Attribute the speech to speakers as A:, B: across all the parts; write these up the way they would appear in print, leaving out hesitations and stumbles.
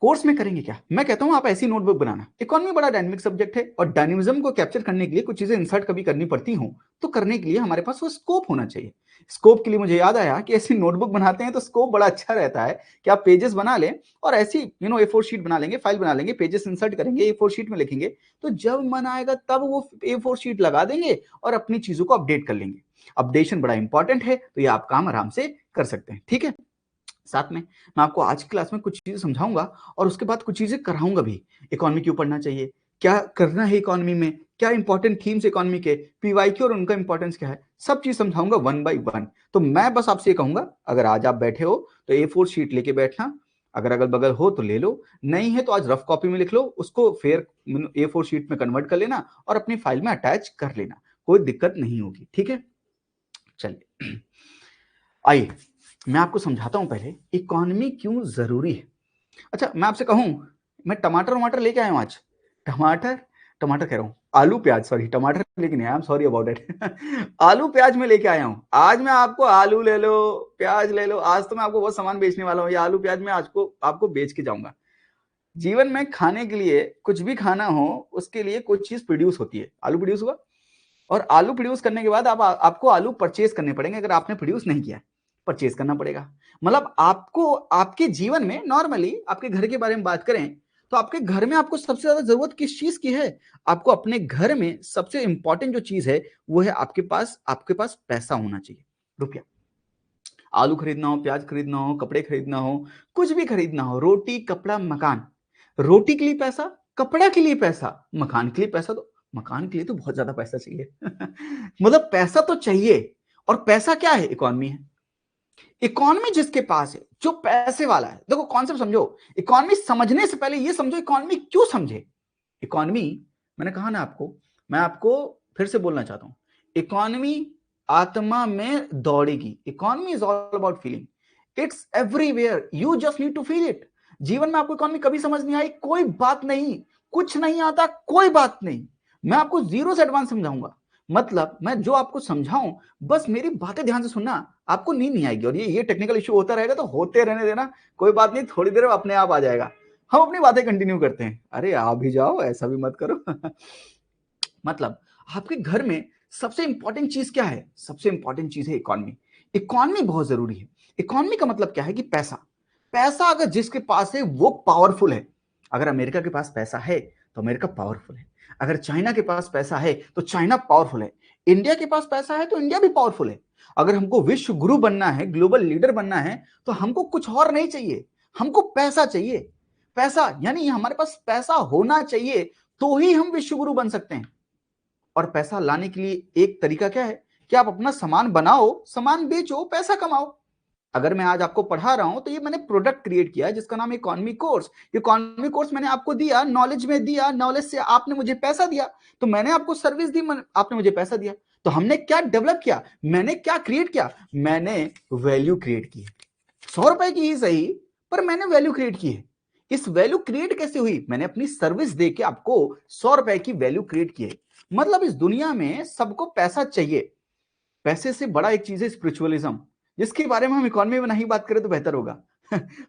A: Course में करेंगे क्या, मैं कहता हूं आप ऐसी नोटबुक बनाना। इकोनॉमी बड़ा डायनेमिक सब्जेक्ट है और डायनेमिज्म को कैप्चर करने के लिए कुछ चीजें इंसर्ट कभी करनी पड़ती हो, तो करने के लिए हमारे पास वो स्कोप होना चाहिए। स्कोप के लिए मुझे याद आया कि ऐसी नोटबुक बनाते हैं तो स्कोप बड़ा अच्छा रहता है कि आप पेजेस बना लें और ऐसी A4 शीट बना लेंगे, फाइल बना लेंगे, पेजेस इंसर्ट करेंगे, A4 शीट में लिखेंगे, तो जब मन आएगा तब वो A4 शीट लगा देंगे और अपनी चीजों को अपडेट कर लेंगे। अपडेशन बड़ा इंपॉर्टेंट है, तो ये आप काम आराम से कर सकते हैं। ठीक है, साथ में मैं आपको आज की क्लास में कुछ चीजें समझाऊंगा और उसके बाद कुछ चीजें कराऊंगा भी। इकोनॉमी क्यों पढ़ना चाहिए, क्या करना है इकोनॉमी में, क्या इंपॉर्टेंट थीम्स इकोनॉमी के, पीवाईक्यू और उनका इंपॉर्टेंस क्या है, सब चीज समझाऊंगा वन बाय वन। तो मैं बस आपसे ये कहूंगा, अगर आज आप बैठे हो तो A4 शीट लेके बैठना, अगर अगल बगल हो तो ले लो, नहीं है तो आज रफ कॉपी में लिख लो, उसको फिर A4 शीट में कन्वर्ट कर लेना और अपनी फाइल में अटैच कर लेना, कोई दिक्कत नहीं होगी। ठीक है, चलिए आइए मैं आपको समझाता हूं पहले इकोनॉमी क्यों जरूरी है। अच्छा, मैं आपसे कहूं, मैं टमाटर वमाटर लेके आया हूं आज, टमाटर टमाटर कह रहा हूं, आलू प्याज, सॉरी टमाटर लेके नहीं आया, सॉरी अबाउट इट आलू प्याज में लेके आया हूं। आज मैं आपको आलू ले लो, प्याज ले लो, आज तो मैं आपको बहुत सामान बेचने वाला हूं। ये आलू प्याज में आज को आपको बेच के जाऊंगा। जीवन में खाने के लिए कुछ भी खाना हो उसके लिए कुछ चीज प्रोड्यूस होती है। आलू प्रोड्यूस हुआ और आलू प्रोड्यूस करने के बाद आपको आलू परचेज करने पड़ेंगे। अगर आपने प्रोड्यूस नहीं किया, परचेज करना पड़ेगा। मतलब आपको आपके जीवन में नॉर्मली आपके घर के बारे में बात करें तो आपके घर में आपको सबसे ज्यादा जरूरत किस चीज की है? आपको अपने घर में सबसे इंपॉर्टेंट जो चीज है वो है आपके पास पैसा होना चाहिए, रुपया। आलू खरीदना हो, प्याज खरीदना हो, कपड़े खरीदना हो, कुछ भी खरीदना हो, रोटी कपड़ा मकान, रोटी के लिए पैसा, कपड़ा के लिए पैसा, मकान के लिए पैसा, तो मकान के लिए तो बहुत ज्यादा पैसा चाहिए मतलब पैसा तो चाहिए। और पैसा क्या है? इकोनॉमी है। इकोनॉमी जिसके पास है, जो पैसे वाला है, देखो कॉन्सेप्ट समझो। इकोनॉमी समझने से पहले ये समझो इकोनॉमी क्यों समझे। इकोनॉमी, मैंने कहा ना आपको, मैं आपको फिर से बोलना चाहता हूं, इकोनॉमी आत्मा में दौड़ेगी। Economy is all about feeling, it's everywhere, you just need to feel it. जीवन में आपको इकोनॉमी कभी समझ नहीं आई, कोई बात नहीं, कुछ नहीं आता कोई बात नहीं, मैं आपको जीरो से एडवांस समझाऊंगा। मतलब मैं जो आपको समझाऊं, बस मेरी बातें ध्यान से सुनना, आपको नींद नहीं आएगी। और ये टेक्निकल इश्यू होता रहेगा तो होते रहने देना, कोई बात नहीं, थोड़ी देर में अपने आप आ जाएगा। हम अपनी बातें कंटिन्यू करते हैं। अरे आ भी जाओ, ऐसा भी मत करो मतलब आपके घर में सबसे इंपॉर्टेंट चीज क्या है? सबसे इंपॉर्टेंट चीज है इकोनॉमी। इकोनॉमी बहुत जरूरी है। इकोनॉमी का मतलब क्या है कि पैसा। पैसा अगर जिसके पास है वो पावरफुल है। अगर अमेरिका के पास पैसा है तो अमेरिका पावरफुल है। अगर चाइना के पास पैसा है तो चाइना पावरफुल है। इंडिया के पास पैसा है तो इंडिया भी पावरफुल है। अगर हमको विश्व गुरु बनना है, ग्लोबल लीडर बनना है, तो हमको कुछ और नहीं चाहिए, हमको पैसा चाहिए। पैसा यानी हमारे पास पैसा होना चाहिए, तो ही हम विश्व गुरु बन सकते हैं। और पैसा लाने के लिए एक तरीका क्या है कि आप अपना सामान बनाओ, सामान बेचो, पैसा कमाओ। अगर मैं आज आपको पढ़ा रहा हूं तो ये मैंने प्रोडक्ट क्रिएट किया है जिसका नाम है इकोनॉमी कोर्स। इकोनॉमी कोर्स मैंने आपको दिया, नॉलेज में दिया, नॉलेज से आपने मुझे पैसा दिया, तो मैंने आपको सर्विस दी, आपने मुझे पैसा दिया। तो हमने क्या डेवलप किया, मैंने क्या क्रिएट किया? मैंने वैल्यू क्रिएट की है। 100 रुपए की ही सही, पर मैंने वैल्यू क्रिएट की है। इस वैल्यू क्रिएट कैसे हुई? मैंने अपनी सर्विस दे के आपको 100 रुपए की वैल्यू क्रिएट की है। मतलब इस दुनिया में सबको पैसा चाहिए। पैसे से बड़ा एक चीज है स्पिरिचुअलिज्म, जिसके बारे में हम इकोनॉमी में नहीं बात करें तो बेहतर होगा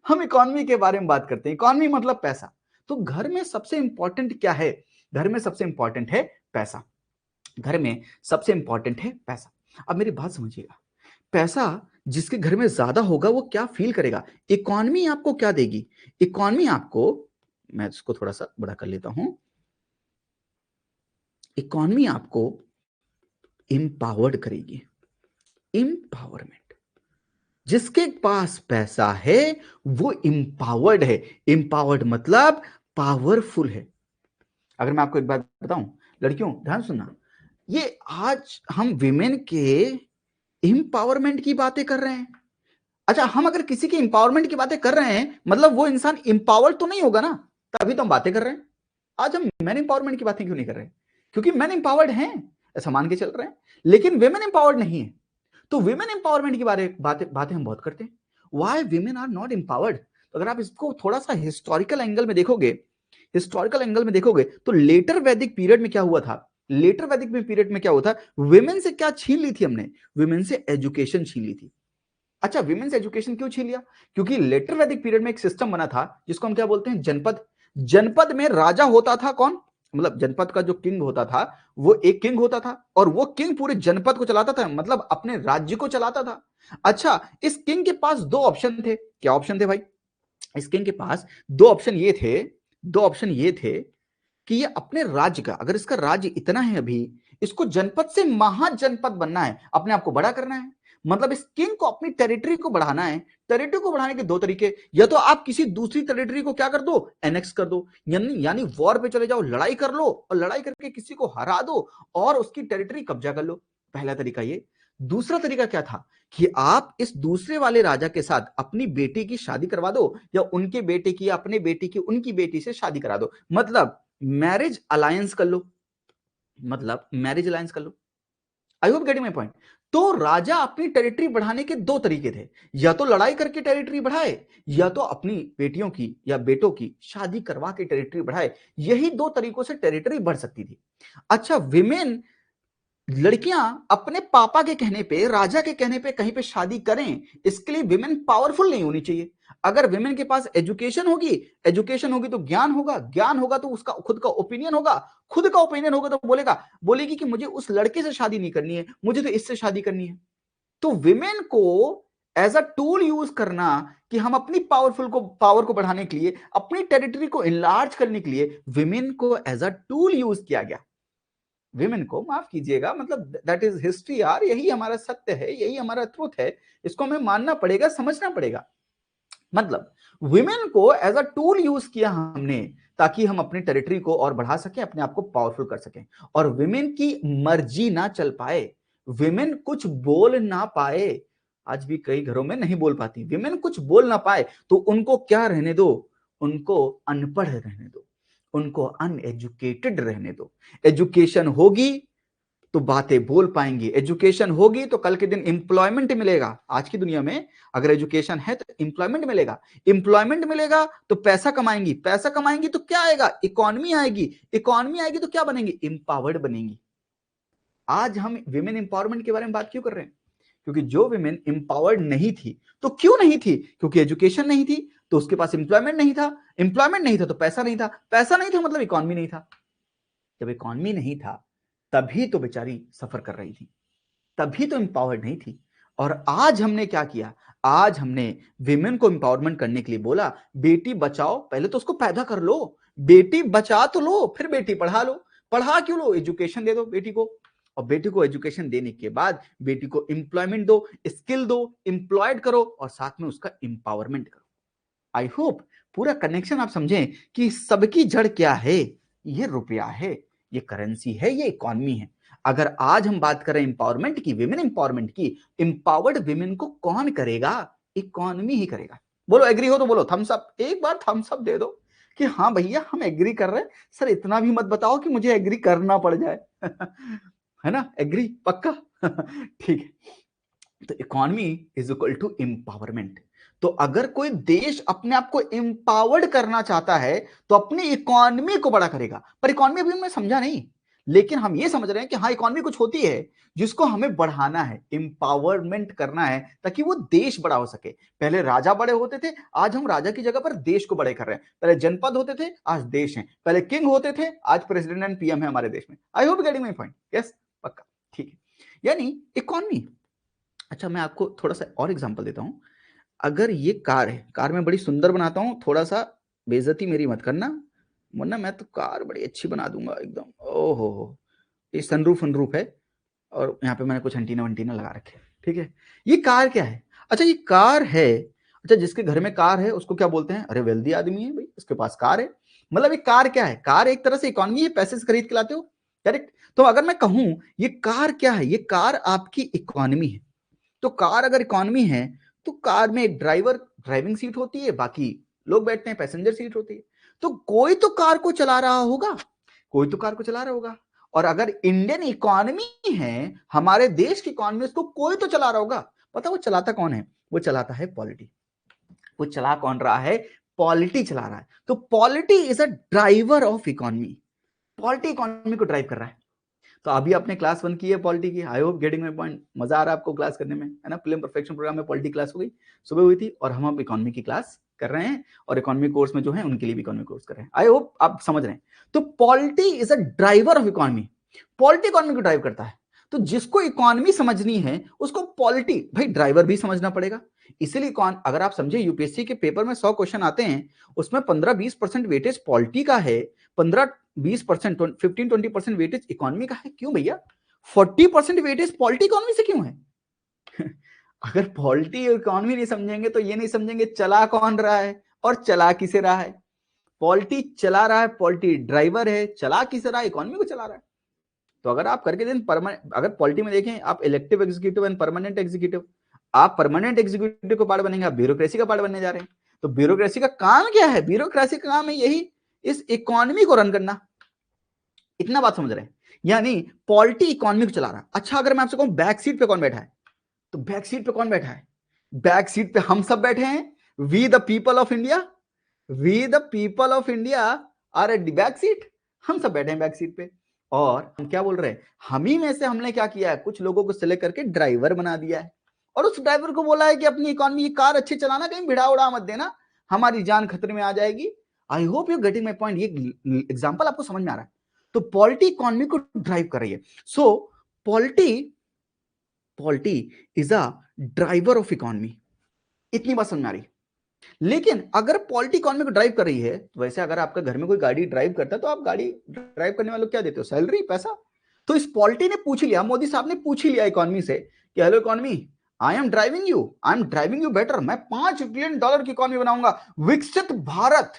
A: हम इकोनॉमी के बारे में बात करते हैं। इकोनॉमी मतलब पैसा। तो घर में सबसे इंपॉर्टेंट क्या है? घर में सबसे इंपॉर्टेंट है पैसा। घर में सबसे इंपॉर्टेंट है पैसा। अब मेरी बात समझिएगा, पैसा जिसके घर में ज्यादा होगा वो क्या फील करेगा? इकोनॉमी आपको क्या देगी? इकोनॉमी आपको, मैं इसको थोड़ा सा बड़ा कर लेता हूं, इकोनॉमी आपको इंपावर्ड करेगी। इंपावरमेंट, जिसके पास पैसा है वो इंपावर्ड है। इंपावर्ड मतलब पावरफुल है। अगर मैं आपको एक बात बताऊं, लड़कियों ध्यान सुनना, ये आज हम विमेन के इंपावरमेंट की बातें कर रहे हैं। अच्छा, हम अगर किसी के इंपावरमेंट की बातें कर रहे हैं मतलब वो इंसान इंपावर्ड तो नहीं होगा ना, तभी तो हम बातें कर रहे हैं। आज हम मैन इंपावरमेंट की बातें क्यों नहीं कर रहे हैं? क्योंकि मैन इंपावर्ड हैं, ऐसा मान के चल रहे हैं, लेकिन वेमेन इंपावर्ड नहीं है। तो विमेन एम्पावरमेंट की बारे बातें बातें हम बहुत करते हैं। Why women are not empowered? तो अगर आप इसको थोड़ा सा हिस्टोरिकल एंगल में देखोगे, हिस्टोरिकल एंगल में देखोगे तो लेटर वैदिक पीरियड में क्या हुआ था? लेटर वैदिक पीरियड में क्या हुआ था? विमेन से क्या छीन ली थी हमने? विमेन से एजुकेशन छीन ली थी। अच्छा, विमेन्स एजुकेशन क्यों छीन लिया? क्योंकि लेटर वैदिक पीरियड में एक सिस्टम बना था जिसको हम क्या बोलते हैं, जनपद। जनपद में राजा होता था कौन, मतलब जनपद का जो किंग होता था वो एक किंग होता था, और वो किंग पूरे जनपद को चलाता था, मतलब अपने राज्य को चलाता था। अच्छा, इस किंग के पास दो ऑप्शन थे। क्या ऑप्शन थे भाई? इस किंग के पास दो ऑप्शन ये थे कि ये अपने राज्य का, अगर इसका राज्य इतना है अभी, इसको जनपद से महाजनपद बनना है, अपने आप को बड़ा करना है। मतलब इस किंग को अपनी टेरिटरी को बढ़ाना है। टेरिटरी को बढ़ाने के दो तरीके, या तो आप किसी दूसरी टेरिटरी को क्या कर दो, एनेक्स कर दो, यानी वॉर पे चले जाओ, लड़ाई कर लो, और लड़ाई करके किसी को हरा दो और उसकी टेरिटरी कब्जा कर लो। पहला तरीका ये। दूसरा तरीका क्या था कि आप इस दूसरे वाले राजा के साथ अपनी बेटी की शादी करवा दो, या उनके बेटे की, अपने बेटी की उनकी बेटी से शादी करा दो, मतलब मैरिज अलायंस कर लो। मतलब मैरिज अलायंस कर लो। I hope getting my point. तो राजा अपनी टेरिटरी बढ़ाने के दो तरीके थे, या तो लड़ाई करके टेरिटरी बढ़ाए, या तो अपनी बेटियों की या बेटों की शादी करवा के टेरिटरी बढ़ाए। यही दो तरीकों से टेरिटरी बढ़ सकती थी। अच्छा, विमेन, लड़कियां अपने पापा के कहने पे, राजा के कहने पे कहीं पे शादी करें, इसके लिए विमेन पावरफुल नहीं होनी चाहिए। अगर विमेन के पास एजुकेशन होगी तो ज्ञान होगा, ज्ञान होगा तो उसका खुद का ओपिनियन होगा, खुद का ओपिनियन होगा तो बोलेगी कि मुझे उस लड़के से शादी नहीं करनी है, मुझे तो इससे शादी करनी है। तो विमेन को एज अ टूल यूज करना, कि हम अपनी पावर को बढ़ाने के लिए, अपनी टेरिटरी को इनलार्ज करने के लिए विमेन को एज अ टूल यूज किया गया। विमेन को, माफ कीजिएगा, मतलब दैट इज हिस्ट्री यार, यही हमारा सत्य है, यही हमारा ट्रुथ है, इसको हमें मानना पड़ेगा, समझना पड़ेगा। मतलब विमेन को एज अ टूल यूज किया हमने, ताकि हम अपनी टेरिटरी को और बढ़ा सकें, अपने आप को पावरफुल कर सकें, और विमेन की मर्जी ना चल पाए, विमेन कुछ बोल ना पाए। आज भी कई घरों में नहीं बोल पाती विमेन, कुछ बोल ना पाए, तो उनको क्या रहने दो, उनको अनपढ़ रहने दो, उनको अनएजुकेटेड रहने दो। एजुकेशन होगी तो बातें बोल पाएंगी, एजुकेशन होगी तो कल के दिन इंप्लॉयमेंट मिलेगा। आज की दुनिया में अगर एजुकेशन है तो इंप्लॉयमेंट मिलेगा, इंप्लॉयमेंट मिलेगा तो पैसा कमाएंगी, पैसा कमाएंगी तो क्या आएगा, इकोनॉमी आएगी, इकोनॉमी आएगी तो क्या बनेंगी, इंपावर्ड बनेंगी। आज हम विमेन इंपावरमेंट के बारे में बात क्यों कर रहे हैं? क्योंकि जो विमेन इंपावर्ड नहीं थी, तो क्यों नहीं थी, क्योंकि एजुकेशन नहीं थी, तो उसके पास इंप्लॉयमेंट नहीं था, इंप्लॉयमेंट नहीं था तो पैसा नहीं था, पैसा नहीं था मतलब इकोनॉमी नहीं था। जब इकोनॉमी नहीं था तभी तो बेचारी सफर कर रही थी, तभी तो एम्पावर्ड नहीं थी। और आज हमने क्या किया, आज हमने विमेन को एम्पावरमेंट करने के लिए बोला, बेटी बचाओ, पहले तो उसको पैदा कर लो, बेटी बचा तो लो, फिर बेटी पढ़ा लो। पढ़ा क्यों लो, एजुकेशन दे दो बेटी को, और बेटी को एजुकेशन देने के बाद बेटी को एम्प्लॉयमेंट दो, स्किल दो, एम्प्लॉयड करो, और साथ में उसका एम्पावरमेंट करो। आई होप पूरा कनेक्शन आप समझें कि सबकी जड़ क्या है, ये रुपया है, ये करेंसी है, ये इकोनॉमी है। अगर आज हम बात करें इंपावरमेंट की, विमेन इंपावरमेंट की, इंपावर्ड विमेन को कौन करेगा, इकोनॉमी ही करेगा। बोलो एग्री हो तो बोलो थम्स अप, एक बार थम्स अप दे दो कि हाँ भैया हम एग्री कर रहे हैं। सर इतना भी मत बताओ कि मुझे एग्री करना पड़ जाए है ना, एग्री पक्का ठीक है। तो economy is equal to empowerment. तो अगर कोई देश अपने आप को एम्पावर्ड करना चाहता है तो अपनी इकोनॉमी को बड़ा करेगा। पर इकोनॉमी अभी हमने समझा नहीं, लेकिन हम ये समझ रहे हैं कि हाँ इकोनॉमी कुछ होती है जिसको हमें बढ़ाना है, एम्पावरमेंट करना है, ताकि वो देश बड़ा हो सके। पहले राजा बड़े होते थे, आज हम राजा की जगह पर देश को बड़े कर रहे हैं। पहले जनपद होते थे, आज देश हैं। पहले किंग होते थे, आज प्रेसिडेंट एंड पीएम है हमारे देश में। आई hope getting my point, yes पक्का, ठीक है। यानी इकोनॉमी। अच्छा, मैं आपको थोड़ा सा और एग्जांपल देता हूं। अगर ये कार है, कार मैं बड़ी सुंदर बनाता हूं, थोड़ा सा बेइज्जती मेरी मत करना, वरना मैं तो कार बड़ी अच्छी बना दूंगा एकदम। ओहो हो, ये सनरूफ वनरूफ है, और यहाँ पे मैंने कुछ एंटीना वंटीना लगा रखे हैं, ठीक है। ये कार क्या है? अच्छा, ये कार है। अच्छा, जिसके घर में कार है उसको क्या बोलते हैं? अरे वेल्दी आदमी है भाई, उसके पास कार है। मतलब ये कार क्या है? कार एक तरह से इकोनॉमी है, पैसे से खरीद के लाते हो, करेक्ट। तो अगर मैं कहूं ये कार क्या है, ये कार आपकी इकोनॉमी है। तो कार अगर इकोनॉमी है तो कार में एक ड्राइवर, ड्राइविंग सीट होती है, बाकी लोग बैठते हैं, पैसेंजर सीट होती है। तो कोई तो कार को चला रहा होगा, कोई तो कार को चला रहा होगा। और अगर इंडियन इकोनॉमी है, हमारे देश की इकोनॉमी, उसको कोई तो चला रहा होगा। पता वो चलाता कौन है? वो चलाता है पॉलिटी। वो चला कौन रहा है? पॉलिटी चला रहा है। तो polity is a driver of economy, polity economy को ड्राइव कर रहा है। तो अभी आपने क्लास 1 की है पॉलिटी की, आई होप गेटिंग माय पॉइंट। मजा आ रहा है आपको क्लास करने में, है ना। फिल्म परफेक्शन प्रोग्राम में पॉलिटी क्लास हो गई, सुबह हुई थी, और हम अब इकोनॉमी की क्लास कर रहे हैं, और इकोनॉमी कोर्स में जो है उनके लिए भी इकोनॉमी कोर्स कर रहे हैं। आई होप आप समझ रहे हैं। तो polity is a driver of economy. Polity economy को ड्राइव करता है। तो जिसको इकोनॉमी समझनी है उसको पॉलिटी भाई ड्राइवर भी समझना पड़ेगा। इसीलिए अगर आप समझे यूपीएससी के पेपर में 100 क्वेश्चन आते हैं, उसमें 15-20% वेटेज पॉलिटी का है, 15-20%, 15-20% वेटेज इकोनॉमी का है। क्यों भैया? 40% वेटेज पॉलिटी इकोनॉमी से क्यों है? अगर पॉलिटी और इकोनॉमी नहीं समझेंगे तो ये नहीं समझेंगे चला कौन रहा है और चला किसे रहा है। पॉलिटी चला रहा है, पॉलिटी ड्राइवर है, चला किसे रहा है, इकोनॉमी को चला रहा है। तो अगर आप करके दिन अगर पॉलिटी में देखें आप elective executive and permanent executive, आप परमानेंट एग्जीक्यूटिव का पार्ट बनेंगे, आप ब्यूरोक्रेसी का पार्ट बनने जा रहे हैं। तो ब्यूरोक्रेसी का काम क्या है? ब्यूरोक्रेसी का काम है यही इस इकोनॉमी को रन करना। इतना बात समझ रहे हैं? यानी पॉलिटी इकोनॉमी को चला रहा है। अच्छा, अगर मैं आपसे कहूं बैक सीट पे कौन बैठा है, तो बैक सीट पे कौन बैठा है? बैक सीट पे हम सब बैठे हैं, we the people of India. We the people of India are at the back seat. हम सब बैठे हैं बैक सीट पे। और हम क्या बोल रहे हैं? हम ही में से हमने क्या किया है, कुछ लोगों को सिलेक्ट करके ड्राइवर बना दिया है, और उस ड्राइवर को बोला है कि अपनी इकोनॉमी की कार अच्छी चलाना, कहीं भिड़ा उड़ा मत देना, हमारी जान खतरे में आ जाएगी। आई hope you getting my point. ये एग्जाम्पल आपको समझ में आ रहा है। तो पॉलिटी इकोनॉमी को ड्राइव कर रही है। So polity is a driver of economy. इतनी बात समझ में आ रही है। लेकिन अगर पॉलिटी इकोनॉमी को ड्राइव कर रही है, तो वैसे अगर आपका घर में कोई गाड़ी ड्राइव करता है तो आप गाड़ी ड्राइव करने वालों को क्या देते हो? सैलरी, पैसा। तो इस पॉलिटी ने पूछ लिया, मोदी साहब ने पूछ लिया इकोनॉमी से कि hello economy, I am driving you better. मैं $5 ट्रिलियन की इकोनॉमी बनाऊंगा। विकसित भारत,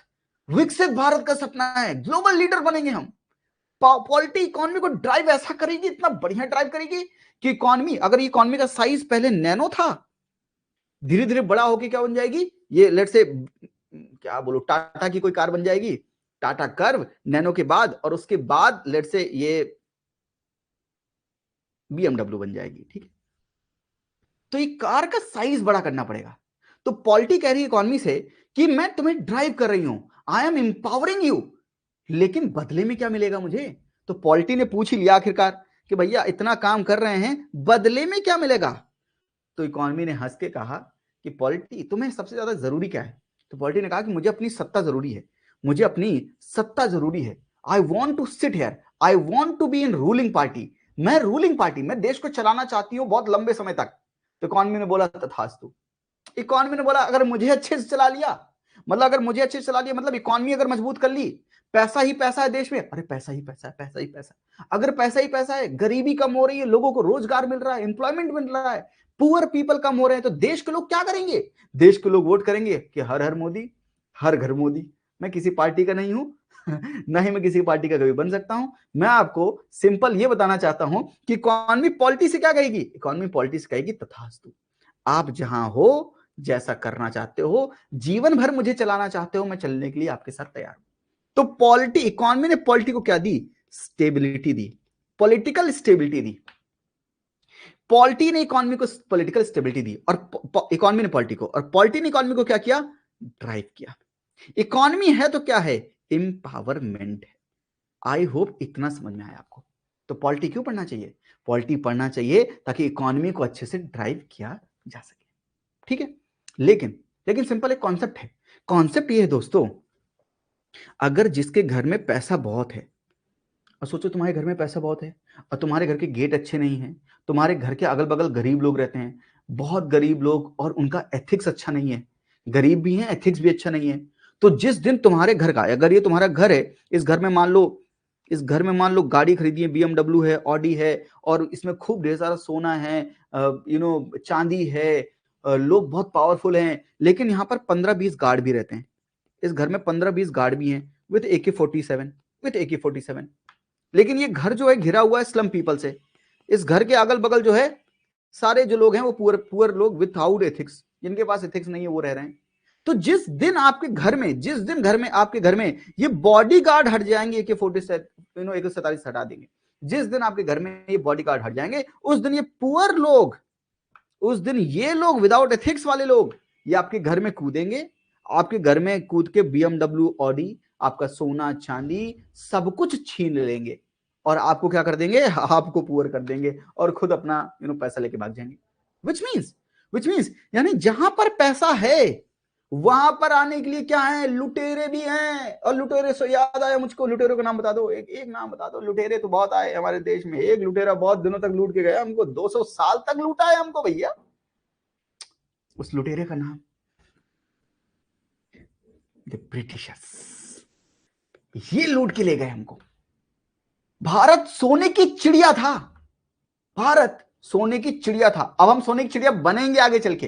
A: विकसित भारत का सपना है, ग्लोबल लीडर बनेंगे हम। पॉलिटी इकोनॉमी को ड्राइव ऐसा करेगी, इतना बढ़िया ड्राइव करेगी कि इकोनॉमी, अगर इकोनॉमी का साइज पहले नैनो था, धीरे धीरे बड़ा होके क्या बन जाएगी, ये लेट से क्या बोलो, टाटा की कोई कार बन जाएगी, टाटा कर्व नैनो के बाद, और उसके बाद लेट से ये BMW बन जाएगी। ठीक है, तो ये कार का साइज बड़ा करना पड़ेगा। तो पॉलिटी कह रही है इकोनॉमी से कि मैं तुम्हें ड्राइव कर रही हूं, आई एम एम्पावरिंग यू, लेकिन बदले में क्या मिलेगा मुझे? तो पॉलिटी ने पूछ ही लिया आखिरकार कि भैया इतना काम कर रहे हैं, बदले में क्या मिलेगा? तो इकोनॉमी ने हंस के कहा कि पॉलिटी, तुम्हें सबसे ज्यादा जरूरी क्या है? तो पॉलिटी ने कहा कि मुझे अपनी सत्ता जरूरी है, मुझे अपनी सत्ता जरूरी है। I want to sit here, I want to be in ruling party. मैं रूलिंग पार्टी, मैं देश को चलाना चाहती हूं बहुत लंबे समय तक। तो इकोनॉमी ने बोला तथास्तु। इकोनॉमी ने बोला अगर मुझे अच्छे से चला लिया, मतलब अगर मुझे अच्छे से चला लिया, मतलब इकोनॉमी अगर मजबूत कर ली, पैसा ही पैसा है देश में, अरे पैसा ही पैसा है, पैसा ही पैसा। अगर पैसा ही पैसा है, गरीबी कम हो रही है, लोगों को रोजगार मिल रहा है, एम्प्लॉयमेंट मिल रहा है, पुअर पीपल कम हो रहे हैं, तो देश के लोग क्या करेंगे? देश के लोग वोट करेंगे कि हर हर मोदी, हर घर मोदी। मैं किसी पार्टी का नहीं हूं ना ही मैं किसी पार्टी का कभी बन सकता हूं। मैं आपको सिंपल ये बताना चाहता हूं कि इकोनॉमी पॉलिटी से क्या कहेगी? इकोनॉमी पॉलिटी से कहेगी तथास्तु। आप जहां हो, जैसा करना चाहते हो, जीवन भर मुझे चलाना चाहते हो, मैं चलने के लिए आपके साथ तैयार हूं। तो पॉलिटी, इकोनॉमी ने पॉलिटी को क्या दी? स्टेबिलिटी दी, पॉलिटिकल स्टेबिलिटी दी। पॉलिटी ने इकोनॉमी को पॉलिटिकल स्टेबिलिटी दी, और इकोनॉमी ने पॉलिटी को, और पॉलिटी ने इकोनॉमी को क्या किया? ड्राइव किया। इकोनॉमी है तो क्या है? एम्पावरमेंट है। आई होप इतना समझ में आया आपको। तो पॉलिटी क्यों पढ़ना चाहिए? पॉलिटी पढ़ना चाहिए ताकि इकोनॉमी को अच्छे से ड्राइव किया जा सके। ठीक है, लेकिन सिंपल एक कॉन्सेप्ट है। कॉन्सेप्ट ये है दोस्तों, अगर जिसके घर में पैसा बहुत है, और सोचो तुम्हारे घर में पैसा बहुत है और तुम्हारे घर के गेट अच्छे नहीं हैं, तुम्हारे घर के अगल बगल गरीब लोग रहते हैं, बहुत गरीब लोग, और उनका एथिक्स अच्छा नहीं है, गरीब भी हैं, एथिक्स भी अच्छा नहीं है। तो जिस दिन तुम्हारे घर का, अगर ये तुम्हारा घर है, इस घर में मान लो गाड़ी खरीदी है, BMW है, ऑडी है, और इसमें खूब ढेर सारा सोना है, चांदी है, लोग बहुत पावरफुल हैं, लेकिन यहाँ पर 15-20 गार्ड भी रहते हैं। इस घर में 15-20 गार्ड भी हैं विद AK-47। लेकिन ये घर जो है घिरा हुआ है स्लम पीपल से। इस घर के अगल बगल जो है सारे जो लोग हैं वो पुअर लोग विथआउट एथिक्स, जिनके पास एथिक्स नहीं है वो रह रहे हैं। तो जिस दिन घर में आपके घर में ये बॉडी गार्ड हट जाएंगे, AK-47 हटा देंगे, जिस दिन आपके घर में ये बॉडी गार्ड हट जाएंगे, उस दिन ये पुअर लोग, उस दिन ये लोग विदाउट एथिक्स वाले लोग, ये आपके घर में कूदेंगे, आपके घर में कूद के BMW, ऑडी, आपका सोना चांदी सब कुछ छीन लेंगे, और आपको क्या कर देंगे, आपको पुअर कर देंगे और खुद अपना पैसा लेके भाग जाएंगे। विच मीन्स यानी जहां पर पैसा है वहां पर आने के लिए क्या है, लुटेरे भी हैं। और लुटेरे से याद आया मुझको, लुटेरों का नाम बता दो, एक नाम बता दो। लुटेरे तो बहुत आए हमारे देश में, एक लुटेरा बहुत दिनों तक लूट के गया हमको, 200 साल तक लूटा है हमको भैया। उस लुटेरे का नाम द ब्रिटिशर्स। ये लूट के ले गए हमको। भारत सोने की चिड़िया था, भारत सोने की चिड़िया था। अब हम सोने की चिड़िया बनेंगे आगे चल के,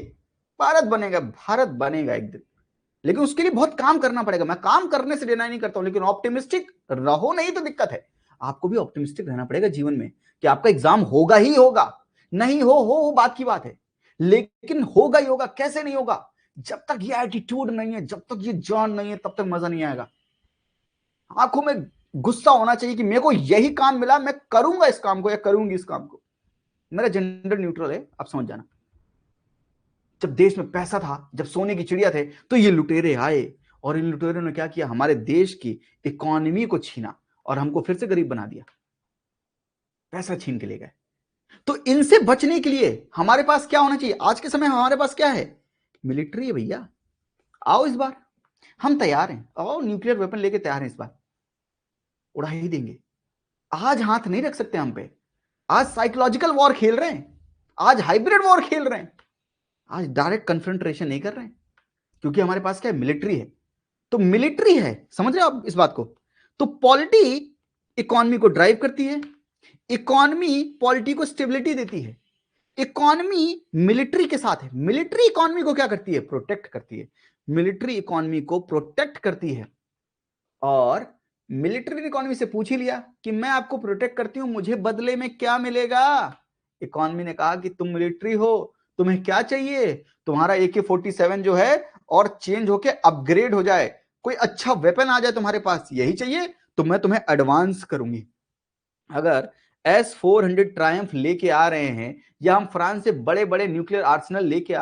A: भारत बनेगा, भारत बनेगा एक दिन, लेकिन उसके लिए बहुत काम करना पड़ेगा। मैं काम करने से डिनाई नहीं करता हूं, लेकिन ऑप्टिमिस्टिक रहो, नहीं तो दिक्कत है। आपको भी ऑप्टिमिस्टिक रहना पड़ेगा जीवन में कि आपका एग्जाम होगा ही होगा, नहीं हो बात की बात है, लेकिन होगा ही होगा। कैसे नहीं होगा, जब तक ये एटीट्यूड नहीं है, जब तक ये जान नहीं है, तब तक मजा नहीं आएगा। आंखों में गुस्सा होना चाहिए कि मेरे को यही काम मिला, मैं करूंगा इस काम को या करूंगी इस काम को। मेरा जेंडर न्यूट्रल है, आप समझ जाना। जब देश में पैसा था, जब सोने की चिड़िया थे, तो ये लुटेरे आए और इन लुटेरों ने क्या किया, हमारे देश की इकोनॉमी को छीना और हमको फिर से गरीब बना दिया, पैसा छीन के ले गए। तो इनसे बचने के लिए हमारे पास क्या होना चाहिए, आज के समय हमारे पास क्या है, मिलिट्री है भैया। आओ इस बार हम तैयार हैं, आओ न्यूक्लियर वेपन लेके तैयार हैं, इस बार उड़ा ही देंगे। आज हाथ नहीं रख सकते हम पे, आज साइकोलॉजिकल वॉर खेल रहे हैं, आज हाइब्रिड वॉर खेल रहे हैं, आज डायरेक्ट कन्फ्रंटेशन नहीं कर रहे हैं, क्योंकि हमारे पास क्या है, मिलिट्री है। तो मिलिट्री है, समझ रहे हो आप इस बात को। तो पॉलिटी इकोनॉमी को ड्राइव करती है, इकोनॉमी पॉलिटी को स्टेबिलिटी देती है, इकोनॉमी मिलिट्री के साथ है। मिलिट्री इकोनॉमी को क्या करती है, प्रोटेक्ट करती है, मिलिट्री इकोनॉमी को प्रोटेक्ट करती है। और मिलिट्री इकोनॉमी से पूछ ही लिया कि मैं आपको प्रोटेक्ट करती हूं, मुझे बदले में क्या मिलेगा। इकोनॉमी ने कहा कि तुम मिलिट्री हो, तुम्हें क्या चाहिए, तुम्हारा AK-47 जो है और चेंज होके अपग्रेड हो जाए, कोई अच्छा वेपन आ जाए तुम्हारे पास, यही चाहिए, तो मैं तुम्हें एडवांस करूंगी। अगर S-400 ट्रायम्फ लेके आ रहे हैं, या हम फ्रांस से बड़े बड़े न्यूक्लियर आर्सेनल लेके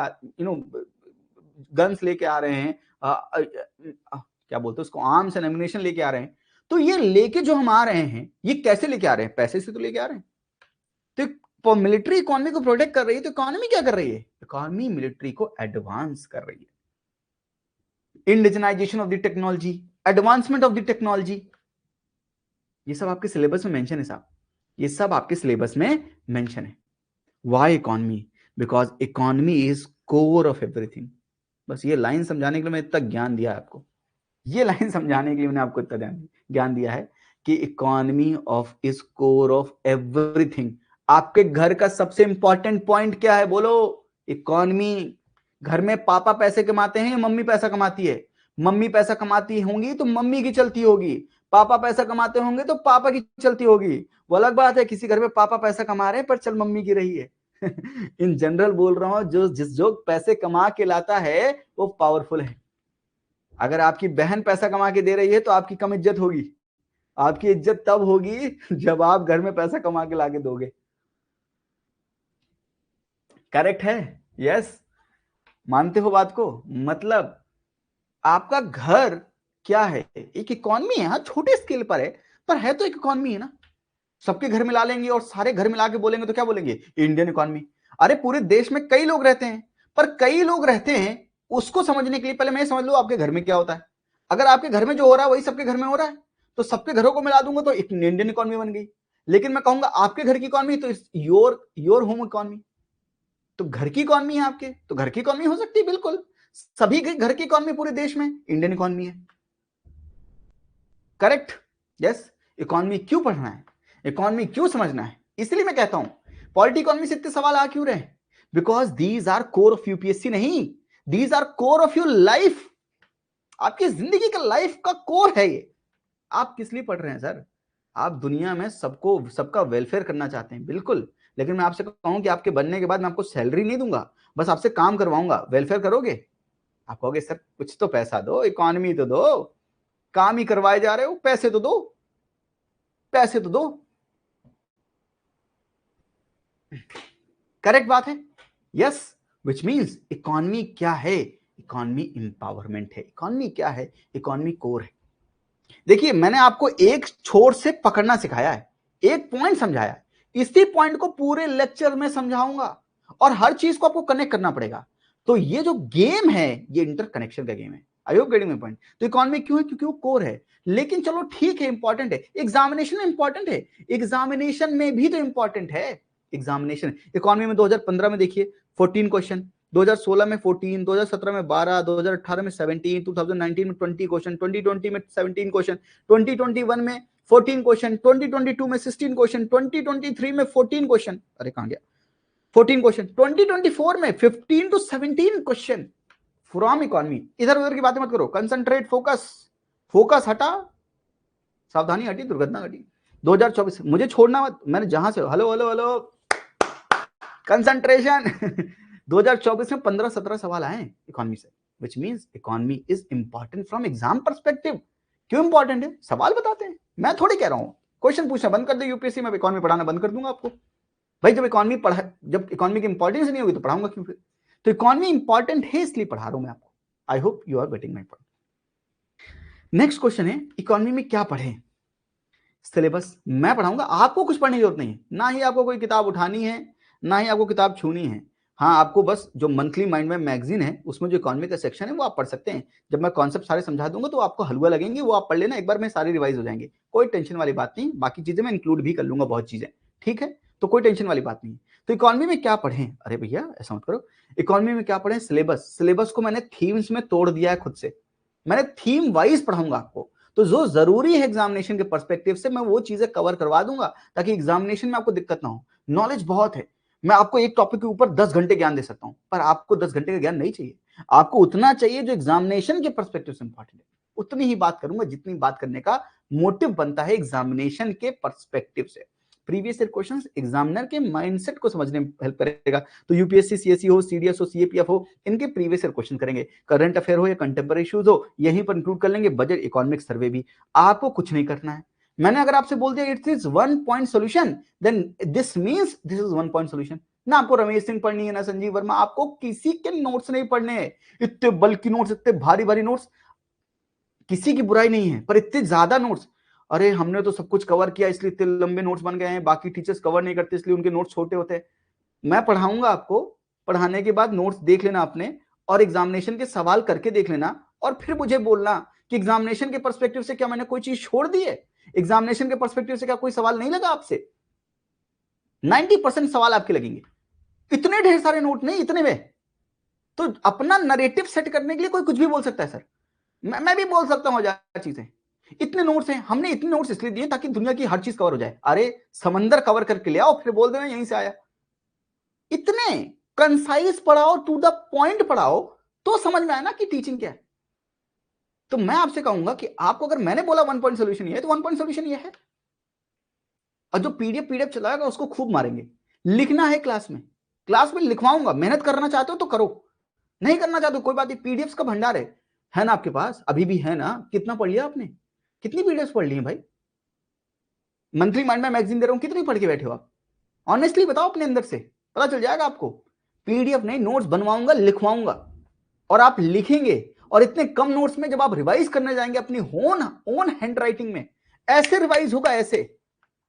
A: गन्स लेके आ रहे हैं, क्या बोलते हैं उसको, आर्म्स एंड एम्युनिशन लेके आ रहे हैं, तो ये लेके जो हम आ रहे हैं, ये कैसे लेके आ रहे हैं, पैसे से तो लेके आ रहे हैं। तो मिलिट्री इकोनॉमी को प्रोटेक्ट कर रही है, तो इकोनॉमी क्या कर रही है, इकोनॉमी मिलिट्री को एडवांस कर रही है। Indigenisation of the technology, advancement of the technology, ये सब आपके सिलेबस में मेंशन है साहब, ये सब आपके सिलेबस में मेंशन है। Why economy, because economy is core of everything. बस ये लाइन समझाने के लिए मैं इतना ज्ञान दिया है आपको, ये लाइन समझाने के लिए मैंने आपको इतना ज्ञान दिया है कि economy of is core of everything. आपके घर का सबसे इंपॉर्टेंट पॉइंट क्या है, बोलो, इकोनॉमी। घर में पापा पैसे कमाते हैं, मम्मी पैसा कमाती है। मम्मी पैसा कमाती होंगी तो मम्मी की चलती होगी, पापा पैसा कमाते होंगे तो पापा की चलती होगी। वो अलग बात है किसी घर में पापा पैसा कमा रहे हैं पर चल मम्मी की रही है। इन जनरल बोल रहा हूं, जो पैसे कमा के लाता है वो पावरफुल है। अगर आपकी बहन पैसा कमा के दे रही है तो आपकी कम इज्जत होगी, आपकी इज्जत तब होगी जब आप घर में पैसा कमा के लाके दोगे। करेक्ट है, यस, मानते हो बात को। मतलब आपका घर क्या है, एक इकोनॉमी है, हाँ छोटे स्केल पर है, पर है तो एक इकोनॉमी है ना। सबके घर मिला लेंगे और सारे घर मिला के बोलेंगे तो क्या बोलेंगे, इंडियन इकोनॉमी। अरे पूरे देश में कई लोग रहते हैं, पर कई लोग रहते हैं, उसको समझने के लिए पहले मैं समझ लो आपके घर में क्या होता है। अगर आपके घर में जो हो रहा है वही सबके घर में हो रहा है, तो सबके घरों को मिला दूंगा तो एक इंडियन इकोनॉमी बन गई। लेकिन मैं कहूंगा आपके घर की इकोनॉमी तो योर होम इकोनॉमी, तो घर की इकोनॉमी है आपके, तो घर की इकोनॉमी हो सकती है, बिल्कुल सभी के घर की इकोनॉमी पूरे देश में इंडियन इकोनॉमी है। Correct, yes. इकोनॉमी क्यों पढ़ना है, इकोनॉमी क्यों समझना है, इसलिए मैं कहता हूं पॉलिटी इकोनॉमी से इतने सवाल आ क्यों रहे, because these are core of UPSC, नहीं, these are core of your life. आपकी जिंदगी का लाइफ का कोर है ये। आप किस लिए पढ़ रहे हैं सर, आप दुनिया में सबको सबका वेलफेयर करना चाहते हैं, बिल्कुल, लेकिन मैं आपसे कहूं कि आपके बनने के बाद मैं आपको सैलरी नहीं दूंगा, बस आपसे काम करवाऊंगा, वेलफेयर करोगे। आप कहोगे सर कुछ तो पैसा दो, इकोनॉमी तो दो, काम ही करवाए जा रहे हो, पैसे तो दो, पैसे तो दो। करेक्ट बात है, यस। विच मीन्स इकोनॉमी क्या है, इकोनॉमी एम्पावरमेंट है। इकोनॉमी क्या है, इकोनॉमी कोर है। देखिए मैंने आपको एक छोर से पकड़ना सिखाया है, एक पॉइंट समझाया, इसी पॉइंट को पूरे लेक्चर में समझाऊंगा और हर चीज को आपको कनेक्ट करना पड़ेगा। तो ये जो गेम है ये इंटरकनेक्शन का गेम है। आई होप गेटिंग माय पॉइंट। तो इकोनॉमी क्यों है? क्योंकि वो कोर है। लेकिन चलो ठीक है, इंपॉर्टेंट है, एग्जामिनेशन में इंपॉर्टेंट है, एग्जामिनेशन में भी तो इंपॉर्टेंट है। एग्जामिनेशन इकोनॉमी में 2015 में देखिए 14 क्वेश्चन, 2016 में 14, 2017 में 12, 2018 में 17, 2019 में 20 क्वेश्चन, 2020 में 17 क्वेश्चन, 2021 में 14 क्वेश्चन, 2022 में 16 क्वेश्चन, 2023 में 14 क्वेश्चन, अरे कहां गया 14 क्वेश्चन, 2024 में 15 टू 17 क्वेश्चन फ्रॉम इकोनॉमी। इधर उधर की बातें मत करो, कंसंट्रेट, फोकस, फोकस हटा, सावधानी हटी, दुर्घटना घटी। 2024 मुझे छोड़ना मत, मैंने जहां से हेलो हेलो हेलो कंसंट्रेशन 2024 में 15-17 सवाल आए इकोनॉमी से, which means economy is important from exam perspective. क्यों इंपॉर्टेंट है? सवाल बताते हैं, मैं थोड़ी कह रहा हूं क्वेश्चन पूछना बंद कर दे यूपीएससी में, इकोनॉमी पढ़ाना बंद कर दूंगा आपको। भाई जब इकोनॉमी की इंपॉर्टेंस नहीं होगी तो पढ़ाऊंगा क्यों फिर? तो इकोनॉमी इंपॉर्टेंट है इसलिए पढ़ा रहा हूं मैं आपको। I hope you are getting my point. Next question है, इकोनॉमी में क्या पढ़ें? सिलेबस मैं पढ़ाऊंगा, आपको कुछ पढ़ने की जरूरत नहीं है, ना ही आपको कोई किताब उठानी है, ना ही आपको किताब छूनी है। हाँ, आपको बस जो मंथली माइंड में मैगजीन है उसमें जो इकोनॉमी का सेक्शन है वो आप पढ़ सकते हैं। जब मैं कॉन्सेप्ट सारे समझा दूंगा तो आपको हलवा लगेंगे, वो आप पढ़ लेना, एक बार में सारे रिवाइज हो जाएंगे, कोई टेंशन वाली बात नहीं। बाकी चीजें मैं इंक्लूड भी कर लूंगा, बहुत चीजें, ठीक है, तो कोई टेंशन वाली बात नहीं। तो इकोनॉमी में क्या पढ़ें? अरे भैया ऐसा मत करो, इकोनॉमी में क्या पढ़ें? सिलेबस, सिलेबस को मैंने थीम्स में तोड़ दिया है खुद से, मैंने थीम वाइज पढ़ाऊंगा आपको। तो जो जरूरी है एग्जामिनेशन के पर्सपेक्टिव से मैं वो चीजें कवर करवा दूंगा ताकि एग्जामिनेशन में आपको दिक्कत ना हो। नॉलेज बहुत है, मैं आपको एक टॉपिक के ऊपर 10 घंटे ज्ञान दे सकता हूं, पर आपको 10 घंटे का ज्ञान नहीं चाहिए, आपको उतना चाहिए जो एग्जामिनेशन के पर्सपेक्टिव से इंपॉर्टेंट है। उतनी ही बात करूंगा जितनी बात करने का मोटिव बनता है एग्जामिनेशन के पर्सपेक्टिव से। प्रीवियस ईयर क्वेश्चंस एग्जामिनर के माइंडसेट को समझने में हेल्प करेगा। तो यूपीएससी, सीएससी हो, सीडीएस हो, सीएपीएफ हो, इनके प्रीवियस ईयर क्वेश्चन करेंगे। करंट अफेयर हो या कंटेम्पररी इश्यूज हो, यहीं पर इंक्लूड कर लेंगे। बजट, इकोनॉमिक सर्वे भी। आपको कुछ नहीं करना है। मैंने अगर आपसे बोल दिया it is 1 point solution, then this means this is 1 point solution. ना आपको रमेश सिंह पढ़नी है, ना संजीव वर्मा, आपको किसी के नोट्स नहीं पढ़ने हैं। इतने बल्कि नोट्स, इतने भारी भारी नोट्स, किसी की बुराई नहीं है, पर इतने ज्यादा नोट्स, अरे हमने तो सब कुछ कवर किया इसलिए इतने लंबे नोट्स बन गए हैं, बाकी टीचर्स कवर नहीं करते इसलिए उनके नोट्स छोटे होते हैं। मैं पढ़ाऊंगा आपको, पढ़ाने के बाद नोट्स देख लेना आपने, और एग्जामिनेशन के सवाल करके देख लेना, और फिर मुझे बोलना कि एग्जामिनेशन के पर्सपेक्टिव से क्या मैंने कोई चीज छोड़ दी है, एग्जामिनेशन के पर्सपेक्टिव से क्या कोई सवाल नहीं लगा आपसे। 90% सवाल आपके लगेंगे, इतने ढेर सारे नोट नहीं, इतने में तो अपना नरेटिव सेट करने के लिए कोई कुछ भी बोल सकता है सर, मैं भी बोल सकता हूं हजार चीजें। इतने नोट्स हैं, हमने इतने नोट्स इसलिए दिए ताकि दुनिया की हर चीज कवर हो जाए। अरे समंदर कवर करके ले आओ, फिर बोल देना यहीं से आया। इतने कंसाइज पढ़ाओ, टू द पॉइंट पढ़ाओ, तो समझ में आया ना कि टीचिंग क्या है। तो मैं आपसे कहूंगा कि आपको अगर मैंने बोला 1 पॉइंट सोल्यूशन ये है, तो 1 पॉइंट सोल्यूशन ये है। और जो पीडीएफ चलाएगा उसको खूब मारेंगे। लिखना है क्लास में लिखवाऊंगा। मेहनत करना चाहते हो तो करो, नहीं करना चाहते हो कोई बात नहीं, पीडीएफ का भंडार है ना आपके पास, अभी भी है ना। कितना पढ़ लिया आपने? कितनी पीडीएफ पढ़ ली है भाई? मंथली माइंड में मैगजीन दे रहा हूं, कितनी पढ़ के बैठे हो आप? ऑनेस्टली बताओ, अपने अंदर से पता चल जाएगा आपको। पीडीएफ नहीं, नोट्स बनवाऊंगा, लिखवाऊंगा, और आप लिखेंगे। और इतने कम नोट्स में जब आप रिवाइज करने जाएंगे अपनी ओन हैंड राइटिंग में, ऐसे रिवाइज होगा, ऐसे।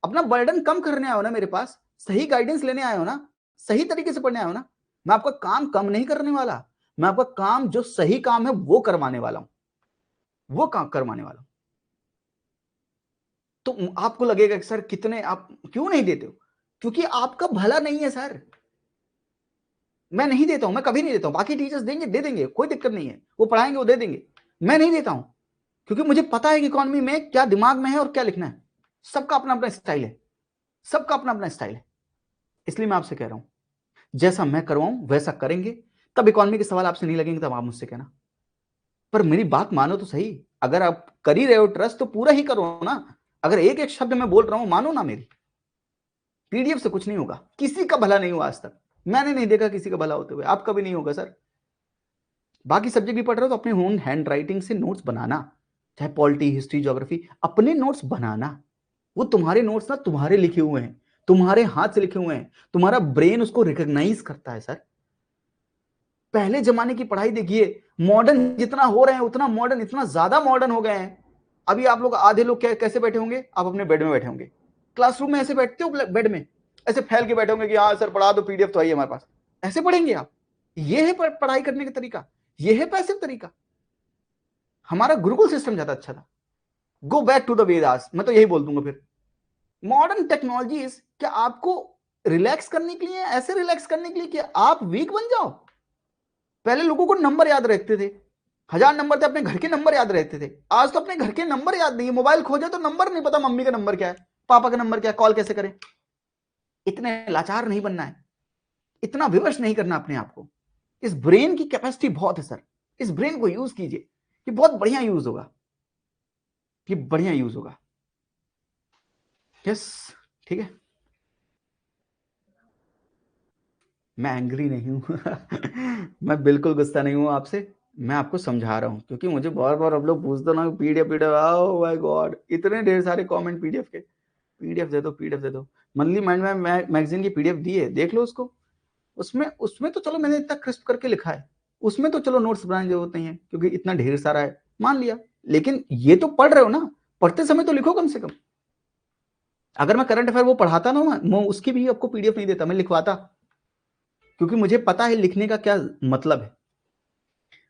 A: अपना बर्डन कम करने आए हो ना मेरे पास, सही गाइडेंस लेने आए हो ना, सही तरीके से पढ़ने आए हो ना। मैं आपका काम कम नहीं करने वाला, मैं आपका काम जो सही काम है वो करवाने वाला हूं, वो काम करवाने वाला हूं। तो आपको लगेगा कि सर कितने, आप क्यों नहीं देते हो? क्योंकि आपका भला नहीं है सर। मैं नहीं देता हूं, मैं कभी नहीं देता हूं। बाकी टीचर्स देंगे, दे देंगे, कोई दिक्कत नहीं है, वो पढ़ाएंगे, वो दे देंगे। मैं नहीं देता हूं, क्योंकि मुझे पता है कि इकोनॉमी में क्या दिमाग में है और क्या लिखना है। सबका अपना अपना स्टाइल है, सबका अपना अपना स्टाइल है। इसलिए मैं आपसे कह रहा हूं, जैसा मैं करवाऊं वैसा करेंगे, तब इकोनॉमी के सवाल आपसे नहीं लगेंगे, तब आप मुझसे कहना। पर मेरी बात मानो तो सही, अगर आप कर ही रहे हो ट्रस्ट तो पूरा ही करो ना। अगर एक एक शब्द मैं बोल रहा हूं मानो ना मेरी। पीडीएफ से कुछ नहीं होगा, किसी का भला नहीं हुआ आज तक, मैंने नहीं देखा किसी का भला होते हुए, आपका भी नहीं होगा सर। बाकी सब्जेक्ट भी पढ़ रहे हो तो अपने ओन हैंड राइटिंग से नोट्स बनाना, चाहे पॉलिटी, हिस्ट्री, ज्योग्राफी, अपने नोट्स बनाना। वो तुम्हारे नोट्स ना तुम्हारे लिखे हुए हैं, तुम्हारे हाथ से लिखे हुए हैं, तुम्हारा ब्रेन उसको रिकॉग्नाइज करता है सर। पहले जमाने की पढ़ाई देखिए, मॉडर्न जितना हो रहे हैं उतना मॉडर्न, इतना ज्यादा मॉडर्न हो गए हैं। अभी आप लोग आधे लोग कैसे बैठे होंगे? आप अपने बेड में बैठे होंगे, क्लासरूम में ऐसे बैठते हो बेड में, ऐसे फैल के बैठोगे कि हाँ सर पढ़ा दो, पीडीएफ तो आई है हमारे पास, ऐसे पढ़ेंगे आप? ये है पढ़ाई करने का तरीका, ये है पैसिव तरीका। हमारा गुरुकुल सिस्टम ज्यादा अच्छा था। Go back to the Vedas, मैं तो यही बोल दूंगा फिर। मॉडर्न टेक्नोलॉजीज क्या आपको रिलैक्स करने के लिए, ऐसे रिलैक्स करने के लिए कि आप वीक बन जाओ? पहले लोगों को नंबर याद रहते थे, 1000 नंबर थे, अपने घर के नंबर याद रहते थे। आज तो अपने घर के नंबर याद नहीं है, मोबाइल खोजे तो नंबर नहीं पता, मम्मी का नंबर क्या है, पापा का नंबर क्या है, कॉल कैसे करें। इतने लाचार नहीं बनना है, इतना विवश नहीं करना अपने आप को। इस ब्रेन की कैपेसिटी बहुत है सर, इस ब्रेन को यूज कीजिए, ये बहुत बढ़िया यूज होगा, ये बढ़िया यूज होगा। यस, ठीक है। मैं एंग्री नहीं हूं मैं बिल्कुल गुस्सा नहीं हूं आपसे, मैं आपको समझा रहा हूं, क्योंकि मुझे बार बार अब लोग पूछते ना PDF PDF, oh my God, इतने ढेर सारे कमेंट पीडीएफ के, पीडीएफ दे दो, पीडीएफ दे दो। मंथली माइंड में मैगजीन की पीडीएफ दी है, देख लो उसको। उसमें उसमें तो चलो मैंने इतना क्रिस्प करके लिखा है, उसमें तो चलो नोट्स बनाने की जरूरत नहीं है क्योंकि इतना ढेर सारा है, मान लिया। लेकिन ये तो पढ़ रहे हो ना, पढ़ते समय तो लिखो कम से कम। अगर मैं करंट अफेयर वो पढ़ाता ना, मैं उसकी भी आपको पीडीएफ नहीं देता, मैं लिखवाता, क्योंकि मुझे पता है लिखने का क्या मतलब है।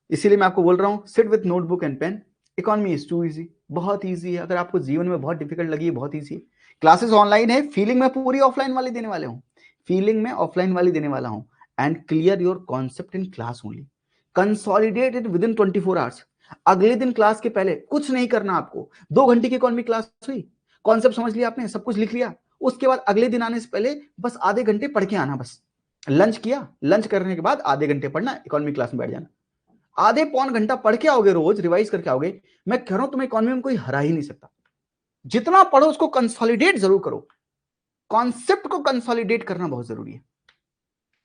A: इसीलिए मैं आपको बोल रहा हूं, sit with notebook and pen. Economy is too easy, बहुत इजी है। अगर आपको जीवन में बहुत डिफिकल्ट लगी है, बहुत इजी है। क्लासेस ऑनलाइन है, फीलिंग में पूरी ऑफलाइन वाली देने वाले हूँ, फीलिंग में ऑफलाइन वाली देने वाला हूँ। And clear your concept in class only, consolidate it with in 24 hours. अगले दिन क्लास के पहले कुछ नहीं करना आपको। 2 घंटे की इकोनॉमी क्लास हुई, कॉन्सेप्ट समझ लिया आपने, सब कुछ लिख लिया, उसके बाद अगले दिन आने से पहले बस आधे घंटे पढ़ के आना। बस लंच किया, लंच करने के बाद आधे घंटे पढ़ना, इकोनॉमी क्लास में बैठ जाना। आधे पौन घंटा पढ़ के आओगे, रोज रिवाइज करके आओगे, मैं कह रहा हूं तुम्हें इकोनॉमी में कोई हरा ही नहीं सकता। जितना पढ़ो उसको कंसोलिडेट जरूर करो। कॉन्सेप्ट को कंसोलिडेट करना बहुत जरूरी है,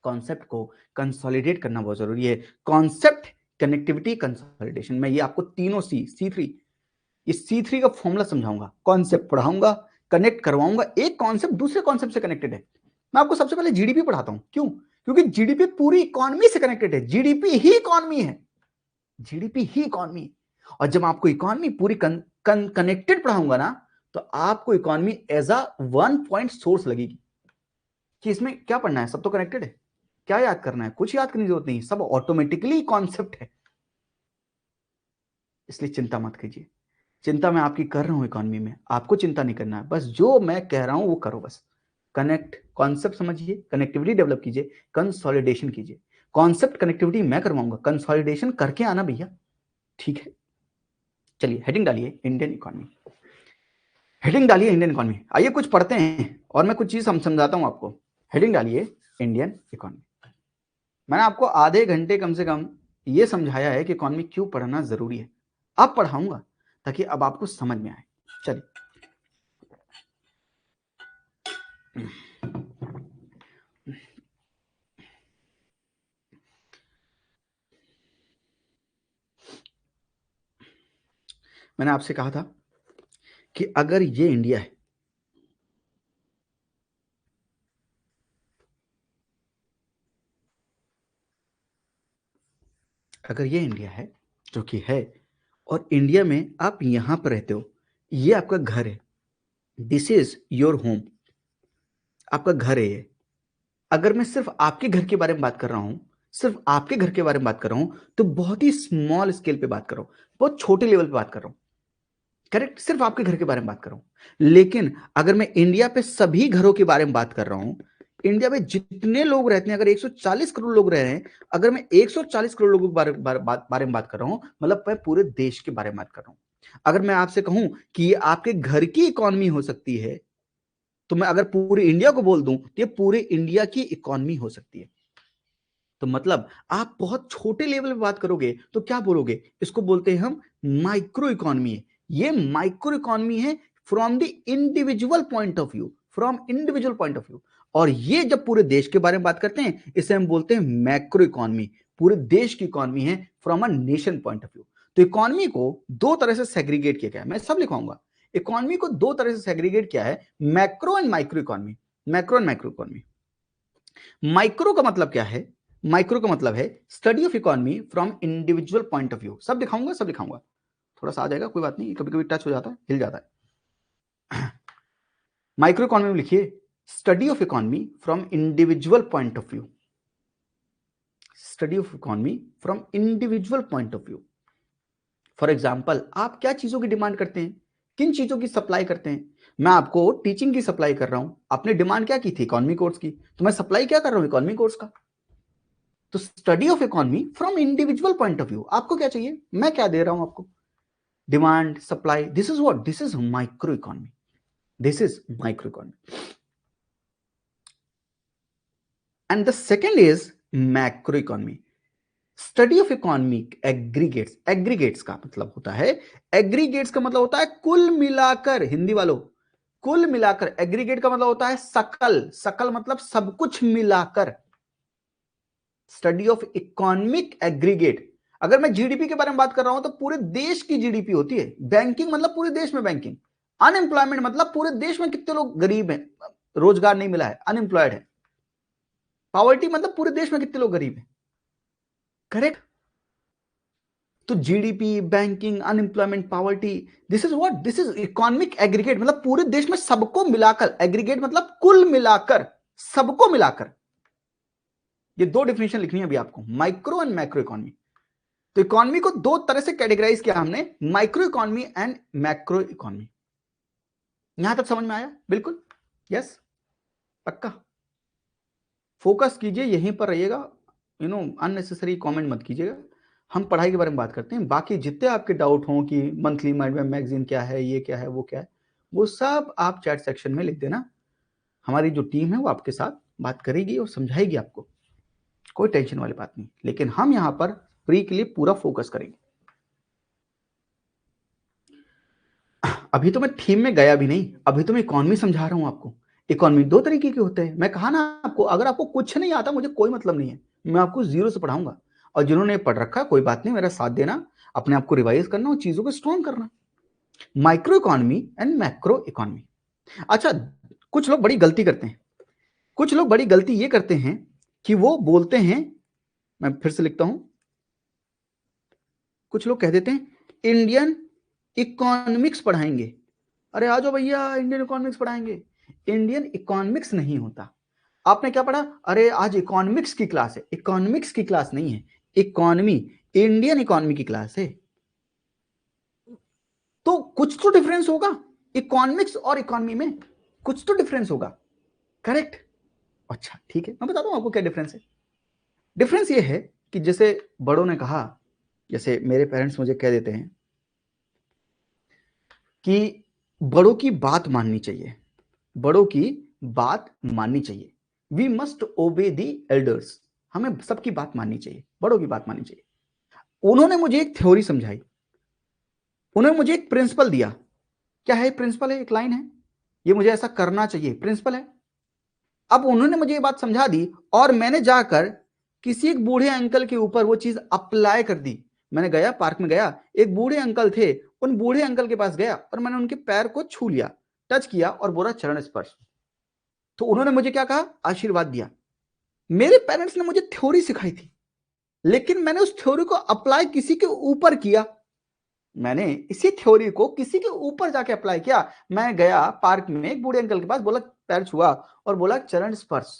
A: कॉन्सेप्ट को कंसोलिडेट करना बहुत जरूरी है। Concept, connectivity, consolidation. मैं ये आपको तीनों C3, इस C3 का फॉर्मूला समझाऊंगा। कॉन्सेप्ट पढ़ाऊंगा, कनेक्ट करवाऊंगा, एक कॉन्सेप्ट दूसरे कॉन्सेप्ट से कनेक्टेड है। मैं आपको सबसे पहले जीडीपी पढ़ाता हूं, क्यों? क्योंकि जीडीपी पूरी इकोनॉमी से कनेक्टेड है, जीडीपी ही इकोनॉमी है, जीडीपी ही इकोनॉमी। और जब आपको इकोनॉमी पूरी कनेक्टेड पढ़ाऊंगा ना, तो आपको economy as a one point source लगेगी कि इसमें क्या पढ़ना है, सब तो कनेक्टेड है, क्या याद करना है, कुछ याद करने की जरूरत नहीं, सब ऑटोमेटिकली कॉन्सेप्ट है। इसलिए चिंता मत कीजिए, चिंता मैं आपकी कर रहा हूं इकोनॉमी में, आपको चिंता नहीं करना है, बस जो मैं कह रहा हूं वो करो। बस कनेक्ट, कॉन्सेप्ट समझिए, कनेक्टिविटी डेवलप कीजिए, कंसोलिडेशन कीजिए। कॉन्सेप्ट कनेक्टिविटी मैं करवाऊंगा, कंसोलिडेशन करके आना भैया, ठीक है। चलिए हेडिंग डालिए इंडियन इकोनॉमी, हेडिंग डालिए इंडियन इकोनॉमी। आइए कुछ पढ़ते हैं और मैं कुछ चीज समझाता हूं आपको। हेडिंग डालिए इंडियन इकोनॉमी। मैंने आपको आधे घंटे कम से कम ये समझाया है कि इकोनॉमी क्यों पढ़ना जरूरी है, अब पढ़ाऊंगा ताकि अब आपको समझ में आए। चलिए, मैंने आपसे कहा था कि अगर ये इंडिया है, अगर ये इंडिया है जो कि है, और इंडिया में आप यहां पर रहते हो, ये आपका घर है, दिस इज योर होम, आपका घर है ये। अगर मैं सिर्फ आपके घर के बारे में बात कर रहा हूं, सिर्फ आपके घर के बारे में बात कर रहा हूं, तो बहुत ही स्मॉल स्केल पे बात कर रहा हूं, बहुत छोटे लेवल पे बात कर रहा हूं, करेक्ट, सिर्फ आपके घर के बारे में बात कर रहा हूं। लेकिन अगर मैं इंडिया पे सभी घरों के बारे में बात कर रहा हूं, इंडिया में जितने लोग रहते हैं, अगर 140 करोड़ लोग रह रहे हैं, अगर मैं 140 करोड़ लोगों के बारे में बात कर रहा हूं, मतलब मैं पूरे देश के बारे में बात कर रहा हूं। अगर मैं आपसे कहूं कि ये आपके घर की इकोनॉमी हो सकती है, तो मैं अगर पूरे इंडिया को बोल दूं तो ये पूरे इंडिया की इकोनॉमी हो सकती है। तो मतलब आप बहुत छोटे लेवल पे बात करोगे तो क्या बोलोगे, इसको बोलते हैं हम माइक्रो इकोनॉमी है, ये माइक्रो इकोनॉमी है from the individual point of view, from individual point of view. और ये जब पूरे देश के बारे में बात करते हैं, इसे हम बोलते हैं मैक्रो इकोनॉमी, पूरे देश की इकोनॉमी है from a nation point of view. तो इकोनॉमी को दो तरह से सेग्रीगेट किया गया है, मैं सब लिखवाऊंगा। इकोनॉमी को दो तरह से सेग्रीगेट किया है, macro and micro economy, macro and micro economy. Micro का मतलब क्या है, माइक्रो का मतलब है study of economy from individual point of view. सब दिखाऊंगा, सब दिखाऊंगा, थोड़ा सा आ जाएगा, कोई बात नहीं, कभी कभी टच हो जाता है, हिल जाता है। माइक्रो इकोनॉमी में लिखिए study of economy from individual point of view, study of economy from individual point of view. For example, आप क्या चीजों की डिमांड करते हैं, किन चीजों की सप्लाई करते हैं। मैं आपको टीचिंग की सप्लाई कर रहा हूं, आपने डिमांड क्या की थी, इकोनॉमी कोर्स की, तो मैं सप्लाई क्या कर रहा हूं, इकोनॉमी कोर्स का। तो study of economy from individual point of view, आपको क्या चाहिए, मैं क्या दे रहा हूं आपको, demand supply, this is what, this is micro economy, this is micro economy. And the second is macro economy, study of economic aggregates, aggregates का मतलब होता है, एग्रीगेट्स का मतलब होता है कुल मिलाकर, हिंदी वालों कुल मिलाकर, एग्रीगेट का मतलब होता है सकल, सकल मतलब सब कुछ मिलाकर, स्टडी ऑफ इकोनॉमिक एग्रीगेट। अगर मैं जीडीपी के बारे में बात कर रहा हूं तो पूरे देश की जीडीपी होती है, बैंकिंग मतलब पूरे देश में बैंकिंग, अनएम्प्लॉयमेंट मतलब पूरे देश में कितने लोग गरीब हैं, रोजगार नहीं मिला है, अनएम्प्लॉयड है, पॉवर्टी मतलब पूरे देश में कितने लोग गरीब हैं, करेक्ट। तो GDP, banking, unemployment, poverty, this is what, this is economic aggregate, मतलब पूरे देश में सबको मिलाकर, एग्रीगेट मतलब कुल मिलाकर, सबको मिलाकर। ये दो डिफिनेशन लिखनी है अभी आपको, माइक्रो एंड मैक्रो इकोनॉमी। तो इकोनॉमी को दो तरह से कैटेगराइज किया हमने, micro economy and macro economy. यहां तक समझ में आया, बिल्कुल, यस, पक्का, फोकस कीजिए, यहीं पर रहिएगा, अननेसेसरी कमेंट मत कीजिएगा। हम पढ़ाई के बारे में बात करते हैं, बाकी जितने आपके डाउट हों कि मंथली माइंड में मैगजीन क्या है, ये क्या है, वो क्या है, वो सब आप चैट सेक्शन में लिख देना, हमारी जो टीम है वो आपके साथ बात करेगी और समझाएगी आपको, कोई टेंशन वाली बात नहीं। लेकिन हम यहाँ पर प्री के लिए पूरा फोकस करेंगे। अभी तो मैं थीम में गया भी नहीं, अभी तो मैं इकोनॉमी समझा रहा हूं आपको। इकोनॉमी दो तरीके के होते हैं, मैं कहा ना आपको, अगर आपको कुछ नहीं आता मुझे कोई मतलब नहीं है, मैं आपको जीरो से पढ़ाऊंगा, और जिन्होंने पढ़ रखा कोई बात नहीं, मेरा साथ देना, अपने आप को रिवाइज करना और चीजों को स्ट्रॉन्ग करना। Micro economy and macro economy. अच्छा, कुछ लोग बड़ी गलती करते हैं, कुछ लोग बड़ी गलती ये करते हैं कि वो बोलते हैं, मैं फिर से लिखता हूं, कुछ लोग कह देते हैं इंडियन इकोनॉमिक्स पढ़ाएंगे, अरे आ जाओ भैया इंडियन इकोनॉमिक्स पढ़ाएंगे। इंडियन इकोनॉमिक्स नहीं होता। आपने क्या पढ़ा, अरे आज इकोनॉमिक्स की क्लास है, इकोनॉमिक्स की क्लास नहीं है, इकोनॉमी, इंडियन इकोनॉमी की क्लास है। तो कुछ तो डिफरेंस होगा इकोनॉमिक्स और इकोनॉमी में, कुछ तो डिफरेंस होगा, करेक्ट। अच्छा ठीक है, मैं बताता हूं आपको क्या डिफरेंस है। डिफरेंस ये है कि जैसे बड़ों ने कहा, जैसे मेरे पेरेंट्स मुझे कह देते हैं कि बड़ों की बात माननी चाहिए, बड़ों की बात माननी चाहिए, वी मस्ट ओबे दी एल्डर्स, हमें सबकी बात माननी चाहिए, बड़ों की बात माननी चाहिए। उन्होंने मुझे एक थ्योरी समझाई, उन्होंने मुझे एक प्रिंसिपल दिया, क्या है प्रिंसिपल, है एक लाइन है, ये मुझे ऐसा करना चाहिए, प्रिंसिपल है। अब उन्होंने मुझे ये बात समझा दी और मैंने जाकर किसी एक बूढ़े अंकल के ऊपर वो चीज अप्लाई कर दी। मैंने गया, पार्क में गया, एक बूढ़े अंकल थे, उन बूढ़े अंकल के पास गया और मैंने उनके पैर को छू लिया, टच किया और बोला चरण स्पर्श। तो उन्होंने मुझे क्या कहा, आशीर्वाद दिया। मेरे पेरेंट्स ने मुझे थ्योरी सिखाई थी, लेकिन मैंने उस थ्योरी को अप्लाई किसी के ऊपर किया, मैंने इसी थ्योरी को किसी के ऊपर जाके अप्लाई किया। मैं गया पार्क में, एक बूढ़े अंकल के पास, बोला पैर छुआ और बोला चरण स्पर्श।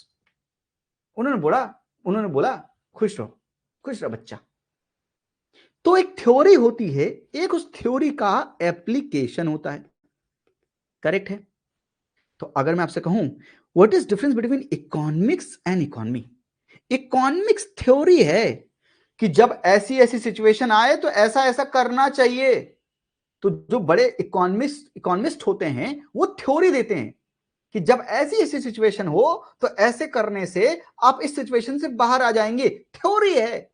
A: उन्होंने बोला खुश रहो बच्चा। तो एक थ्योरी होती है, एक उस थ्योरी का एप्लीकेशन होता है, करेक्ट है। तो अगर मैं आपसे कहूं what is difference between economics and economy, economics theory है कि जब ऐसी ऐसी सिचुएशन आए तो ऐसा ऐसा करना चाहिए। तो जो बड़े इकोनॉमिस्ट होते हैं वो थ्योरी देते हैं कि जब ऐसी ऐसी सिचुएशन हो तो ऐसे करने से आप इस सिचुएशन से बाहर आ जाएंगे, थ्योरी है।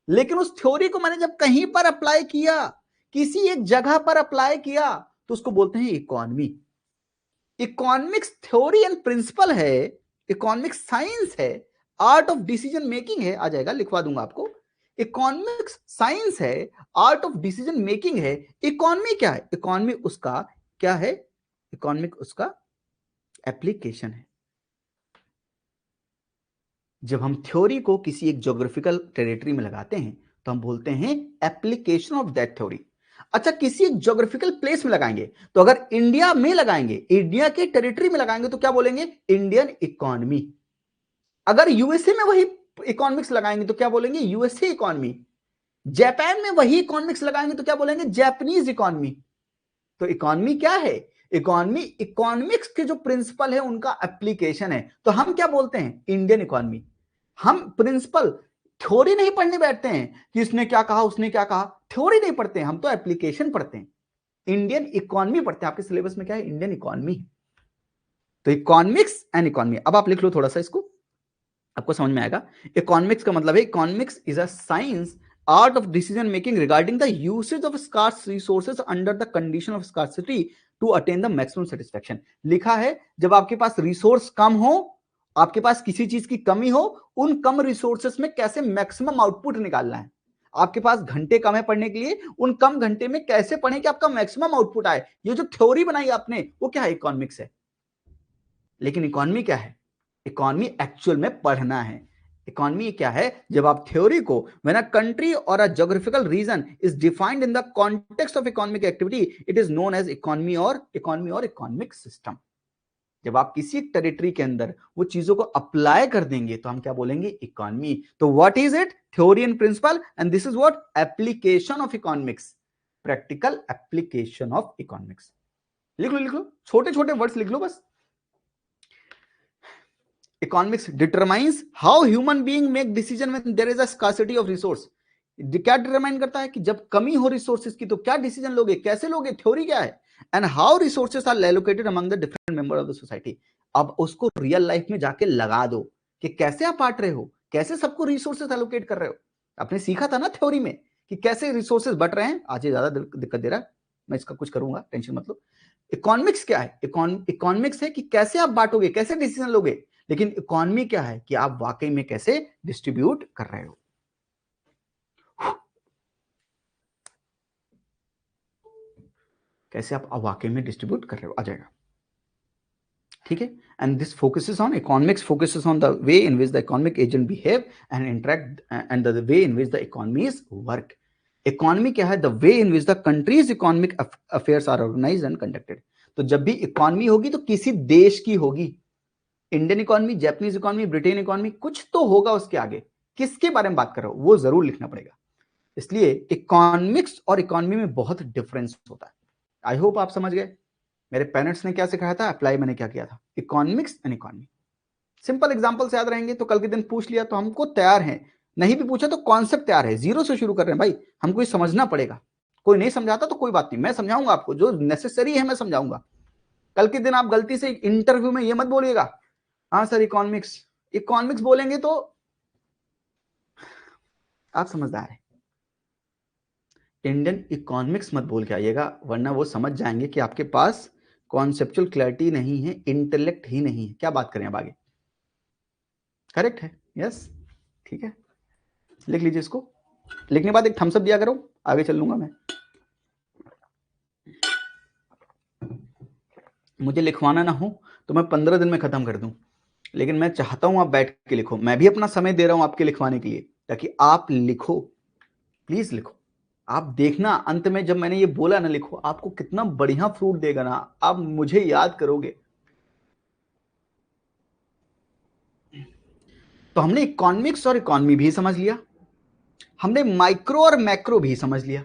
A: लेकिन उस थ्योरी को मैंने जब कहीं पर अप्लाई किया, किसी एक जगह पर अप्लाई किया, तो उसको बोलते हैं economy. Economics theory and principle है, इकोनॉमिक्स साइंस है, आर्ट ऑफ डिसीजन मेकिंग है, आ जाएगा लिखवा दूंगा आपको। इकोनॉमिक्स साइंस है, आर्ट ऑफ डिसीजन मेकिंग है। इकोनॉमी क्या है, इकोनॉमी उसका क्या है, इकोनॉमिक उसका एप्लीकेशन है। जब हम थ्योरी को किसी एक ज्योग्राफिकल टेरिटरी में लगाते हैं तो हम बोलते हैं एप्लीकेशन ऑफ दैट थ्योरी। अच्छा, किसी एक ज्योग्राफिकल प्लेस में लगाएंगे, तो अगर इंडिया में लगाएंगे, इंडिया के टेरिटरी में लगाएंगे, तो क्या बोलेंगे? Indian economy. अगर यूएसए में वही इकोनॉमिक्स लगाएंगे तो क्या बोलेंगे? USA economy. जापान में वही इकोनॉमिक्स लगाएंगे तो क्या बोलेंगे? Japanese economy. तो इकोनॉमी क्या है? इकोनॉमी इकोनॉमिक्स के जो प्रिंसिपल है उनका एप्लीकेशन है। तो हम क्या बोलते हैं? Indian economy. हम प्रिंसिपल थ्योरी नहीं पढ़ने बैठते हैं कि इसने क्या कहा, उसने क्या कहा, थ्योरी नहीं पढ़ते हैं, हम तो एप्लीकेशन पढ़ते हैं। इंडियन इकोनॉमी पढ़ते हैं। आपके सिलेबस में क्या है? Indian economy. तो इकोनॉमिक्स एंड इकोनॉमी, अब आप लिख लो थोड़ा सा इसको, आपको समझ में आएगा। इकोनॉमिक्स का मतलब है, economics is a science, art of decision making regarding the usage of scarce resources under the condition of scarcity to attain the maximum satisfaction. लिखा है, जब आपके पास रिसोर्स कम हो, आपके पास किसी चीज की कमी हो, उन कम रिसोर्सेस में कैसे मैक्सिमम आउटपुट निकालना है। आपके पास घंटे कम है पढ़ने के लिए, उन कम घंटे में कैसे पढ़ें कि आपका मैक्सिमम आउटपुट आए। ये जो थ्योरी बनाई आपने, वो क्या है? इकोनॉमिक्स है। लेकिन इकोनॉमी क्या है? इकोनॉमी एक्चुअल में पढ़ना है। इकोनॉमी क्या है? जब आप थ्योरी को, व्हेन अ कंट्री और a geographical region is defined in the context of economic activity, it is known as economy और इकोनॉमिक सिस्टम। जब आप किसी टेरिटरी के अंदर वो चीजों को अप्लाई कर देंगे तो हम क्या बोलेंगे? इकोनॉमी। तो what is it? Theory and principle, and this is what? Application of economics, practical application of economics. लिख लो, लिख लो, छोटे छोटे वर्ड्स लिख लो बस। Economics determines how human being make decision when there is a scarcity of resource. क्या determine करता है कि जब कमी हो रिसोर्सेज की तो क्या डिसीजन लोगे, कैसे लोगे, थ्योरी क्या है। And how resources are allocated among the different member of the society. अब उसको रियल लाइफ में जाके लगा दो कि कैसे आप बांट रहे हो, कैसे सबको रिसोर्सेज एलोकेट कर रहे हो। आपने सीखा था ना थ्योरी में कि कैसे रिसोर्सेज बट रहे हैं। आज ये ज्यादा दिक्कत दे रहा है, मैं इसका कुछ करूंगा, टेंशन मत लो। इकोनॉमिक्स क्या है? इकोनॉमिक्स है कि कैसे आप बांटोगे, कैसे डिसीजन लोगे। लेकिन इकोनॉमी क्या है? कि आप वाकई में कैसे डिस्ट्रीब्यूट कर रहे हो। कैसे आप वाकई में डिस्ट्रीब्यूट कर रहे हो, आ जाएगा। ठीक है। And this focuses on, economics focuses on the way in which the economic agent behave and interact and the way in which the economies work. Economy क्या है? The way in which the country's economic affairs are organized and conducted. तो जब भी economy होगी तो किसी देश की होगी। Indian economy, Japanese economy, Britain economy, कुछ तो होगा उसके आगे। किसके बारे में बात कर रहे हो वो जरूर लिखना पड़ेगा। इसलिए इकोनॉमिक्स और इकोनॉमी में बहुत डिफरेंस होता है। आई होप आप समझ गए। मेरे पेरेंट्स ने क्या सिखाया था, अप्लाई मैंने क्या किया था। Economics and economy, simple examples याद रहेंगे तो कल के दिन पूछ लिया तो हमको तैयार है, नहीं भी पूछा तो कॉन्सेप्ट तैयार है। जीरो से शुरू कर रहे हैं भाई, हमको ये समझना पड़ेगा। कोई नहीं समझाता तो कोई बात नहीं, मैं समझाऊंगा आपको, जो नेसेसरी है मैं समझाऊंगा। कल के दिन आप गलती से इंटरव्यू में ये मत बोलिएगा, हाँ सर इकोनॉमिक्स, इकोनॉमिक्स बोलेंगे तो आप समझदार है। इंडियन इकोनॉमिक्स मत बोल के आइएगा, वरना वो समझ जाएंगे कि आपके पास कॉन्सेप्चुअल क्लैरिटी नहीं है, इंटेलेक्ट ही नहीं है। क्या बात करें अब आगे? करेक्ट है? यस, ठीक है। लिख लीजिए इसको, लिखने के बाद एक थम्स अप दिया करो, आगे चल लूंगा मैं। मुझे लिखवाना ना हो तो मैं 15 दिन में खत्म कर दूं, लेकिन मैं चाहता हूं आप बैठ के लिखो। मैं भी अपना समय दे रहा हूं आपके लिखवाने के लिए, ताकि आप लिखो। प्लीज लिखो। आप देखना अंत में जब मैंने ये बोला ना लिखो, आपको कितना बढ़िया फ्रूट देगा ना, आप मुझे याद करोगे। तो हमने इकोनॉमिक्स और इकोनॉमी भी समझ लिया, हमने माइक्रो और मैक्रो भी समझ लिया,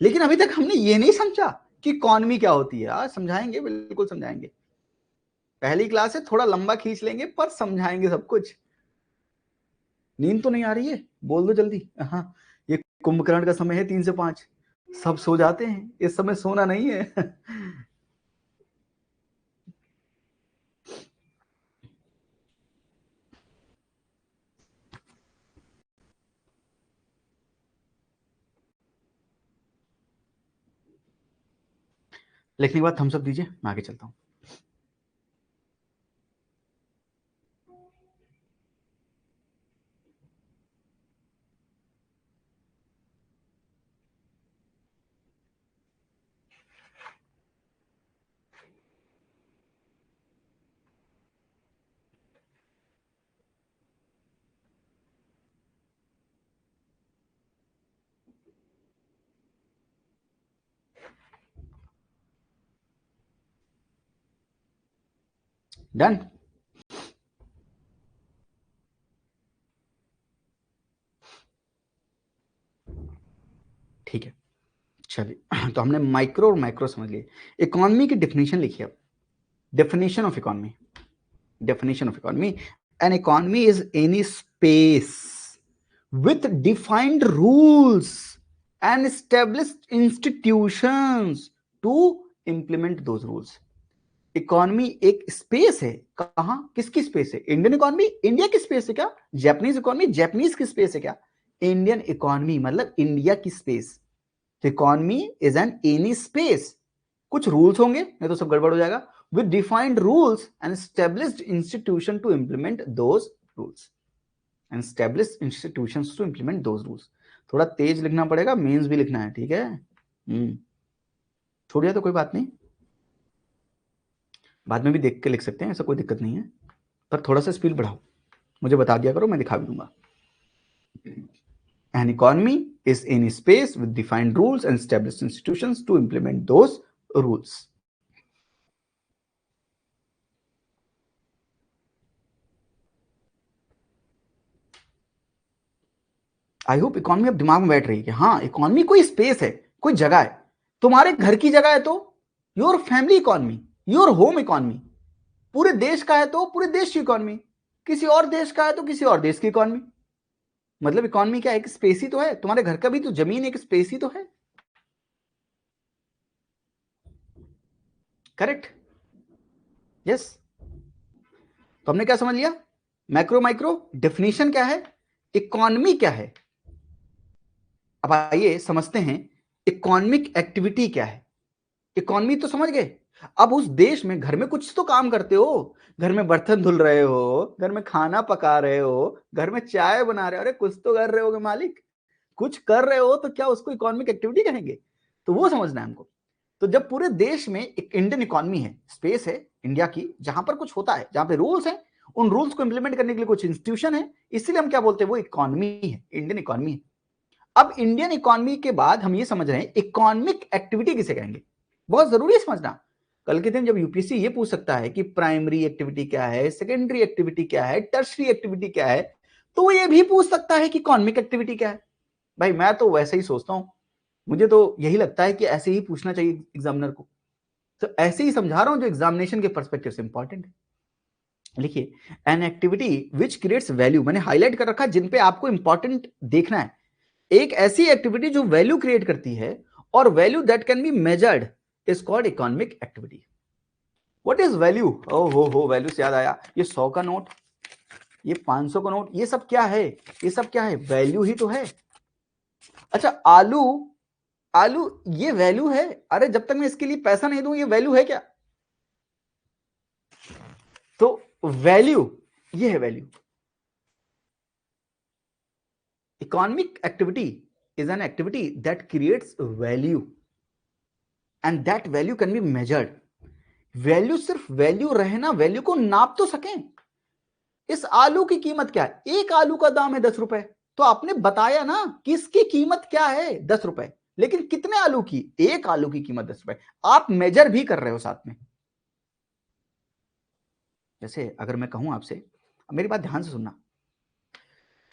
A: लेकिन अभी तक हमने ये नहीं समझा कि इकोनॉमी क्या होती है। आज समझाएंगे, बिल्कुल समझाएंगे। पहली क्लास है, थोड़ा लंबा खींच लेंगे पर समझाएंगे सब कुछ। नींद तो नहीं आ रही है? बोल दो जल्दी। हाँ, ये कुंभकर्ण का समय है 3 से 5, सब सो जाते हैं, इस समय सोना नहीं है। लिखने के बाद थम्स अप दीजिए, मैं आगे चलता हूँ। डन। ठीक है, चलिए तो हमने माइक्रो और मैक्रो समझ लिए। इकोनॉमी की डेफिनेशन लिखिए अब। Definition of economy, definition of economy: an economy is any space with defined rules and established institutions to implement those rules. Economy एक स्पेस है। कहां, किसकी स्पेस है? इंडियन इकोनॉमी इंडिया की स्पेस है क्या? जापानीज इकोनॉमी जापानीज की space है क्या? इंडियन इकोनॉमी मतलब इंडिया की space. Economy is an any space, कुछ रूल्स होंगे नहीं तो सब गड़बड़ हो जाएगा, with defined rules and established institution to implement those rules and established institutions to implement those rules। थोड़ा तेज लिखना पड़ेगा, मेंस भी लिखना है, ठीक है? छोड़ दिया तो कोई बात नहीं, बाद में भी देख के लिख सकते हैं, ऐसा कोई दिक्कत नहीं है, पर थोड़ा सा स्पीड बढ़ाओ, मुझे बता दिया करो, मैं दिखा भी दूंगा। An economy is any space with defined rules and established institutions to implement those rules। I hope economy अब दिमाग में बैठ रही है कि हाँ, इकोनॉमी कोई स्पेस है, कोई जगह है। तुम्हारे घर की जगह है तो your family economy, your home economy. पूरे देश का है तो पूरे देश की इकोनॉमी, किसी और देश का है तो किसी और देश की इकोनॉमी। मतलब इकोनॉमी क्या है? एक स्पेस ही तो है। तुम्हारे घर का भी तो जमीन एक स्पेस ही तो है, करेक्ट? यस। तो हमने क्या समझ लिया? Macro micro. डेफिनेशन क्या है? इकोनॉमी क्या है? अब आइए समझते हैं इकोनॉमिक एक्टिविटी क्या है। इकोनॉमी तो समझ गए, अब उस देश में घर में कुछ तो काम करते हो, घर में बर्तन धुल रहे हो, घर में खाना पका रहे हो, घर में चाय बना रहे हो, अरे कुछ तो कर रहे होगे मालिक, कुछ कर रहे हो, तो क्या उसको इकोनॉमिक एक्टिविटी कहेंगे? तो वो समझना है हमको। तो जब पूरे देश में एक इंडियन इकोनॉमी है, स्पेस है इंडिया की, जहां पर कुछ होता है, जहां पे रूल्स है, उन रूल्स को इंप्लीमेंट करने के लिए कुछ इंस्टीट्यूशन है, इसीलिए हम क्या बोलते हैं? वो इकोनॉमी है, इंडियन इकोनॉमी है। अब इंडियन इकोनॉमी के बाद हम ये समझ रहे हैं इकोनॉमिक एक्टिविटी किसे कहेंगे। बहुत जरूरी है समझना। कल के दिन जब यूपीएससी ये पूछ सकता है कि प्राइमरी एक्टिविटी क्या है, सेकेंडरी एक्टिविटी क्या है, टर्शरी एक्टिविटी क्या है, तो वो ये भी पूछ सकता है कि इकोनॉमिक एक्टिविटी क्या है। भाई मैं तो वैसे ही सोचता हूं, मुझे तो यही लगता है कि ऐसे ही पूछना चाहिए एग्जामिनर को, तो ऐसे ही समझा रहा हूं जो एग्जामिनेशन के पर्सपेक्टिव से इंपॉर्टेंट है। लिखिए, an activity which creates value, मैंने हाईलाइट कर रखा जिन पे आपको इंपॉर्टेंट देखना है। एक ऐसी एक्टिविटी जो वैल्यू क्रिएट करती है और value that can be measured is called economic activity. What is value? ओ हो वैल्यू से याद आया, ये 100 का नोट, ये 500 का नोट, ये सब क्या है? ये सब क्या है? वैल्यू ही तो है। अच्छा, आलू, आलू ये वैल्यू है? अरे जब तक मैं इसके लिए पैसा नहीं दूं, ये वैल्यू है क्या? तो वैल्यू, ये है value. Economic activity is an activity that creates value and that value can be measured. Value सिर्फ वैल्यू रहना, वैल्यू को नाप तो सकें। इस आलू की कीमत क्या है? एक आलू का दाम है 10 रुपए, तो आपने बताया ना कि इसकी कीमत क्या है? 10 रुपए। लेकिन कितने आलू की? एक आलू की कीमत 10 रुपए। आप मेजर भी कर रहे हो साथ में। जैसे अगर मैं कहूं आपसे, मेरी बात ध्यान से सुनना,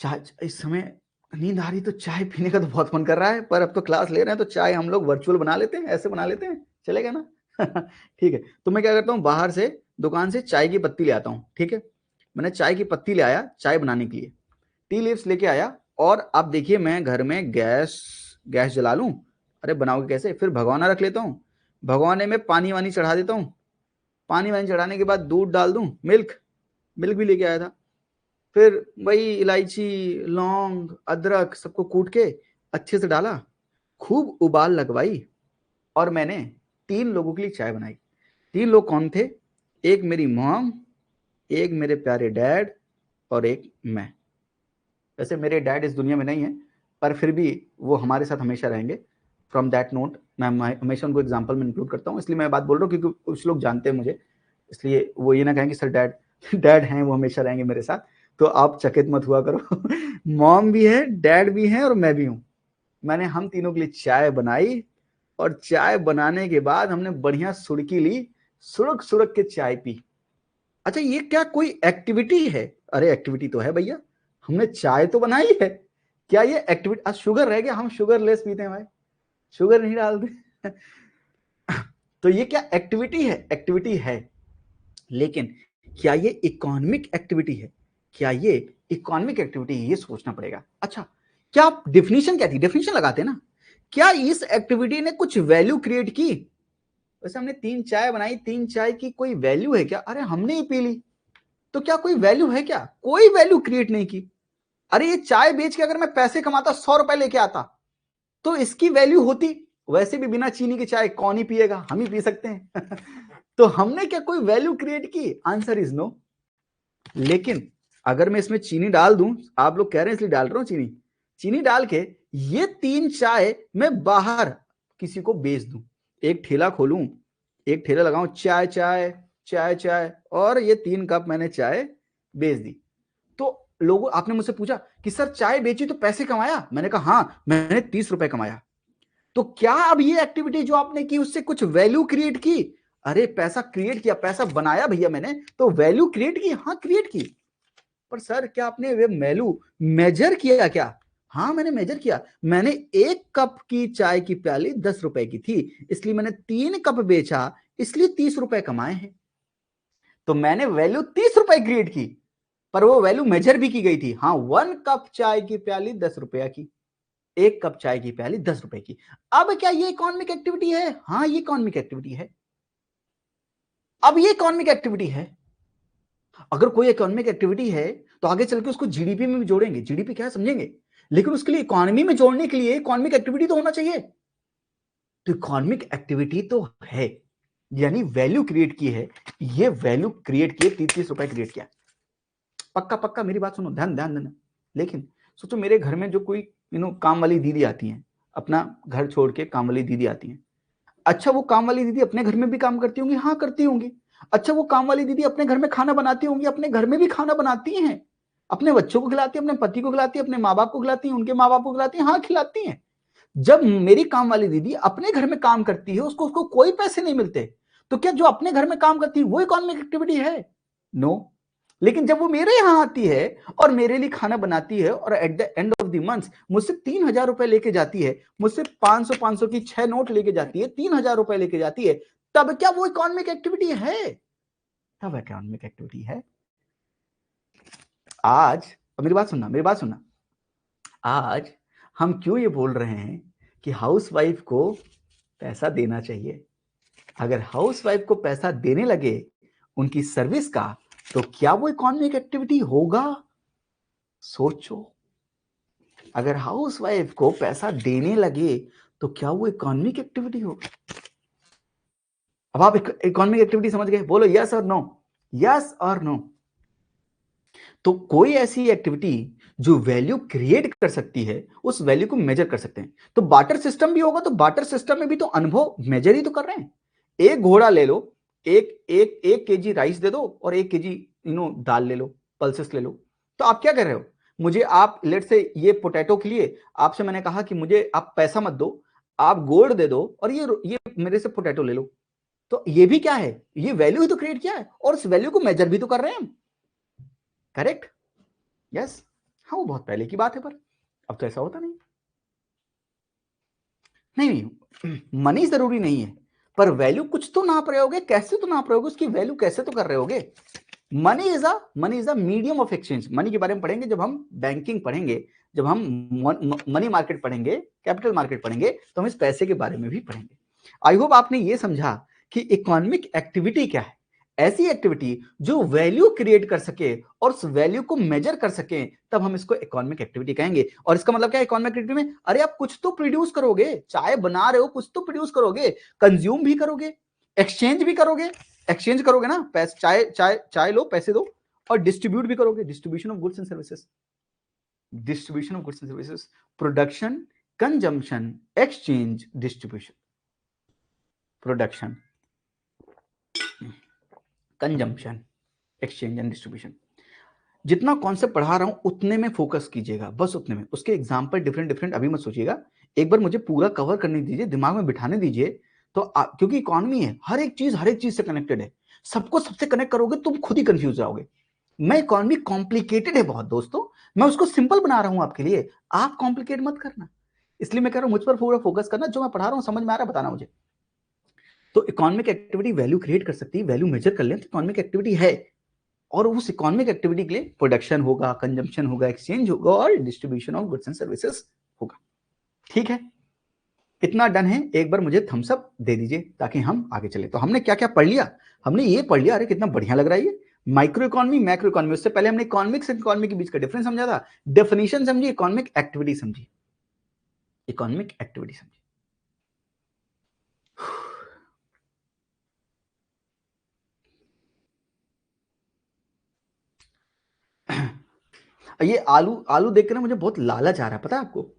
A: चाय इस समय नींद आ रही तो चाय पीने का तो बहुत मन कर रहा है, पर अब तो क्लास ले रहे हैं तो चाय हम लोग वर्चुअल बना लेते हैं, ऐसे बना लेते हैं, चलेगा ना? ठीक है, तो मैं क्या करता हूँ, बाहर से दुकान से चाय की पत्ती ले आता हूँ। ठीक है, मैंने चाय की पत्ती ले आया चाय बनाने के लिए, टी लीव्स लेके आया, और अब देखिए मैं घर में गैस गैस जला लूं। अरे बनाओगे कैसे? फिर भगोना रख लेता हूँ, भगोने में पानी वानी चढ़ा देता हूँ, पानी वानी चढ़ाने के बाद दूध डाल दूं, मिल्क, मिल्क भी लेके आया था। फिर वही इलायची, लौंग, अदरक सबको कूट के अच्छे से डाला, खूब उबाल लगवाई, और मैंने 3 लोगों के लिए चाय बनाई। 3 लोग कौन थे? एक मेरी मॉम, एक मेरे प्यारे डैड, और एक मैं। वैसे मेरे डैड इस दुनिया में नहीं है, पर फिर भी वो हमारे साथ हमेशा रहेंगे। फ्रॉम दैट नोट मैं हमेशा उनको एग्जाम्पल में इंक्लूड करता हूँ, इसलिए मैं बात बोल रहा हूँ क्योंकि कुछ लोग जानते हैं मुझे, इसलिए वो ये ना कहेंगे सर डैड डैड हैं वो हमेशा रहेंगे मेरे साथ, तो आप चकित मत हुआ करो। मॉम भी है, डैड भी है, और मैं भी हूँ। मैंने हम तीनों के लिए चाय बनाई, और चाय बनाने के बाद हमने बढ़िया सुड़की ली, सुड़क सुड़क के चाय पी। अच्छा ये क्या कोई एक्टिविटी है? अरे एक्टिविटी तो है भैया, हमने चाय तो बनाई है। क्या ये एक्टिविटी? आज शुगर रह गया, हम शुगर लेस पीते हैं भाई, शुगर नहीं डालते। तो ये क्या एक्टिविटी है? एक्टिविटी है, लेकिन क्या ये इकोनॉमिक एक्टिविटी है? क्या ये इकोनॉमिक एक्टिविटी है? ये सोचना पड़ेगा। अच्छा, क्या आप डेफिनेशन क्या थी? डेफिनेशन लगाते ना, क्या इस एक्टिविटी ने कुछ वैल्यू क्रिएट की? वैसे हमने 3 चाय बनाई, 3 चाय की कोई वैल्यू है क्या? अरे हमने ही पी ली, तो क्या कोई वैल्यू है क्या? कोई वैल्यू क्रिएट नहीं की। अरे ये चाय बेच के अगर मैं पैसे कमाता, 100 रुपए लेके आता, तो इसकी वैल्यू होती। वैसे भी बिना चीनी की चाय कौन ही पिएगा, हम ही पी सकते हैं। तो हमने क्या कोई वैल्यू क्रिएट की? Answer is no. लेकिन अगर मैं इसमें चीनी डाल दूं, आप लोग कह रहे हैं इसलिए डाल रहा हूं चीनी, चीनी डाल के ये 3 चाय मैं बाहर किसी को बेच दूं, एक ठेला खोलूं, एक ठेला लगाऊं, चाय चाय चाय चाय, और ये 3 कप मैंने चाय बेच दी। तो लोगों, आपने मुझसे पूछा कि सर चाय बेची तो पैसे कमाया? मैंने कहा हाँ, मैंने 30 रुपए कमाया। तो क्या अब ये एक्टिविटी जो आपने की उससे कुछ वैल्यू क्रिएट की? अरे पैसा क्रिएट किया, पैसा बनाया भैया मैंने, तो वैल्यू क्रिएट की? हाँ क्रिएट की। पर सर क्या आपने वे वैल्यू मेजर किया क्या? हाँ मैंने मेजर किया। मैंने 1 कप की चाय की प्याली 10 रुपए की थी, इसलिए मैंने 3 कप बेचा, इसलिए 30 रुपए कमाए हैं। तो मैंने वैल्यू 30 रुपए क्रिएट की, पर वो वैल्यू मेजर भी की गई थी। हाँ 1 कप चाय की प्याली 10 रुपया की, 1 कप चाय की प्याली 10 रुपए की। अब क्या ये इकोनॉमिक एक्टिविटी है? हाँ ये इकोनॉमिक एक्टिविटी है। अब ये इकोनॉमिक एक्टिविटी है। अगर कोई इकोनॉमिक एक्टिविटी है तो आगे चल के उसको जीडीपी में भी जोड़ेंगे। जीडीपी क्या है समझेंगे, लेकिन उसके लिए इकोनॉमी में जोड़ने के लिए इकोनॉमिक एक्टिविटी तो होना चाहिए। तो इकोनॉमिक एक्टिविटी तो है, यानी वैल्यू क्रिएट की है। ये वैल्यू क्रिएट किए, 30 रुपए क्रिएट किया। पक्का पक्का मेरी बात सुनो, ध्यान ध्यान देना। लेकिन सोचो मेरे घर में जो कोई काम वाली दीदी आती है, अपना घर छोड़ के काम वाली दीदी आती है। अच्छा वो काम वाली दीदी अपने घर में भी काम करती होंगी? हाँ करती होंगी। अच्छा वो काम वाली दीदी अपने घर में खाना बनाती होंगी? अपने घर में भी खाना बनाती हैं, अपने बच्चों को खिलाती है, अपने पति को खिलाती है, अपने माँ बाप को खिलाती है, उनके माँ बाप को खिलाती है। हाँ खिलाती हैं। जब मेरी काम वाली दीदी अपने घर में काम करती है, उसको उसको कोई पैसे नहीं मिलते, तो क्या जो अपने घर में काम करती है वो इकोनॉमिक एक्टिविटी है? नो। लेकिन जब वो मेरे यहां आती है और मेरे लिए खाना बनाती है और at the end of the month मुझसे 3,000 रुपए लेके जाती है, मुझसे 500 की 6 नोट लेके जाती है, 3,000 रुपए लेके जाती है, तब क्या वो इकोनॉमिक एक्टिविटी है? तब इकोनॉमिक एक्टिविटी है। आज, अब मेरी बात सुनना, मेरी बात सुनना। आज हम क्यों ये बोल रहे हैं कि हाउसवाइफ को पैसा देना चाहिए? अगर हाउसवाइफ को पैसा देने लगे उनकी सर्विस का, तो क्या वो इकोनॉमिक एक्टिविटी होगा? सोचो। अगर हाउसवाइफ को पैसा देने लगे तो क्या वो इकोनॉमिक एक्टिविटी होगा? अब आप इकोनॉमिक एक्टिविटी समझ गए? बोलो यस और नो, यस और नो। तो कोई ऐसी एक्टिविटी जो वैल्यू क्रिएट कर सकती है, उस वैल्यू को मेजर कर सकते हैं। तो बार्टर सिस्टम भी होगा, तो बार्टर सिस्टम में भी तो अनुभव मेजर ही तो कर रहे हैं। एक घोड़ा ले लो, एक केजी राइस दे दो और 1 केजी दाल ले लो, पल्सेस ले लो। तो आप क्या कर रहे हो? मुझे आप लेट से ये पोटैटो के लिए आपसे मैंने कहा कि मुझे आप पैसा मत दो, आप गोल्ड दे दो और ये मेरे से पोटैटो ले लो। तो ये भी क्या है? ये वैल्यू ही तो क्रिएट किया है और उस वैल्यू को मेजर भी तो कर रहे हैं हम। करेक्ट? यस। हाँ वो बहुत पहले की बात है, पर अब तो ऐसा होता नहीं। नहीं, मनी जरूरी नहीं है, पर वैल्यू कुछ तो नाप रहे होगे, कैसे तो नाप रहे होगे, उसकी वैल्यू कैसे तो कर रहे होगे। Money is a medium of exchange. Money के बारे में पढ़ेंगे जब हम बैंकिंग पढ़ेंगे, जब हम मनी मार्केट पढ़ेंगे, कैपिटल मार्केट पढ़ेंगे, तो हम इस पैसे के बारे में भी पढ़ेंगे। आई होप आपने ये समझा कि इकोनॉमिक एक्टिविटी क्या है। ऐसी एक्टिविटी जो वैल्यू क्रिएट कर सके और उस वैल्यू को मेजर कर सके, तब हम इसको इकोनॉमिक एक्टिविटी कहेंगे। और इसका मतलब क्या है इकोनॉमिक एक्टिविटी में? अरे आप कुछ तो प्रोड्यूस करोगे, चाय बना रहे हो, कुछ तो प्रोड्यूस करोगे, कंज्यूम भी करोगे, एक्सचेंज भी करोगे। एक्सचेंज करोगे ना, पैसे, चाय चाय चाय लो, पैसे दो, और डिस्ट्रीब्यूट भी करोगे, distribution of goods and services, distribution of goods and services, production, consumption, exchange, distribution. Production, consumption, exchange and distribution. जितना कॉन्सेप्ट पढ़ा रहा हूं उतने में फोकस कीजिएगा, बस उतने में। उसके एग्जाम्पल डिफरेंट डिफरेंट अभी मत सोचिएगा, एक बार मुझे पूरा कवर करने दीजिए, दिमाग में बिठाने दीजिए। तो क्योंकि इकोनॉमी है, हर एक चीज से कनेक्टेड है। सबको सबसे कनेक्ट करोगे तुम खुद ही कंफ्यूज जाओगे। मैं इकोनॉमी कॉम्प्लिकेटेड है बहुत दोस्तों, मैं उसको सिंपल बना रहा हूं आपके लिए, आप कॉम्प्लिकेट मत करना। इसलिए मैं कह रहा हूं मुझ पर पूरा फोकस करना, जो मैं पढ़ा रहा हूं समझ में आ रहा है बताना मुझे। तो इकोनॉमिक एक्टिविटी वैल्यू क्रिएट कर सकती है, वैल्यू मेजर कर लें तो इकोनॉमिक एक्टिविटी है, और उस इकोनॉमिक एक्टिविटी के लिए प्रोडक्शन होगा, कंजम्पशन होगा, एक्सचेंज होगा और distribution of goods and services होगा। ठीक है, इतना डन है। एक बार मुझे थम्स अप दे दीजिए ताकि हम आगे चले। तो हमने क्या क्या पढ़ लिया, हमने ये पढ़ लिया, अरे कितना बढ़िया लग रहा है ये, माइक्रो इकोनॉमी मैक्रो इकोनॉमी। उससे पहले हमने इकोनॉमिक्स एंड इकोनॉमी के बीच का डिफरेंस समझा था, डेफिनेशन समझी, इकोनॉमिक एक्टिविटी समझी, इकोनॉमिक एक्टिविटी समझी। ये आलू आलू देख के ना मुझे बहुत लालच आ रहा है, पता है आपको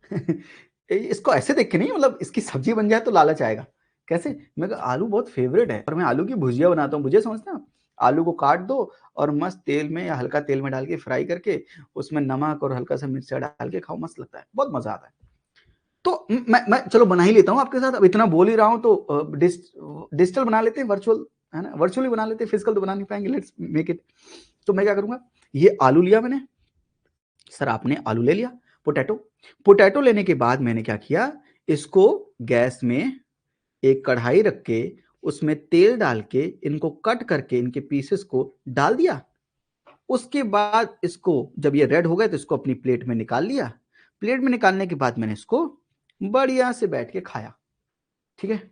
A: इसको ऐसे देख के नहीं, मतलब इसकी सब्जी बन जाए तो लालच आएगा। कैसे? मैं आलू बहुत फेवरेट है और मैं आलू की भुजिया बनाता हूँ। भुजिया समझते हैं? आलू को काट दो और मस्त तेल में या हल्का तेल में डाल के फ्राई करके उसमें नमक और हल्का सा मिर्चा डाल के खाओ, मस्त लगता है, बहुत मजा आता है। तो मैं चलो बना ही लेता हूँ आपके साथ, अब इतना बोल ही रहा हूँ तो डिजिटल बना लेते हैं, वर्चुअल है ना, वर्चुअली बना लेते हैं, फिजिकल तो बना नहीं पाएंगे, लेट्स मेक इट। तो मैं क्या करूंगा, ये आलू लिया मैंने, सर आपने आलू ले लिया, पोटैटो, पोटैटो लेने के बाद मैंने क्या किया, इसको गैस में एक कढ़ाई रख के उसमें तेल डाल के इनको कट करके इनके पीसेस को डाल दिया। उसके बाद इसको जब ये रेड हो गए तो इसको अपनी प्लेट में निकाल लिया। प्लेट में निकालने के बाद मैंने इसको बढ़िया से बैठ के खाया। ठीक है,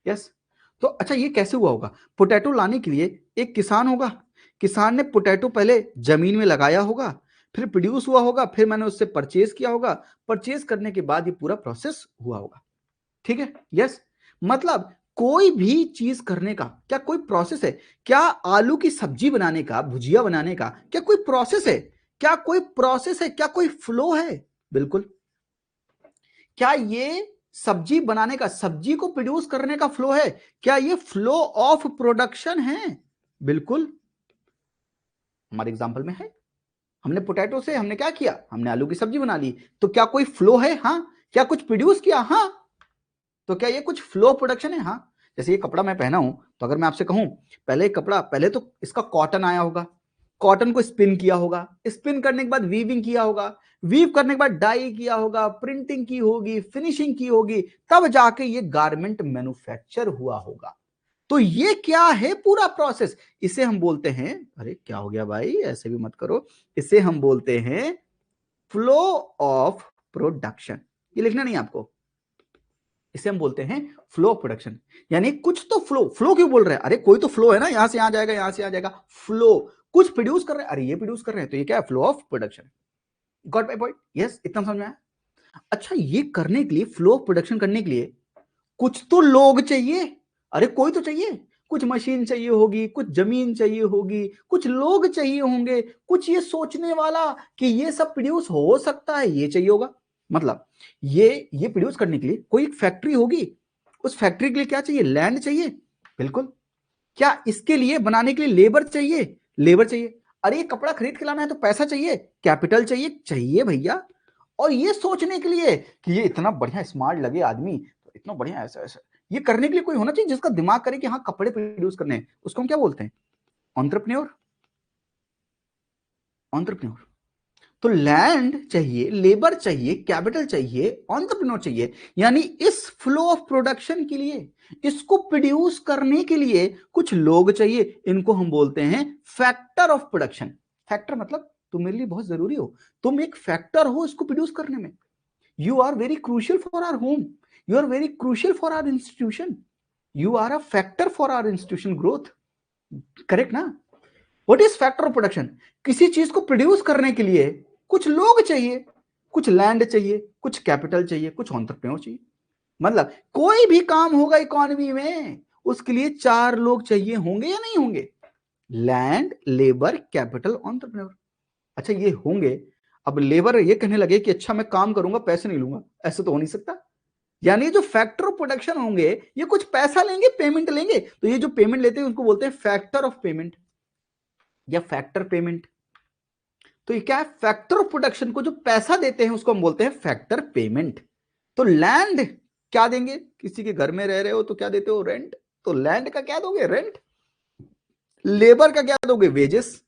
A: यस। तो अच्छा ये कैसे हुआ होगा, पोटैटो लाने के लिए एक किसान होगा, किसान ने पोटैटो पहले जमीन में लगाया होगा, फिर प्रोड्यूस हुआ होगा, फिर मैंने उससे परचेज किया होगा, परचेज करने के बाद ये पूरा प्रोसेस हुआ होगा। ठीक है, यस। मतलब कोई भी चीज करने का क्या कोई प्रोसेस है? क्या आलू की सब्जी बनाने का, भुजिया बनाने का क्या कोई प्रोसेस है? क्या कोई प्रोसेस है? क्या कोई फ्लो है? बिल्कुल। क्या ये सब्जी बनाने का, सब्जी को प्रोड्यूस करने का फ्लो है? क्या ये फ्लो ऑफ प्रोडक्शन है? बिल्कुल, हमारे एग्जांपल में है। हमने पोटैटो से हमने क्या किया, हमने आलू की सब्जी बना ली। तो क्या कोई फ्लो है? हाँ। क्या कुछ प्रोड्यूस किया? हाँ। तो क्या ये कुछ फ्लो प्रोडक्शन है? हाँ। जैसे ये कपड़ा मैं पहना हूं, तो अगर मैं आपसे कहूं पहले कपड़ा, पहले तो इसका कॉटन आया होगा, कॉटन को स्पिन किया होगा, स्पिन करने के बाद वीविंग किया होगा, वीव करने के बाद डाई किया होगा, प्रिंटिंग की होगी, फिनिशिंग की होगी, तब जाके ये गारमेंट मैन्युफैक्चर हुआ होगा। तो ये क्या है पूरा प्रोसेस, इसे हम बोलते हैं, अरे क्या हो गया भाई, ऐसे भी मत करो, इसे हम बोलते हैं फ्लो ऑफ प्रोडक्शन। ये लिखना नहीं आपको, इसे हम बोलते हैं फ्लो ऑफ प्रोडक्शन। यानी कुछ तो फ्लो, फ्लो क्यों बोल रहे हैं, अरे कोई तो फ्लो है ना, यहां से यहां जाएगा, यहां से यहां जाएगा, फ्लो, कुछ प्रोड्यूस कर रहे हैं, अरे ये प्रोड्यूस कर रहे हैं, तो ये क्या है, flow of production. Got my point? Yes, इतना समझ में आया। अच्छा ये करने के लिए, फ्लो ऑफ प्रोडक्शन करने के लिए कुछ तो लोग चाहिए, अरे कोई तो चाहिए, कुछ मशीन चाहिए होगी, कुछ जमीन चाहिए होगी, कुछ लोग चाहिए होंगे, कुछ ये सोचने वाला कि ये सब प्रोड्यूस हो सकता है, ये चाहिए होगा। मतलब ये प्रोड्यूस करने के लिए कोई एक फैक्ट्री होगी, उस फैक्ट्री के लिए क्या चाहिए, लैंड चाहिए। बिल्कुल। क्या इसके लिए बनाने के लिए लेबर चाहिए? लेबर चाहिए। अरे ये कपड़ा खरीद के लाना है तो पैसा चाहिए, कैपिटल चाहिए, चाहिए भैया। और ये सोचने के लिए कि ये इतना बढ़िया स्मार्ट लगे आदमी, तो इतना बढ़िया ऐसा ऐसा, ये करने के लिए कोई होना चाहिए जिसका दिमाग करे कि हाँ कपड़े प्रोड्यूस करने हैं। उसको हम क्या बोलते हैं, एंटरप्रेन्योर। एंटरप्रेन्योर। तो लैंड चाहिए, लेबर चाहिए, कैपिटल चाहिए, एंटरप्रेन्योर चाहिए। यानी इस फ्लो ऑफ प्रोडक्शन के लिए, इसको प्रोड्यूस करने के लिए कुछ लोग चाहिए, इनको हम बोलते हैं फैक्टर ऑफ प्रोडक्शन। फैक्टर मतलब तुम मेरे लिए बहुत जरूरी हो, तुम एक फैक्टर हो इसको प्रोड्यूस करने में। You are very crucial for our home. You are very crucial for our institution. You are a factor for our institution growth. Correct ना? What is factor of production? किसी चीज को प्रोड्यूस करने के लिए कुछ लोग चाहिए, कुछ लैंड चाहिए, कुछ कैपिटल चाहिए, कुछ एंटरप्रेन्योर चाहिए। मतलब कोई भी काम होगा इकोनॉमी में, उसके लिए चार लोग चाहिए होंगे या नहीं होंगे, लैंड, लेबर, कैपिटल, एंटरप्रेन्योर। अच्छा ये होंगे, अब लेबर ये कहने लगे कि अच्छा मैं काम करूंगा पैसे नहीं लूंगा, ऐसा तो हो नहीं सकता। यानी जो फैक्टर ऑफ प्रोडक्शन होंगे ये कुछ पैसा लेंगे, पेमेंट लेंगे, तो ये जो पेमेंट लेते हैं उसको बोलते हैं फैक्टर ऑफ पेमेंट या फैक्टर पेमेंट। तो ये क्या है, फैक्टर ऑफ प्रोडक्शन को जो पैसा देते हैं उसको हम बोलते हैं फैक्टर पेमेंट। तो लैंड क्या देंगे, किसी के घर में रह रहे हो तो क्या देते हो, रेंट, तो लैंड का क्या दोगे, रेंट। लेबर का क्या दोगे? वेजेस।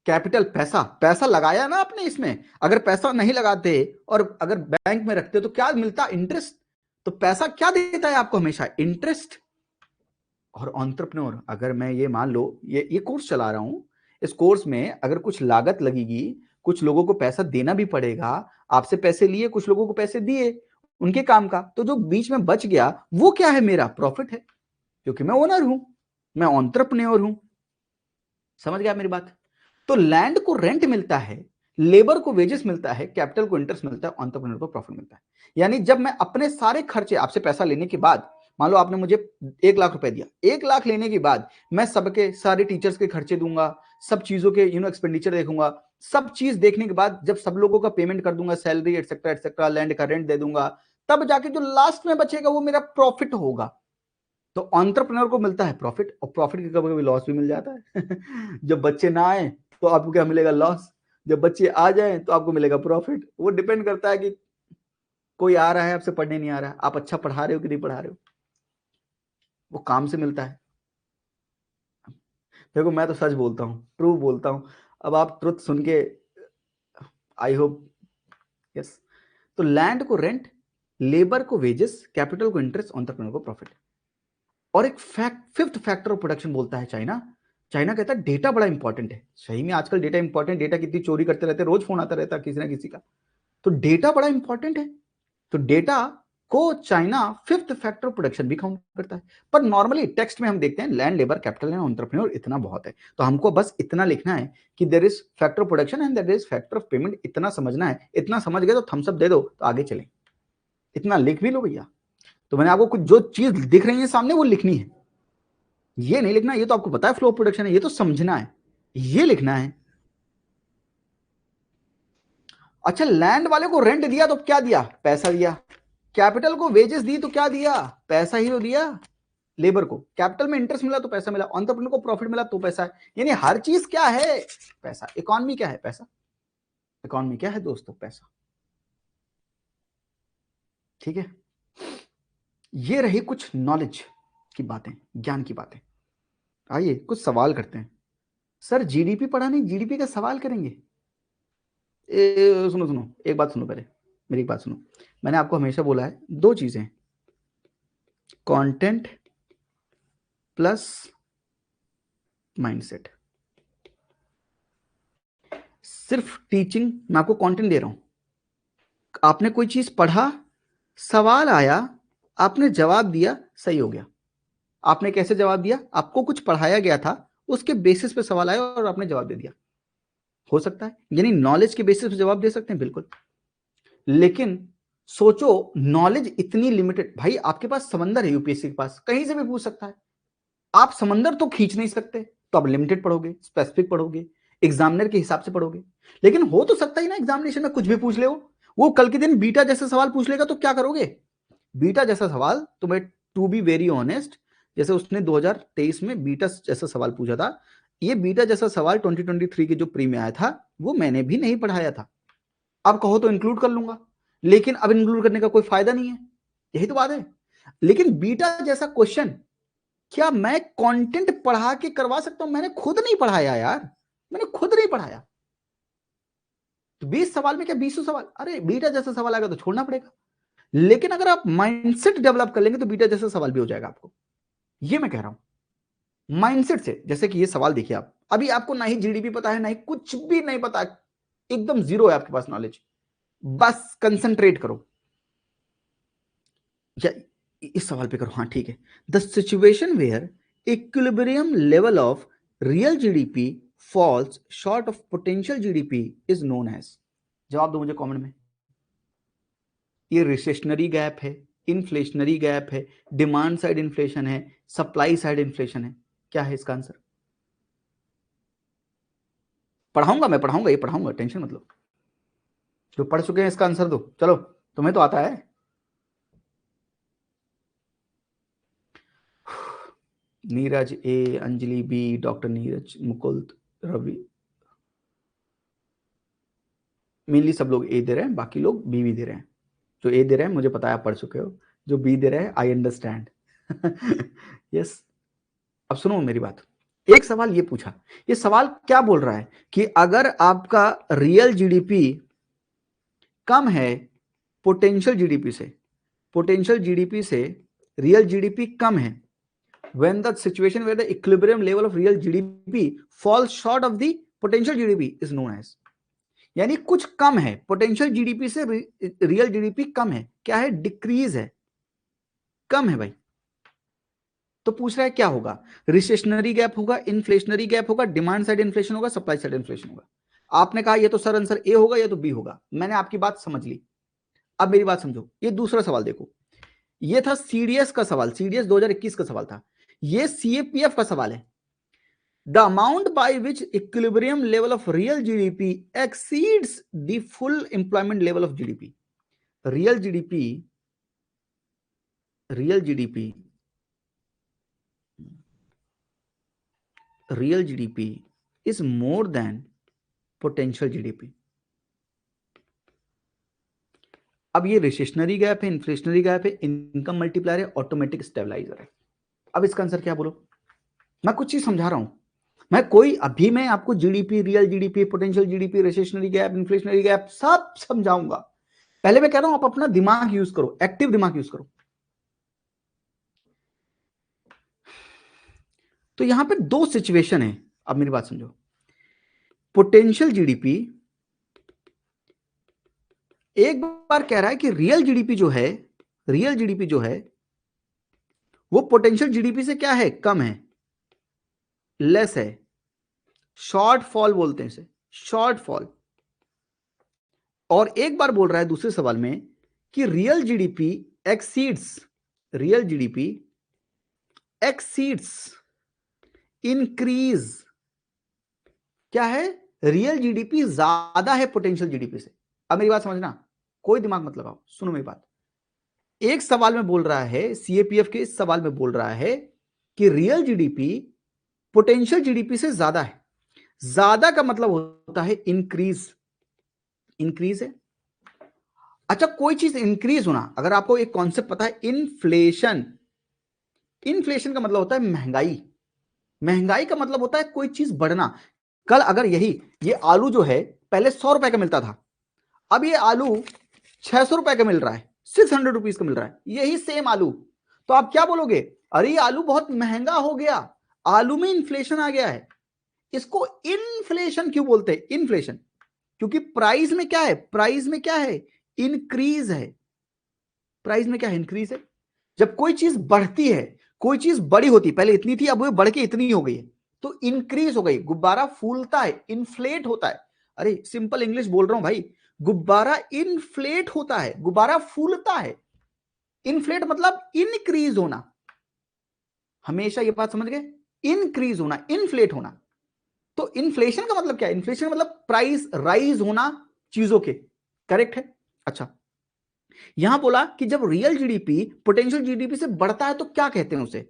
A: कैपिटल पैसा, पैसा लगाया ना आपने इसमें, अगर पैसा नहीं लगाते और अगर बैंक में रखते तो क्या मिलता? इंटरेस्ट। तो पैसा क्या देता है आपको? हमेशा इंटरेस्ट। और एंटरप्रेन्योर, अगर मैं ये मान लो ये कोर्स चला रहा हूं, इस कोर्स में अगर कुछ लागत लगेगी, कुछ लोगों को पैसा देना भी पड़ेगा, आपसे पैसे लिए, कुछ लोगों को पैसे दिए उनके काम का, तो जो बीच में बच गया वो क्या है? मेरा प्रॉफिट है, क्योंकि मैं ओनर हूं, मैं एंटरप्रेन्योर हूं। समझ गया मेरी बात? तो लैंड को रेंट मिलता है, लेबर को वेजेस मिलता है, कैपिटल को इंटरेस्ट मिलता है, एंटरप्रेन्योर को प्रॉफिट मिलता है। यानी जब मैं अपने सारे खर्चे आपसे पैसा लेने के बाद, मान लो आपने मुझे 1 लाख रुपए दिया, 1 लाख लेने के बाद मैं सबके सारे टीचर्स के खर्चे दूंगा, सब चीजों के एक्सपेंडिचर देखूंगा, सब चीज देखने के बाद जब सब लोगों का पेमेंट कर दूंगा, सैलरी एटसेट्रा एटसेट्रा, लैंड का रेंट दे दूंगा, तब जाके जो लास्ट में बचेगा वो मेरा प्रॉफिट होगा। तो एंटरप्रेन्योर को मिलता है प्रॉफिट, और प्रॉफिट के कभी कभी लॉस भी मिल जाता है। जब बच्चे ना आए तो आपको क्या मिलेगा? लॉस। जब बच्चे आ जाए तो आपको मिलेगा प्रॉफिट। वो डिपेंड करता है कि कोई आ रहा है आपसे पढ़ने, नहीं आ रहा है, आप अच्छा पढ़ा रहे हो कि नहीं पढ़ा रहे हो, वो काम से मिलता है। देखो मैं तो सच बोलता हूँ, ट्रू बोलता हूँ। अब आप ट्रुथ सुन के आई होप यस। तो लैंड को रेंट, लेबर को वेजेस, कैपिटल को इंटरेस्ट, एंटरप्रेन्योर को प्रॉफिट। और एक फिफ्थ फैक्टर ऑफ प्रोडक्शन बोलता है चाइना। चाइना कहता है डेटा बड़ा इंपॉर्टेंट है। सही में आजकल डेटा इंपॉर्टेंट, डेटा कितनी चोरी करते रहते हैं, रोज फोन आता रहता है किसी ना किसी का। तो डेटा बड़ा इंपॉर्टेंट है। तो डेटा को China fifth factor of production भी काउंट करता है। पर नॉर्मली टेक्स्ट में हम देखते हैं land, labour, capital and entrepreneur, इतना बहुत है। तो हमको बस इतना लिखना है कि there is factor of production and there is factor of payment, इतना समझना है। इतना समझ गए तो थम्स अप दे दो, तो आगे चलें। इतना लिख भी लो भैया। तो मैंने आपको कुछ जो चीज दिख रही है सामने वो लिखनी है, ये नहीं लिखना, ये तो आपको पता है फ्लो ऑफ प्रोडक्शन है, ये तो समझना है, ये लिखना है। अच्छा, लैंड वाले को रेंट दिया तो क्या दिया? पैसा दिया। कैपिटल को वेजेस दी तो क्या दिया? पैसा ही तो दिया। लेबर को कैपिटल में इंटरेस्ट मिला तो पैसा मिला, एंटरप्रेन्योर को प्रॉफिट मिला तो पैसा है। यानी हर चीज क्या है? पैसा। इकोनॉमी क्या है? पैसा। इकोनॉमी क्या है दोस्तों? पैसा। ठीक है, ये रही कुछ नॉलेज की बातें, ज्ञान की बातें। आइए कुछ सवाल करते हैं। सर जीडीपी पढ़ा नहीं, जीडीपी का सवाल करेंगे। सुनो सुनो, एक बात सुनो पहले, मेरी एक बात सुनो। मैंने आपको हमेशा बोला है दो चीजें, कंटेंट प्लस माइंडसेट। सिर्फ टीचिंग, मैं आपको कंटेंट दे रहा हूं, आपने कोई चीज पढ़ा, सवाल आया, आपने जवाब दिया, सही हो गया। आपने कैसे जवाब दिया? आपको कुछ पढ़ाया गया था, उसके बेसिस पे सवाल आया और आपने जवाब दे दिया। हो सकता है, यानी नॉलेज के बेसिस पे जवाब दे सकते हैं, बिल्कुल। लेकिन सोचो, नॉलेज इतनी लिमिटेड। भाई आपके पास समंदर है, यूपीएससी के पास कहीं से भी पूछ सकता है। आप समंदर तो खींच नहीं सकते, तो आप लिमिटेड पढ़ोगे, स्पेसिफिक पढ़ोगे, एग्जामिनर के हिसाब से पढ़ोगे। लेकिन हो तो सकता ही ना एग्जामिनेशन में कुछ भी पूछ ले, वो कल के दिन बीटा जैसा सवाल पूछ लेगा तो क्या करोगे? बीटा जैसा सवाल तुम्हें, टू बी वेरी ऑनेस्ट, जैसे उसने 2023 में बीटा जैसा सवाल पूछा था, ये बीटा जैसा सवाल 2023 के जो प्री में आया था वो मैंने भी नहीं पढ़ाया था। अब कहो तो इंक्लूड कर लूंगा, लेकिन अब इंक्लूड करने का कोई फायदा नहीं है, यही तो बात है। लेकिन बीटा जैसा क्वेश्चन क्या मैं कंटेंट पढ़ा के करवा सकता हूं? मैंने खुद नहीं पढ़ाया यार, मैंने खुद नहीं पढ़ाया। तो 20 सवाल में क्या 20 सवाल? अरे बीटा जैसा सवाल आएगा तो छोड़ना पड़ेगा। लेकिन अगर आप माइंडसेट डेवलप कर लेंगे तो बीटा जैसा सवाल भी हो जाएगा आपको, ये मैं कह रहा हूं। माइंडसेट से, जैसे कि ये सवाल देखिए, आप अभी आपको ना ही जीडीपी पता है, ना ही कुछ भी नहीं पता, एकदम जीरो है आपके पास नॉलेज, बस कंसंट्रेट करो, या इस सवाल पे करो। हाँ ठीक है, the situation where equilibrium level of real GDP falls short of potential GDP is known as. जवाब दो मुझे कमेंट में। ये रिसेशनरी गैप है, इन्फ्लेशनरी गैप है, डिमांड साइड इन्फ्लेशन है, सप्लाई साइड इन्फ्लेशन है, क्या है इसका आंसर? पढ़ाऊंगा, मैं पढ़ाऊंगा, ये पढ़ाऊंगा, टेंशन मतलब। जो पढ़ चुके हैं इसका आंसर दो, चलो तुम्हें तो आता है। Neeraj A, Anjali B, doctor Neeraj, Mukul, Ravi, mainly सब लोग ए दे रहे हैं, बाकी लोग बी भी दे रहे हैं। जो ए दे रहे हैं मुझे पता है आप पढ़ चुके हो, जो बी दे रहे हैं आई अंडरस्टैंड। यस। अब सुनो मेरी बात, एक सवाल ये पूछा, ये सवाल क्या बोल रहा है कि अगर आपका रियल जीडीपी कम है पोटेंशियल जीडीपी से, पोटेंशियल जीडीपी से रियल जीडीपी कम है, when the situation where the equilibrium level of real GDP falls short of the potential GDP is known as, यानी कुछ कम है, पोटेंशियल जीडीपी से रियल जीडीपी कम है, क्या है, डिक्रीज है, कम है भाई। तो पूछ रहा है क्या होगा, रिसेशनरी गैप होगा, इन्फ्लेशनरी गैप होगा, डिमांड साइड इन्फ्लेशन होगा, सप्लाई साइड इन्फ्लेशन होगा। आपने कहा ये तो सर आंसर ए होगा या तो बी होगा, मैंने आपकी बात समझ ली। अब मेरी बात समझो, ये दूसरा सवाल देखो, ये था सीडीएस का सवाल, सीडीएस 2021 का सवाल था, ये सीएपीएफ का सवाल है। The amount by which equilibrium level of real GDP exceeds the full employment level of GDP. Real GDP, real GDP, real GDP is more than potential GDP. अब ये रिसेशनरी गैप है, इन्फ्लेशनरी गैप है, income multiplier है, automatic stabiliser है। अब इसका answer क्या बोलो, मैं कुछ चीज समझा रहा हूं, मैं कोई अभी मैं आपको GDP, real GDP, potential GDP, recessionary gap, inflationary gap सब समझाऊंगा। पहले मैं कह रहा हूं आप अपना दिमाग यूज करो, एक्टिव दिमाग यूज करो। तो यहां पे दो सिचुएशन है, अब मेरी बात समझो। पोटेंशियल जीडीपी एक बार कह रहा है कि रियल जीडीपी जो है, रियल जीडीपी जो है वो पोटेंशियल जीडीपी से क्या है, कम है, लेस है, शॉर्ट फॉल बोलते हैं इसे, शॉर्ट फॉल। और एक बार बोल रहा है दूसरे सवाल में कि real GDP exceeds, real GDP exceeds increase, क्या है, रियल जीडीपी ज्यादा है पोटेंशियल जीडीपी से। अब मेरी बात समझना, कोई दिमाग मत लगाओ, सुनो मेरी बात। एक सवाल में बोल रहा है, सीएपीएफ के इस सवाल में बोल रहा है कि रियल जीडीपी पोटेंशियल जीडीपी से ज्यादा है, ज्यादा का मतलब होता है इंक्रीज, इंक्रीज है। अच्छा, कोई चीज इंक्रीज होना, अगर आपको एक कॉन्सेप्ट पता है, इन्फ्लेशन, इन्फ्लेशन का मतलब होता है महंगाई, महंगाई का मतलब होता है कोई चीज बढ़ना। कल अगर यही ये आलू जो है पहले 100 रुपए का मिलता था, अब ये आलू 600 रुपए का मिल रहा है, 600 रुपीज का मिल रहा है, यही सेम आलू, तो आप क्या बोलोगे, अरे ये आलू बहुत महंगा हो गया, आलू में इन्फ्लेशन आ गया है। इसको इन्फ्लेशन क्यों बोलते हैं, इन्फ्लेशन, क्योंकि प्राइस में क्या है, प्राइस में क्या है, इंक्रीज है, प्राइस में क्या है, इंक्रीज है। जब कोई चीज बढ़ती है, कोई चीज बड़ी होती, पहले इतनी थी अब वो बढ़ के इतनी हो गई है, तो इंक्रीज हो गई, गुब्बारा फूलता है, इन्फ्लेट होता है। अरे सिंपल इंग्लिश बोल रहा हूं भाई, गुब्बारा इन्फ्लेट होता है, गुब्बारा फूलता है, इन्फ्लेट मतलब इनक्रीज होना, हमेशा ये बात समझ गए, इनक्रीज होना, इन्फ्लेट होना। तो इन्फ्लेशन का मतलब क्या है, इन्फ्लेशन का मतलब प्राइस राइज होना चीजों के, करेक्ट है। अच्छा, यहां बोला कि जब रियल जीडीपी पोटेंशियल जीडीपी से बढ़ता है तो क्या कहते हैं उसे,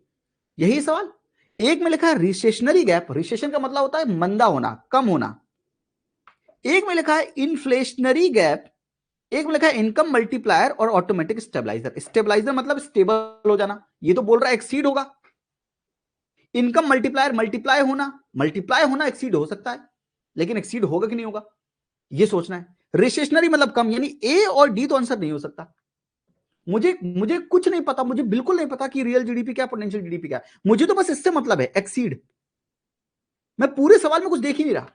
A: यही सवाल। एक में लिखा है रिसेशनरी गैप, रिसेशन का मतलब होता है मंदा होना, कम होना। एक में लिखा है इन्फ्लेशनरी गैप, एक में लिखा है इनकम मल्टीप्लायर और ऑटोमेटिक स्टेबलाइजर। स्टेबलाइजर मतलब स्टेबल हो जाना, ये तो बोल रहा है एक्सीड होगा। इनकम मल्टीप्लायर मल्टीप्लाई होना एक्सीड हो सकता है, लेकिन एक्सीड होगा कि नहीं होगा ये सोचना है। रिसेशनरी मतलब कम, यानी ए और डी तो आंसर नहीं हो सकता। मुझे मुझे कुछ नहीं पता, मुझे बिल्कुल नहीं पता कि रियल जीडीपी क्या, पोटेंशियल जीडीपी क्या, मुझे तो बस इससे मतलब है एक्सीड। मैं पूरे सवाल में कुछ देख ही नहीं रहा,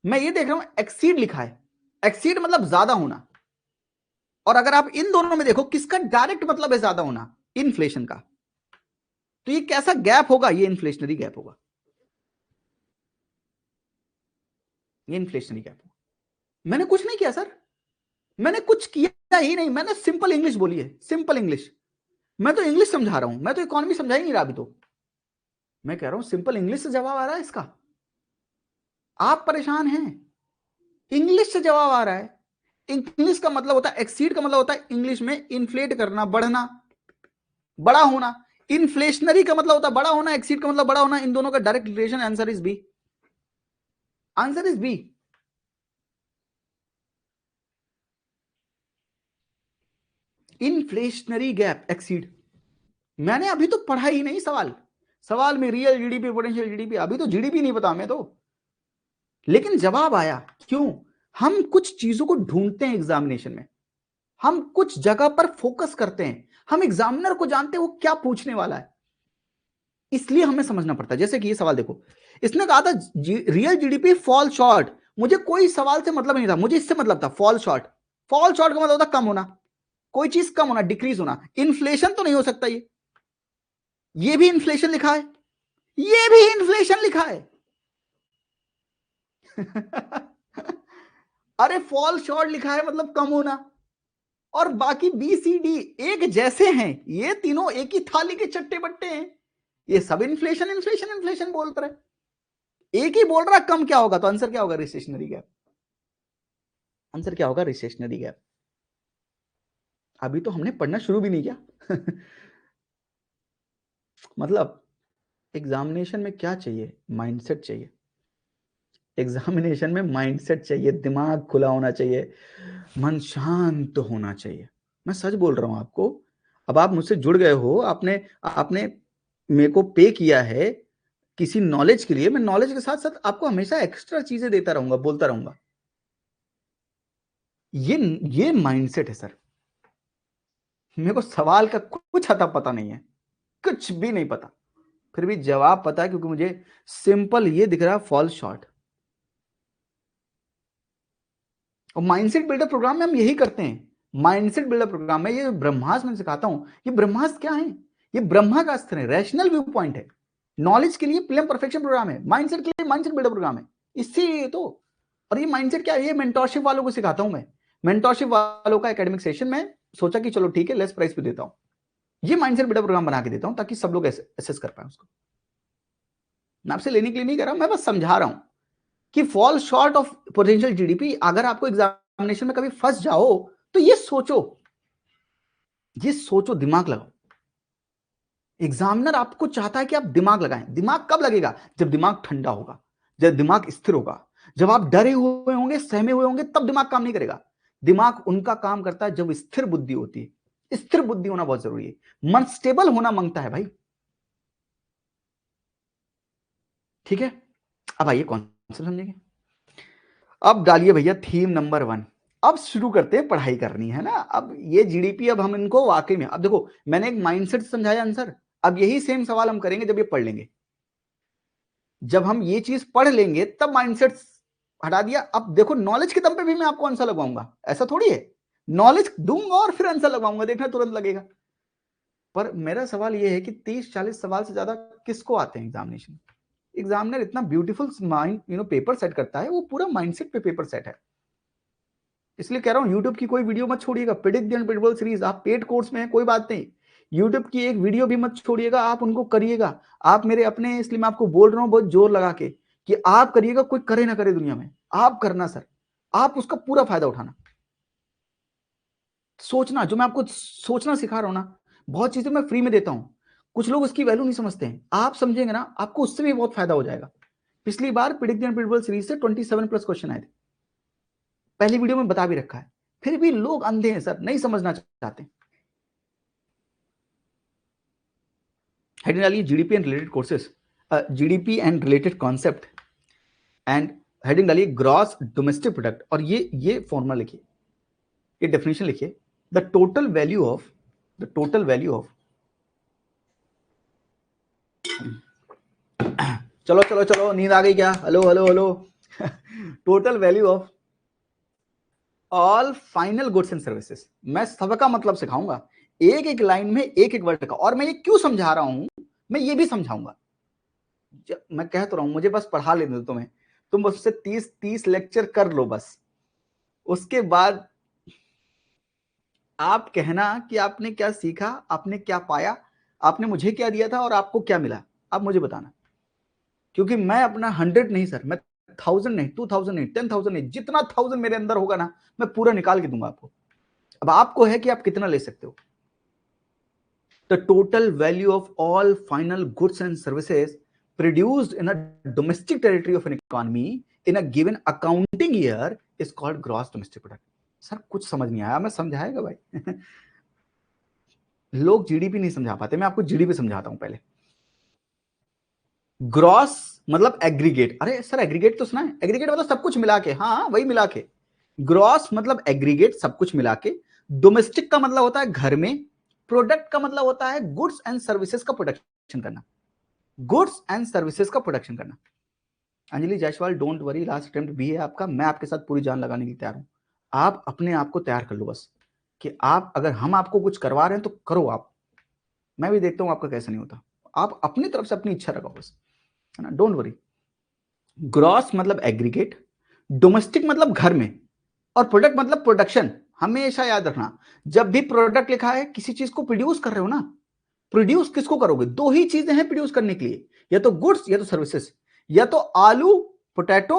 A: मैं ये देख रहा हूं एक्सीड लिखा है, एक्सीड मतलब ज्यादा होना। और अगर आप इन दोनों में देखो किसका डायरेक्ट मतलब है ज्यादा होना, इन्फ्लेशन का, तो ये कैसा गैप होगा, ये इन्फ्लेशनरी गैप होगा, ये इन्फ्लेशनरी गैप होगा। मैंने कुछ नहीं किया सर, मैंने कुछ किया ही नहीं, मैंने सिंपल इंग्लिश बोली है, सिंपल इंग्लिश। मैं तो इंग्लिश समझा रहा हूं, मैं तो इकोनॉमी समझा ही नहीं रहा अभी तो, मैं कह रहा हूं सिंपल इंग्लिश से जवाब आ रहा है इसका। आप परेशान हैं, इंग्लिश से जवाब आ रहा है। इंग्लिश का मतलब होता है एक्सीड, का मतलब होता है इंग्लिश में इन्फ्लेट करना, बढ़ना, बड़ा होना। इन्फ्लेशनरी का मतलब होता है बड़ा होना, एक्सीड का मतलब बड़ा होना, इन दोनों का direct relation, answer is B, answer is B. Inflationary gap exceed, मैंने अभी तो पढ़ा ही नहीं सवाल, सवाल में रियल जीडीपी, पोटेंशियल जीडीपी, अभी तो जीडीपी नहीं पता हमें तो, लेकिन जवाब आया। क्यों? हम कुछ चीजों को ढूंढते हैं एग्जामिनेशन में, हम कुछ जगह पर फोकस करते हैं, हम एग्जामिनर को जानते हैं वो क्या पूछने वाला है, इसलिए हमें समझना पड़ता है। जैसे कि ये सवाल देखो, इसने कहा था रियल जीडीपी फॉल शॉर्ट, मुझे कोई सवाल से मतलब नहीं था, मुझे इससे मतलब था फॉल शॉर्ट। फॉल शॉर्ट का मतलब होता कम होना, कोई चीज कम होना, डिक्रीज होना। इन्फ्लेशन तो नहीं हो सकता ये भी इन्फ्लेशन लिखा है, ये भी इन्फ्लेशन लिखा है। अरे फॉल शॉर्ट लिखा है मतलब कम होना, और बाकी बी सी डी एक जैसे हैं, ये तीनों एक ही थाली के चट्टे बट्टे हैं, ये सब इन्फ्लेशन इन्फ्लेशन इन्फ्लेशन बोलते रहे। एक ही बोल रहा कम क्या होगा, तो आंसर क्या होगा? Recessionary gap. आंसर क्या होगा? Recessionary gap. अभी तो हमने पढ़ना शुरू भी नहीं किया। मतलब एग्जामिनेशन में क्या चाहिए? माइंडसेट चाहिए। एग्जामिनेशन में माइंडसेट चाहिए, दिमाग खुला होना चाहिए, मन शांत होना चाहिए। मैं सच बोल रहा हूं आपको। अब आप मुझसे जुड़ गए हो, आपने आपने मेरे को पे किया है किसी नॉलेज के लिए, मैं नॉलेज के साथ साथ आपको हमेशा एक्स्ट्रा चीजें देता रहूंगा, बोलता रहूंगा। ये माइंडसेट है सर। मेरे को सवाल का कुछ अता पता नहीं है, कुछ भी नहीं पता, फिर भी जवाब पता है, क्योंकि मुझे सिंपल ये दिख रहा है, फॉल शॉर्ट। और माइंडसेट बिल्डर प्रोग्राम में हम यही करते हैं। माइंडसेट बिल्डर प्रोग्राम में ये ब्रह्मास्त्र में सिखाता हूं। ये ब्रह्मास्त्र क्या है? ये ब्रह्मा का अस्त्र है, रैशनल व्यू पॉइंट है। नॉलेज के लिए प्लेम परफेक्शन प्रोग्राम है, माइंडसेट के लिए माइंडसेट बिल्डर प्रोग्राम है। इससे तो, और ये माइंडसेट क्या है? ये मेंटरशिप वालों को सिखाता हूं मैं। मेंटरशिप वालों का एकेडमिक सेशन में सोचा कि चलो ठीक है, लेस प्राइस पे देता हूं। ये माइंडसेट बिल्डर प्रोग्राम बना के देता हूं ताकि सब लोग एसेस कर पाए उसको। मैं आपसे लेने के लिए नहीं कर रहा, मैं बस समझा रहा हूं कि fall short of potential GDP, अगर आपको एग्जामिनेशन में कभी फंस जाओ तो ये सोचो, ये सोचो, दिमाग लगाओ। एग्जामिनर आपको चाहता है कि आप दिमाग लगाएं। दिमाग कब लगेगा? जब दिमाग ठंडा होगा, जब दिमाग स्थिर होगा, जब आप डरे हुए होंगे, सहमे हुए होंगे, तब दिमाग काम नहीं करेगा। दिमाग उनका काम करता है जब स्थिर बुद्धि होती है। स्थिर बुद्धि होना बहुत जरूरी है, मन स्टेबल होना मांगता है भाई। ठीक है, अब आइए कॉन्सेप्ट समझेंगे। अब डालिए भैया थीम नंबर 1। अब शुरू करते हैं, पढ़ाई करनी है ना। अब ये जीडीपी, अब हम इनको वाकई में, अब देखो मैंने एक माइंडसेट समझाया आंसर, अब यही सेम सवाल हम करेंगे जब ये पढ़ लेंगे। जब हम ये चीज पढ़ लेंगे तब माइंडसेट हटा दिया। अब देखो नॉलेज के दम पे भी मैं आपको आंसर लगवाऊंगा, ऐसा थोड़ी है। नॉलेज दूंगा और फिर आंसर लगवाऊंगा, देखना तुरंत लगेगा। पर मेरा सवाल ये है कि 30-40 सवाल से ज्यादा किसको आते हैं एग्जामिनेशन? एग्जामिनर इतना ब्यूटीफुल माइंड पेपर सेट करता है, वो पूरा माइंडसेट पे पेपर सेट है। इसलिए कह रहा हूं यूट्यूब की कोई वीडियो मत छोड़िएगा। प्रेडिक्ट द अनप्रेडिक्टेबल सीरीज, आप पेड कोर्स में है कोई बात नहीं, यूट्यूब की एक वीडियो भी मत छोड़िएगा, आप उनको करिएगा। आप मेरे अपने हैं, इसलिए मैं आपको बोल रहा हूं बहुत जोर लगा के कि आप करिएगा, कोई करे ना करे दुनिया में, आप करना सर। आप उसका पूरा फायदा उठाना। सोचना, जो मैं आपको सोचना सिखा रहा हूं ना, बहुत चीजें मैं फ्री में देता हूं। कुछ लोग उसकी वैल्यू नहीं समझते हैं, आप समझेंगे ना, आपको उससे भी बहुत फायदा हो जाएगा। पिछली बार प्रेडिक्ट द अनप्रेडिक्टेबल सीरीज से 27+ क्वेश्चन आए थे, पहली वीडियो में बता भी रखा है। फिर भी लोग अंधे हैं सर, नहीं समझना चाहते। हेडिंग डालिए GDP and related courses, GDP and related concept, and heading डालिए ग्रॉस डोमेस्टिक प्रोडक्ट। और ये फॉर्मूला लिखिए, ये डेफिनेशन लिखिए, the total value of, the total value of, चलो चलो चलो, नींद आ गई क्या? Hello hello hello. Total value of all final goods and services. मैं सबका मतलब सिखाऊंगा, एक एक लाइन में एक एक वर्ड का। और मैं ये क्यों समझा रहा हूं, मैं ये भी समझाऊंगा। मैं कह तो रहा हूं, मुझे बस पढ़ा लेने दो तुम्हें, तुम बस उससे 30 लेक्चर कर लो बस। उसके बाद आप कहना कि आपने क्या सीखा, आपने क्या पाया, आपने मुझे क्या दिया था और आपको क्या मिला, आप मुझे बताना। क्योंकि मैं अपना 100 नहीं सर, मैं 1000 नहीं, 2000 नहीं, 10,000 नहीं, जितना 1000 मेरे अंदर होगा ना, मैं पूरा निकाल के दूंगा आपको। अब आपको है कि आप कितना ले सकते हो। The total value of all final goods and services produced in a domestic territory of an economy in a given accounting year is called gross domestic product. Sir कुछ समझ नहीं आया, मैं समझाएगा भाई। लोग जीडीपी नहीं समझा पाते, मैं आपको जीडीपी समझाता हूं पहले। ग्रॉस मतलब एग्रीगेट, अरे सर एग्रीगेट तो सुना है, एग्रीगेट मतलब सब कुछ मिला के, हाँ वही मिला के। ग्रॉस मतलब एग्रीगेट, सब कुछ मिला के। डोमेस्टिक का मतलब होता है घर में। प्रोडक्ट का मतलब होता है गुड्स एंड सर्विसेज का प्रोडक्शन करना, गुड्स एंड सर्विसेज का प्रोडक्शन करना। Anjali Jaiswal don't worry, last attempt भी है आपका, मैं आपके साथ पूरी जान लगाने के लिए तैयार हूं। आप अपने आप को तैयार कर लो बस, कि आप अगर हम आपको कुछ करवा रहे हैं तो करो आप, मैं भी देखता हूं आपका कैसा नहीं होता। आप अपनी तरफ से अपनी इच्छा रखो बस, है ना, डोंट वरी। ग्रॉस मतलब एग्रीगेट, डोमेस्टिक मतलब घर में, और प्रोडक्ट मतलब प्रोडक्शन। हमेशा याद रखना, जब भी प्रोडक्ट लिखा है किसी चीज को प्रोड्यूस कर रहे हो ना, प्रोड्यूस किसको करोगे, दो ही चीजें हैं प्रोड्यूस करने के लिए, या तो गुड्स या तो सर्विसेज। या तो आलू, पोटैटो,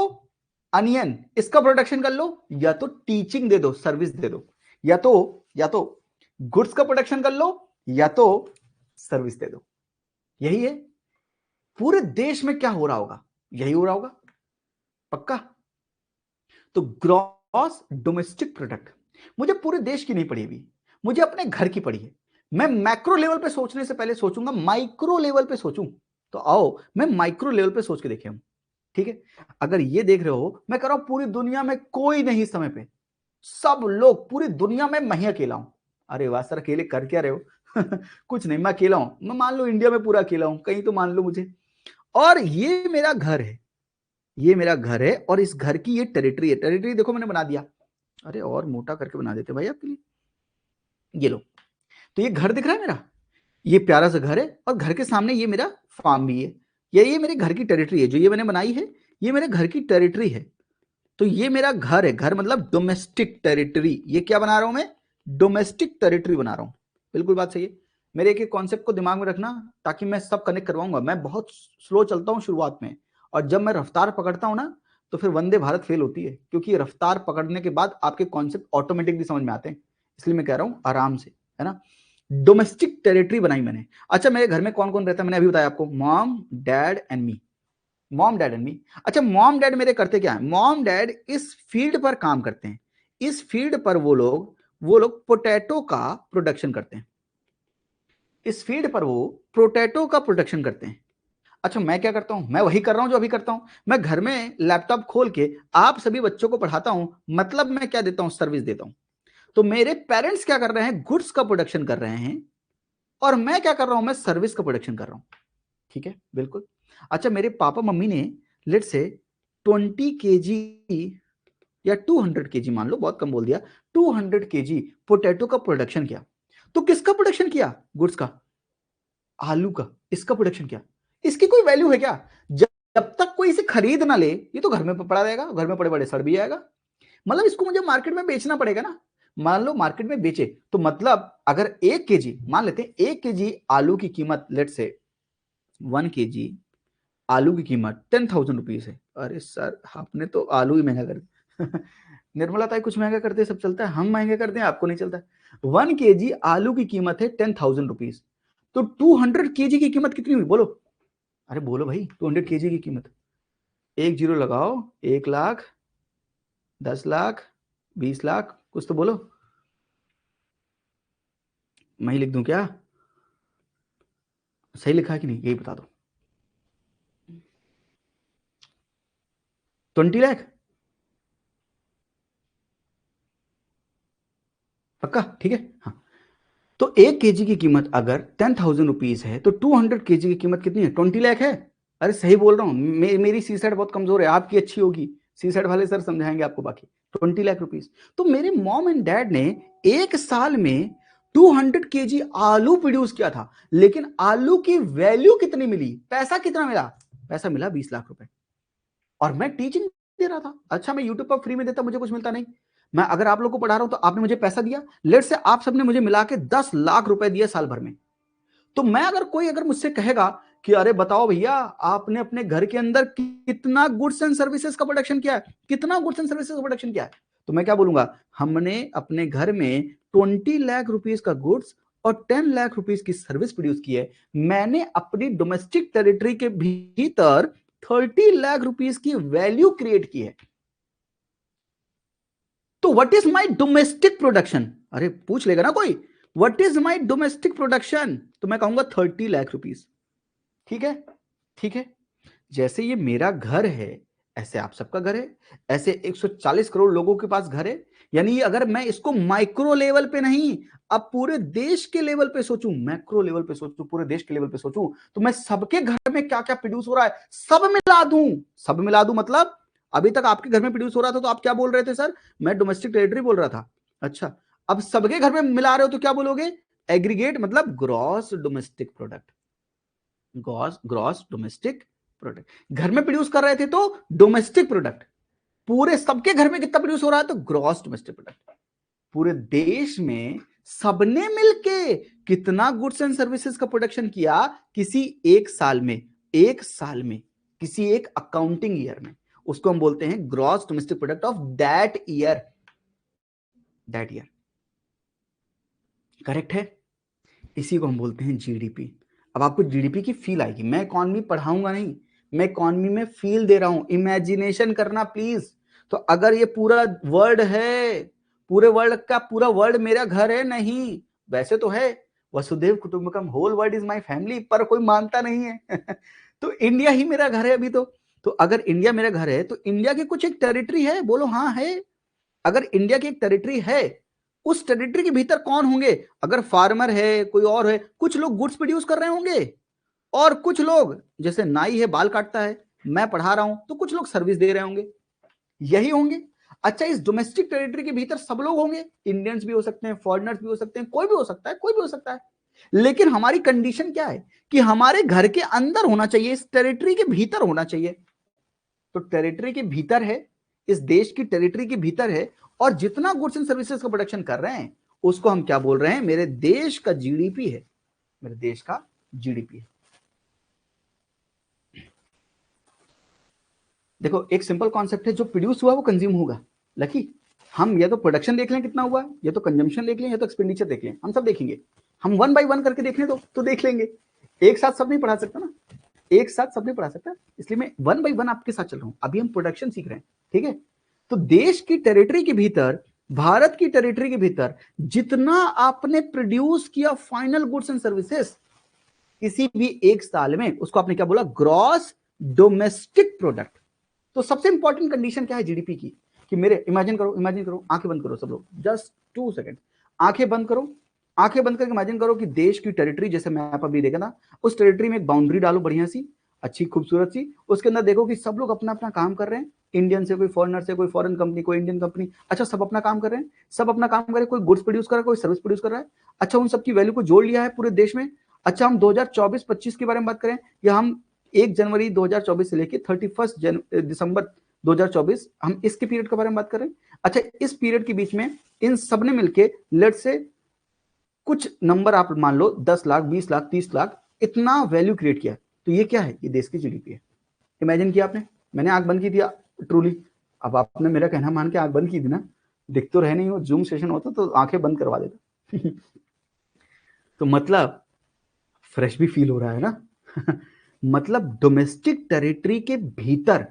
A: अनियन, इसका प्रोडक्शन कर लो, या तो टीचिंग दे दो, सर्विस दे दो। या तो गुड्स का प्रोडक्शन कर लो, या तो सर्विस दे दो। यही है। पूरे देश में क्या हो रहा होगा, यही हो रहा होगा पक्का। तो ग्रॉस डोमेस्टिक प्रोडक्ट, मुझे पूरे देश की नहीं पड़ी अभी, मुझे अपने घर की पड़ी है। मैं मैक्रो लेवल पे सोचने से पहले सोचूंगा माइक्रो लेवल पे सोचूं। तो आओ मैं माइक्रो लेवल पे सोच के देखे हम, ठीक है। अगर ये देख रहे हो मैं कह रहा हूं पूरी दुनिया में कोई नहीं समय पे, सब लोग पूरी दुनिया में मैं ही अकेला हूं। अरे वाह सर, अकेले कर क्या रहे हो? कुछ नहीं, मैं अकेला हूं, मैं मान लो इंडिया में पूरा अकेला हूं, कहीं तो मान लो मुझे। और ये मेरा घर है, ये मेरा घर है, और इस घर की ये टेरिटरी है। टेरिटरी देखो मैंने बना दिया, अरे और मोटा करके बना देते भाई आपके लिए, ये लो। तो ये घर दिख रहा है मेरा, ये प्यारा सा घर है, और घर के सामने ये मेरा फार्म भी है। ये मेरे घर की टेरिटरी है, जो ये मैंने बनाई है, ये मेरे घर की टेरिटरी है। तो ये मेरा घर है, घर मतलब डोमेस्टिक टेरिटरी। ये क्या बना रहा हूं मैं, डोमेस्टिक टेरिटरी बना रहा हूं। बिल्कुल बात सही है। मेरे एक एक कॉन्सेप्ट को दिमाग में रखना, ताकि मैं सब कनेक्ट करवाऊंगा। मैं बहुत स्लो चलता हूं शुरुआत में, और जब मैं रफ्तार पकड़ता हूं ना, तो फिर वंदे भारत फेल होती है, क्योंकि रफ्तार पकड़ने के बाद आपके कॉन्सेप्ट ऑटोमेटिकली समझ में आते हैं। इसलिए मैं कह रहा हूं आराम से, है ना। डोमेस्टिक टेरिटरी बनाई मैंने। अच्छा, मेरे घर में कौन कौन रहता है, मैंने अभी बताया आपको, mom dad and me, mom dad and me. अच्छा, मॉम डैड मेरे करते क्या है, मॉम डैड इस फील्ड पर काम करते हैं। इस फील्ड पर वो लोग पोटैटो का प्रोडक्शन करते हैं। इस फील्ड पर वो पोटैटो का प्रोडक्शन करते हैं। अच्छा, मैं क्या करता हूं, मैं वही कर रहा हूं जो अभी करता हूं। मैं घर में लैपटॉप खोल के आप सभी बच्चों को पढ़ाता हूं, मतलब मैं क्या देता हूं, सर्विस देता हूं। तो मेरे पेरेंट्स क्या कर रहे हैं, गुड्स का प्रोडक्शन कर रहे हैं, और मैं क्या कर रहा हूं, मैं सर्विस का प्रोडक्शन कर रहा हूं। ठीक है, बिल्कुल। अच्छा, मेरे पापा मम्मी ने लेट से 20 kg या 200 kg, मान लो बहुत कम बोल दिया, 200 kg पोटैटो का प्रोडक्शन किया। तो किसका प्रोडक्शन किया, गुड्स का, आलू का, इसका प्रोडक्शन किया। इसकी कोई वैल्यू है क्या, जब तक कोई इसे खरीद ना ले, ये तो घर में पड़ा रहेगा, घर में पड़े पड़े सड़ भी जाएगा। मतलब इसको मुझे मार्केट में बेचना पड़ेगा ना। मान लो मार्केट में बेचे, तो मतलब अगर 1 kg, मान लेते हैं 1 kg आलू की कीमत, लेट से 1 kg आलू की कीमत 10,000 रुपीज है। अरे सर, आपने तो आलू ही महंगा कर दिया। निर्मला ताई कुछ महंगा करते सब चलता है, हम महंगे करते हैं आपको नहीं चलता। 1 kg आलू की कीमत है 10,000 रुपीज। तो 200 kg की कीमत कितनी हुई बोलो, अरे बोलो भाई, 200 kg की कीमत, एक जीरो लगाओ, 1 लाख, 10 लाख, 20 लाख, कुछ तो बोलो। मैं ही लिख दूं क्या, सही लिखा है कि नहीं, यही बता दो। 20 लाख, पक्का, ठीक है, हाँ। तो 1 kg की कीमत अगर 10,000 रुपीज है, तो 200 kg की कीमत कितनी है, 20 लाख है। अरे सही बोल रहा हूँ, मेरी सी सेट बहुत कमजोर है, आपकी अच्छी होगी, सी सेट वाले सर समझाएंगे आपको बाकी। 20 लाख रुपीज। तो मेरे मॉम एंड डैड ने एक साल में 200 kg आलू प्रोड्यूस किया था, लेकिन आलू की वैल्यू कितनी मिली, पैसा कितना मिला, पैसा मिला 20 लाख रुपए। और मैं टीचिंग दे रहा था। अच्छा, मैं यूट्यूब पर फ्री में देता, मुझे कुछ मिलता नहीं। मैं अगर आप लोग को पढ़ा रहा हूं तो आपने मुझे पैसा दिया, लेट से आप सबने मुझे मिला के 10 लाख रुपए दिए साल भर में। तो मैं अगर मुझसे कहेगा कि अरे बताओ भैया, आपने अपने घर के अंदर कितना गुड्स एंड सर्विसेज का प्रोडक्शन किया है, कितना गुड्स एंड सर्विसेज का प्रोडक्शन किया है, तो मैं क्या बोलूंगा, हमने अपने घर में 20 लाख रुपीज का गुड्स और 10 लाख रुपीज की सर्विस प्रोड्यूस की है। मैंने अपनी डोमेस्टिक टेरिटरी के भीतर 30 लाख रुपीज की वैल्यू क्रिएट की है। तो what is my domestic production, अरे पूछ लेगा ना कोई, what is my domestic production, तो मैं कहूंगा 30 लाख रुपीज। ठीक है, ठीक है। जैसे ये मेरा घर है, ऐसे आप सबका घर है, ऐसे 140 करोड़ लोगों के पास घर है। यानी अगर मैं इसको माइक्रो लेवल पे नहीं, अब पूरे देश के लेवल पे सोचूं, मैक्रो लेवल पे सोचूं, पूरे देश के लेवल पे सोचूं, तो मैं सबके घर में क्या क्या प्रोड्यूस हो रहा है सब मिला दूं। सब मिला दूं मतलब अभी तक आपके घर में प्रोड्यूस हो रहा था तो आप क्या बोल रहे थे सर? मैं डोमेस्टिक टेरिटरी बोल रहा था। अच्छा, अब सबके घर में मिला रहे हो तो क्या बोलोगे? एग्रीगेट मतलब gross domestic product. Gross domestic product घर में प्रोड्यूस कर रहे थे तो डोमेस्टिक प्रोडक्ट, पूरे सबके घर में कितना प्रोड्यूस हो रहा है तो ग्रॉस डोमेस्टिक प्रोडक्ट। पूरे देश में सबने मिलके कितना गुड्स एंड सर्विसेज का प्रोडक्शन किया किसी एक साल में, किसी एक अकाउंटिंग ईयर में, उसको हम बोलते हैं gross domestic product of that year. Correct है? इसी को हम बोलते हैं जीडीपी। अब आपको जीडीपी की फील आएगी। मैं इकॉनमी पढ़ाऊंगा नहीं, मैं इकॉनमी में फील दे रहा हूं। इमेजिनेशन करना प्लीज। तो अगर ये पूरा वर्ल्ड है, पूरे वर्ल्ड का पूरा वर्ल्ड मेरा घर है नहीं, वैसे तो है, वसुदेव कुटुंबकम, whole world is my family, पर कोई मानता नहीं है तो इंडिया ही मेरा घर है अभी तो अगर इंडिया मेरा घर है तो इंडिया की कुछ एक टेरिटरी है, बोलो हाँ है। अगर इंडिया की एक टेरिटरी है, उस टेरिटरी के भीतर कौन होंगे? अगर फार्मर है, कोई और है, कुछ लोग गुड्स प्रोड्यूस कर रहे होंगे, और कुछ लोग जैसे नाई है बाल काटता है, मैं पढ़ा रहा हूं तो कुछ लोग सर्विस दे रहे होंगे, यही होंगे। अच्छा, इस डोमेस्टिक टेरिटरी के भीतर सब लोग होंगे, इंडियंस भी हो सकते हैं, फॉरेनर्स भी हो सकते हैं, कोई भी हो सकता है, कोई भी हो सकता है। लेकिन हमारी कंडीशन क्या है कि हमारे घर के अंदर होना चाहिए, इस टेरिटरी के भीतर होना चाहिए। तो टेरिटरी के भीतर है, इस देश की टेरिटरी के भीतर है, और जितना गुड्स एंड सर्विसेज का प्रोडक्शन कर रहे हैं उसको हम क्या बोल रहे हैं? मेरे देश का जीडीपी है, मेरे देश का जीडीपी है। देखो, एक सिंपल कॉन्सेप्ट है, जो प्रोड्यूस हुआ वो कंज्यूम होगा। लकी, हम या तो प्रोडक्शन देख लें कितना हुआ, या तो कंजम्पशन देख लें, या तो एक्सपेंडिचर देख लें, हम सब देखेंगे। हम वन बाय वन करके देखने दो तो देख लेंगे। एक साथ सब नहीं पढ़ा सकता ना, एक साथ सब नहीं पढ़ा सकता, इसलिए मैं वन बाय वन आपके साथ चल रहा हूं। अभी हम प्रोडक्शन सीख रहे हैं, ठीक है? तो देश की टेरिटरी के भीतर, भारत की टेरिटरी के भीतर जितना आपने प्रोड्यूस किया फाइनल गुड्स एंड सर्विसेज किसी भी एक साल में, उसको आपने क्या बोला? Gross domestic product. तो सबसे इंपॉर्टेंट कंडीशन क्या है जीडीपी की? कि मेरे इमेजिन करो, आंखें बंद करो सब लोग, जस्ट 2 सेकेंड, आंखें बंद करो। आंखें बंद करके इमेजिन करो कि देश की टेरिटरी, जैसे मैप अभी देखा था, उस टेरिटरी में एक बाउंड्री डालो बढ़िया सी, अच्छी खूबसूरत सी। उसके अंदर देखो कि सब लोग अपना अपना काम कर रहे हैं, इंडियन से कोई फॉरेनर से, कोई फॉरेन कंपनी, कोई इंडियन कंपनी। अच्छा, सब अपना काम कर रहे हैं, सब अपना काम कर रहे हैं, कोई गुड्स प्रोड्यूस कर रहा है, कोई सर्विस प्रोड्यूस कर रहा है। अच्छा, उन सबकी वैल्यू को जोड़ लिया है पूरे देश में। अच्छा, हम 2024-25 के बारे में बात करें, या हम 1 जनवरी 2024 से लेकर 31 दिसंबर 2024, हम इसके पीरियड के बारे में बात करें। अच्छा, इस पीरियड के बीच में इन सब ने मिलकर लेट से कुछ नंबर आप मान लो, 10 लाख, 20 लाख, 30 लाख, इतना वैल्यू क्रिएट किया। तो ये क्या है? ये देश की जीडीपी है। इमेजिन किया आपने, मैंने आंख बंद की थी ट्रूली। अब आपने मेरा कहना मान के आंख बंद की थी ना, दिख तो रहे नहीं हो, जूम सेशन होता तो आंखें बंद करवा देता तो मतलब फ्रेश भी फील हो रहा है ना मतलब डोमेस्टिक टेरिटरी के भीतर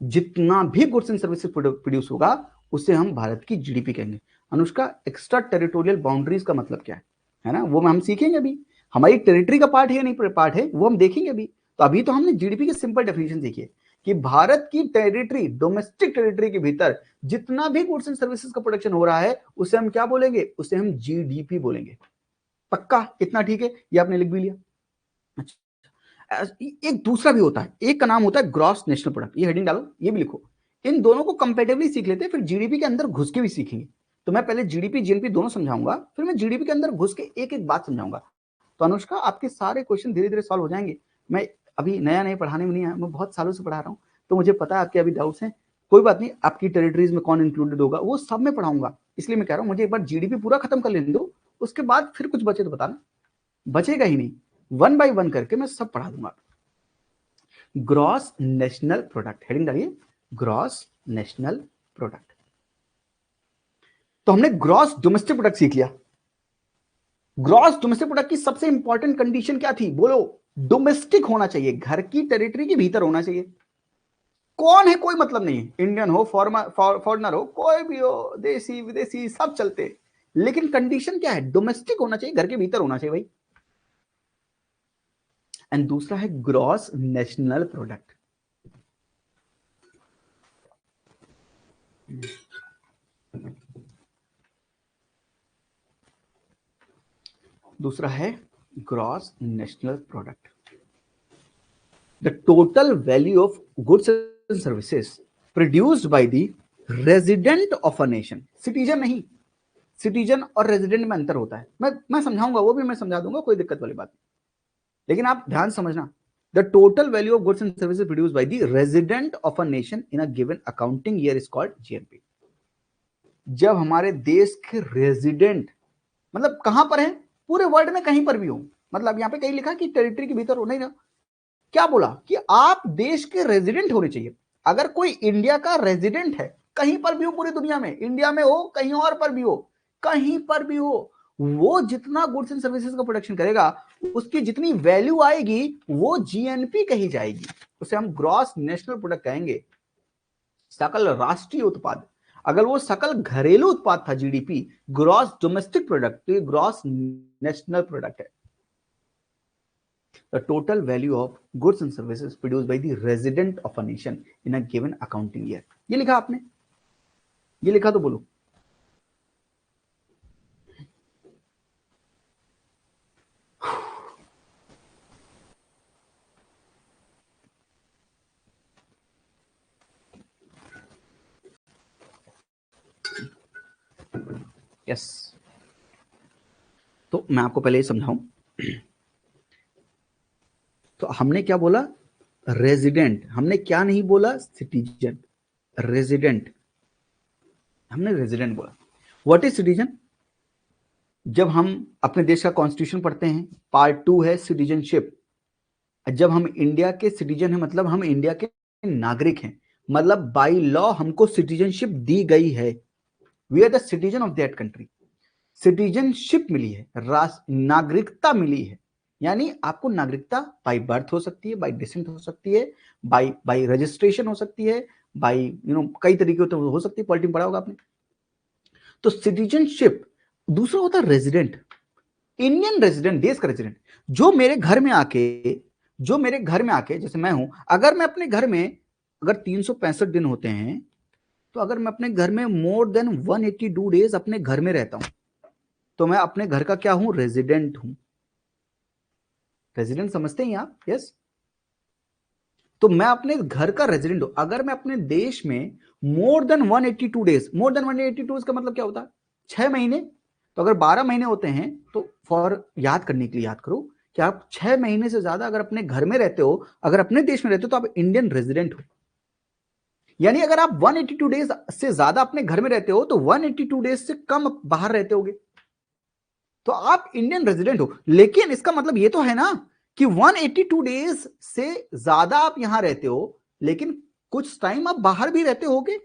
A: जितना भी गुड्स एंड सर्विसेज प्रोड्यूस होगा उसे हम भारत की जीडीपी कहेंगे। अनुष्का, एक्स्ट्रा टेरिटोरियल बाउंड्रीज का मतलब क्या है ना, वो हम सीखेंगे अभी। हमारी टेरिटरी का पार्ट है या नहीं पार्ट है, वो हम देखेंगे अभी। तो अभी तो हमने जीडीपी की सिंपल डेफिनेशन देखी है कि भारत की टेरिटरी, डोमेस्टिक टेरिटरी के भीतर जितना भी गुड्स एंड सर्विसेज का प्रोडक्शन हो रहा है उसे हम क्या बोलेंगे? उसे हम जीडीपी बोलेंगे। पक्का? इतना ठीक है, ये आपने लिख भी लिया। अच्छा, एक दूसरा भी होता है, एक का नाम होता है ग्रॉस नेशनल प्रोडक्ट। ये हेडिंग डालो, ये भी लिखो। इन दोनों को कंपेरेटिवली सीख लेते हैं, फिर जीडीपी के अंदर घुस के भी सीखेंगे। तो मैं पहले जीडीपी जीएनपी दोनों समझाऊंगा, फिर मैं जीडीपी के अंदर घुस के एक एक बात समझाऊंगा। तो अनुष्का, आपके सारे क्वेश्चन धीरे धीरे सॉल्व हो जाएंगे। मैं अभी नया नया पढ़ाने में नहीं आया, मैं बहुत सालों से पढ़ा रहा हूँ, तो मुझे पता है आपके अभी डाउट्स हैं। कोई बात नहीं, आपकी टेरिटरीज में कौन इंक्लूडेड होगा वो सब मैं पढ़ाऊंगा। इसलिए मैं कह रहा हूँ मुझे एक बार जीडीपी पूरा खत्म कर लेने दो, उसके बाद फिर कुछ बचे तो बताना। बचेगा ही नहीं, वन बाय वन करके मैं सब पढ़ा दूंगा। ग्रॉस नेशनल प्रोडक्ट, हेडिंग डालिए, ग्रॉस नेशनल प्रोडक्ट। तो हमने ग्रॉस डोमेस्टिक प्रोडक्ट सीख लिया। ग्रॉस डोमेस्टिक प्रोडक्ट की सबसे इंपॉर्टेंट कंडीशन क्या थी? बोलो। डोमेस्टिक होना चाहिए, घर की टेरिटरी के भीतर होना चाहिए। कौन है कोई मतलब नहीं है, इंडियन हो, फॉरनर हो, कोई भी हो, देसी विदेशी सब चलते, लेकिन कंडीशन क्या है? डोमेस्टिक होना चाहिए, घर के भीतर होना चाहिए भाई। एंड दूसरा है ग्रॉस नेशनल प्रोडक्ट। दूसरा है gross national product, the total value of goods and services produced by the resident of a nation. Citizen नहीं, सिटीजन और रेजिडेंट में अंतर होता है, मैं समझाऊंगा, वो भी मैं समझा दूंगा, कोई दिक्कत वाली बात नहीं, लेकिन आप ध्यान समझना, the total value of goods and services produced by the resident of a nation in a given accounting year is called GNP. जब हमारे देश के रेजिडेंट, मतलब कहां पर है, पूरे वर्ल्ड में कहीं पर भी हो, मतलब यहां पे कहीं लिखा कि टेरिटरी के भीतर हो, नहीं ना, क्या बोला कि आप देश के रेजिडेंट होने चाहिए। अगर कोई इंडिया का रेजिडेंट है, कहीं पर भी हो पूरी दुनिया में, इंडिया में हो, कहीं और पर भी हो, कहीं पर भी हो, वो जितना गुड्स एंड सर्विसेज का प्रोडक्शन करेगा, उसकी जितनी वैल्यू आएगी वो जीएनपी कही जाएगी, उसे हम ग्रॉस नेशनल प्रोडक्ट कहेंगे, सकल राष्ट्रीय उत्पाद। अगर वो सकल घरेलू उत्पाद था जीडीपी, ग्रॉस डोमेस्टिक प्रोडक्ट, तो ये ग्रॉस नेशनल प्रोडक्ट है। The total value of goods and services produced by the resident of a nation in a given accounting year. ये लिखा आपने, ये लिखा तो बोलो। यस, तो मैं आपको पहले ये समझाऊं, तो हमने क्या बोला, रेजिडेंट, हमने क्या नहीं बोला, सिटीजन, रेजिडेंट, हमने रेजिडेंट बोला। What is citizen? जब हम अपने देश का कॉन्स्टिट्यूशन पढ़ते हैं, पार्ट 2 है सिटीजनशिप। जब हम इंडिया के सिटीजन हैं, मतलब हम इंडिया के नागरिक हैं, मतलब बाय लॉ हमको सिटीजनशिप दी गई है, we are the citizen of that country, citizenship मिली है, नागरिकता मिली है। यानी आपको नागरिकता बाय बर्थ हो सकती है, बाय डिसेंट हो सकती है, बाय रजिस्ट्रेशन हो सकती है, बाय कई तरीके तो हो सकती है, पॉलिटिक्स पढ़ा होगा आपने। तो सिटीजनशिप। दूसरा होता है रेजिडेंट, इंडियन रेजिडेंट, देश का रेजिडेंट, जो मेरे घर में आके, जो मेरे घर में आके, जैसे मैं हूं, अगर मैं अपने घर में, अगर 365 दिन होते हैं, तो अगर मैं अपने घर में मोर देन 182 डेज अपने घर में रहता हूं, तो मैं अपने घर का क्या हूं, रेजिडेंट हूं। रेजिडेंट समझते हैं आप? यस। तो मैं अपने घर का रेजिडेंट हूं। अगर मैं अपने देश में more than 182 days, more than 182 का मतलब क्या होता है, 6 महीने। तो अगर 12 महीने होते हैं, तो फॉर याद करने के लिए याद करो कि आप 6 महीने से ज्यादा अगर अपने घर में रहते हो, अगर अपने देश में रहते हो, तो आप इंडियन रेजिडेंट हो। यानी अगर आप 182 डेज से ज्यादा अपने घर में रहते हो, तो 182 डेज से कम बाहर रहते होगे, तो आप इंडियन रेजिडेंट हो। लेकिन इसका मतलब ये तो है ना कि 182 डेज से ज्यादा आप यहां रहते हो, लेकिन कुछ टाइम आप बाहर भी रहते होगे।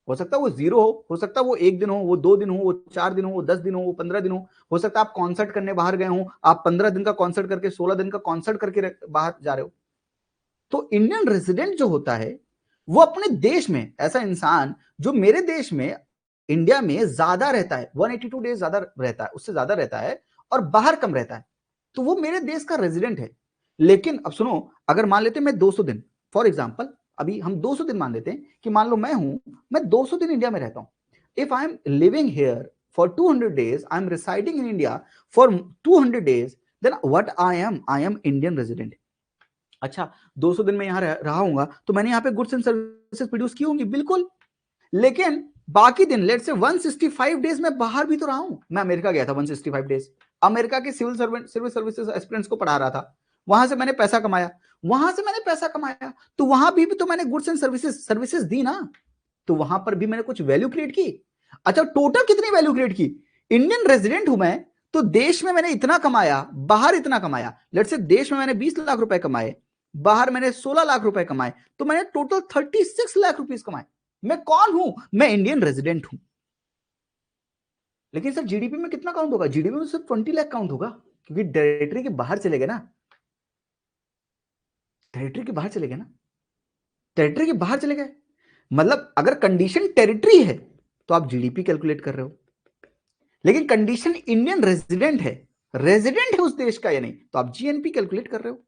A: हो सकता है वो 0 हो सकता है वो 1 दिन हो, वो 2 दिन हो, वो 4 दिन हो, वो 10 दिन हो, वो 15 दिन हो सकता है आप कॉन्सर्ट करने बाहर गए हो, आप 15 दिन का कॉन्सर्ट करके 16 दिन का कॉन्सर्ट करके बाहर जा रहे हो। तो इंडियन रेजिडेंट जो होता है, वो अपने देश में, ऐसा इंसान जो मेरे देश में, इंडिया में ज्यादा रहता है, 182 डेज ज्यादा रहता है, उससे ज्यादा रहता है, और बाहर कम रहता है, तो वो मेरे देश का रेजिडेंट है। लेकिन अब सुनो, अगर मान लेते हैं मैं 200 दिन, फॉर एग्जाम्पल, अभी हम 200 दिन मान लेते हैं कि मान लो मैं 200 दिन इंडिया में रहता हूं। If I am living here for 200 days, I am residing in India for 200 days, then what I am Indian resident. अच्छा, 200 दिन में यहां रहा हूंगा, तो मैंने यहाँ पे गुड्स एंड सर्विसेज प्रोड्यूस की होंगी, बिल्कुल। लेकिन बाकी दिन, लेट से 165 डेज में बाहर भी तो रहा हूं। मैं अमेरिका गया था 165 डेज, अमेरिका के सिविल सर्विसेज एस्पिरेंट्स को पढ़ा रहा था, वहां से मैंने पैसा कमाया, तो वहां भी तो मैंने गुड्स एंड सर्विसेज दी ना, तो वहां पर भी मैंने कुछ वैल्यू क्रिएट की। अच्छा, टोटल कितनी वैल्यू क्रिएट की? इंडियन रेजिडेंट हूं मैं, तो देश में मैंने इतना कमाया, बाहर इतना कमाया। लेट से देश में मैंने 20 लाख रुपए कमाए, बाहर मैंने 16 लाख रुपए कमाए, तो मैंने टोटल 36 लाख रुपीस कमाए। मैं कौन हूं? मैं इंडियन रेजिडेंट हूं। लेकिन सर जीडीपी में कितना काउंट होगा? जीडीपी में सिर्फ 20 लाख काउंट होगा, क्योंकि टेरिटरी के बाहर चले गए ना, टेरिटरी के बाहर चले गए ना, टेरिटरी के बाहर चले गए। मतलब अगर कंडीशन टेरिटरी है, तो आप जीडीपी कैलकुलेट कर रहे हो, लेकिन कंडीशन इंडियन रेजिडेंट है उस देश का या नहीं, तो आप जीएनपी कैलकुलेट कर रहे हो,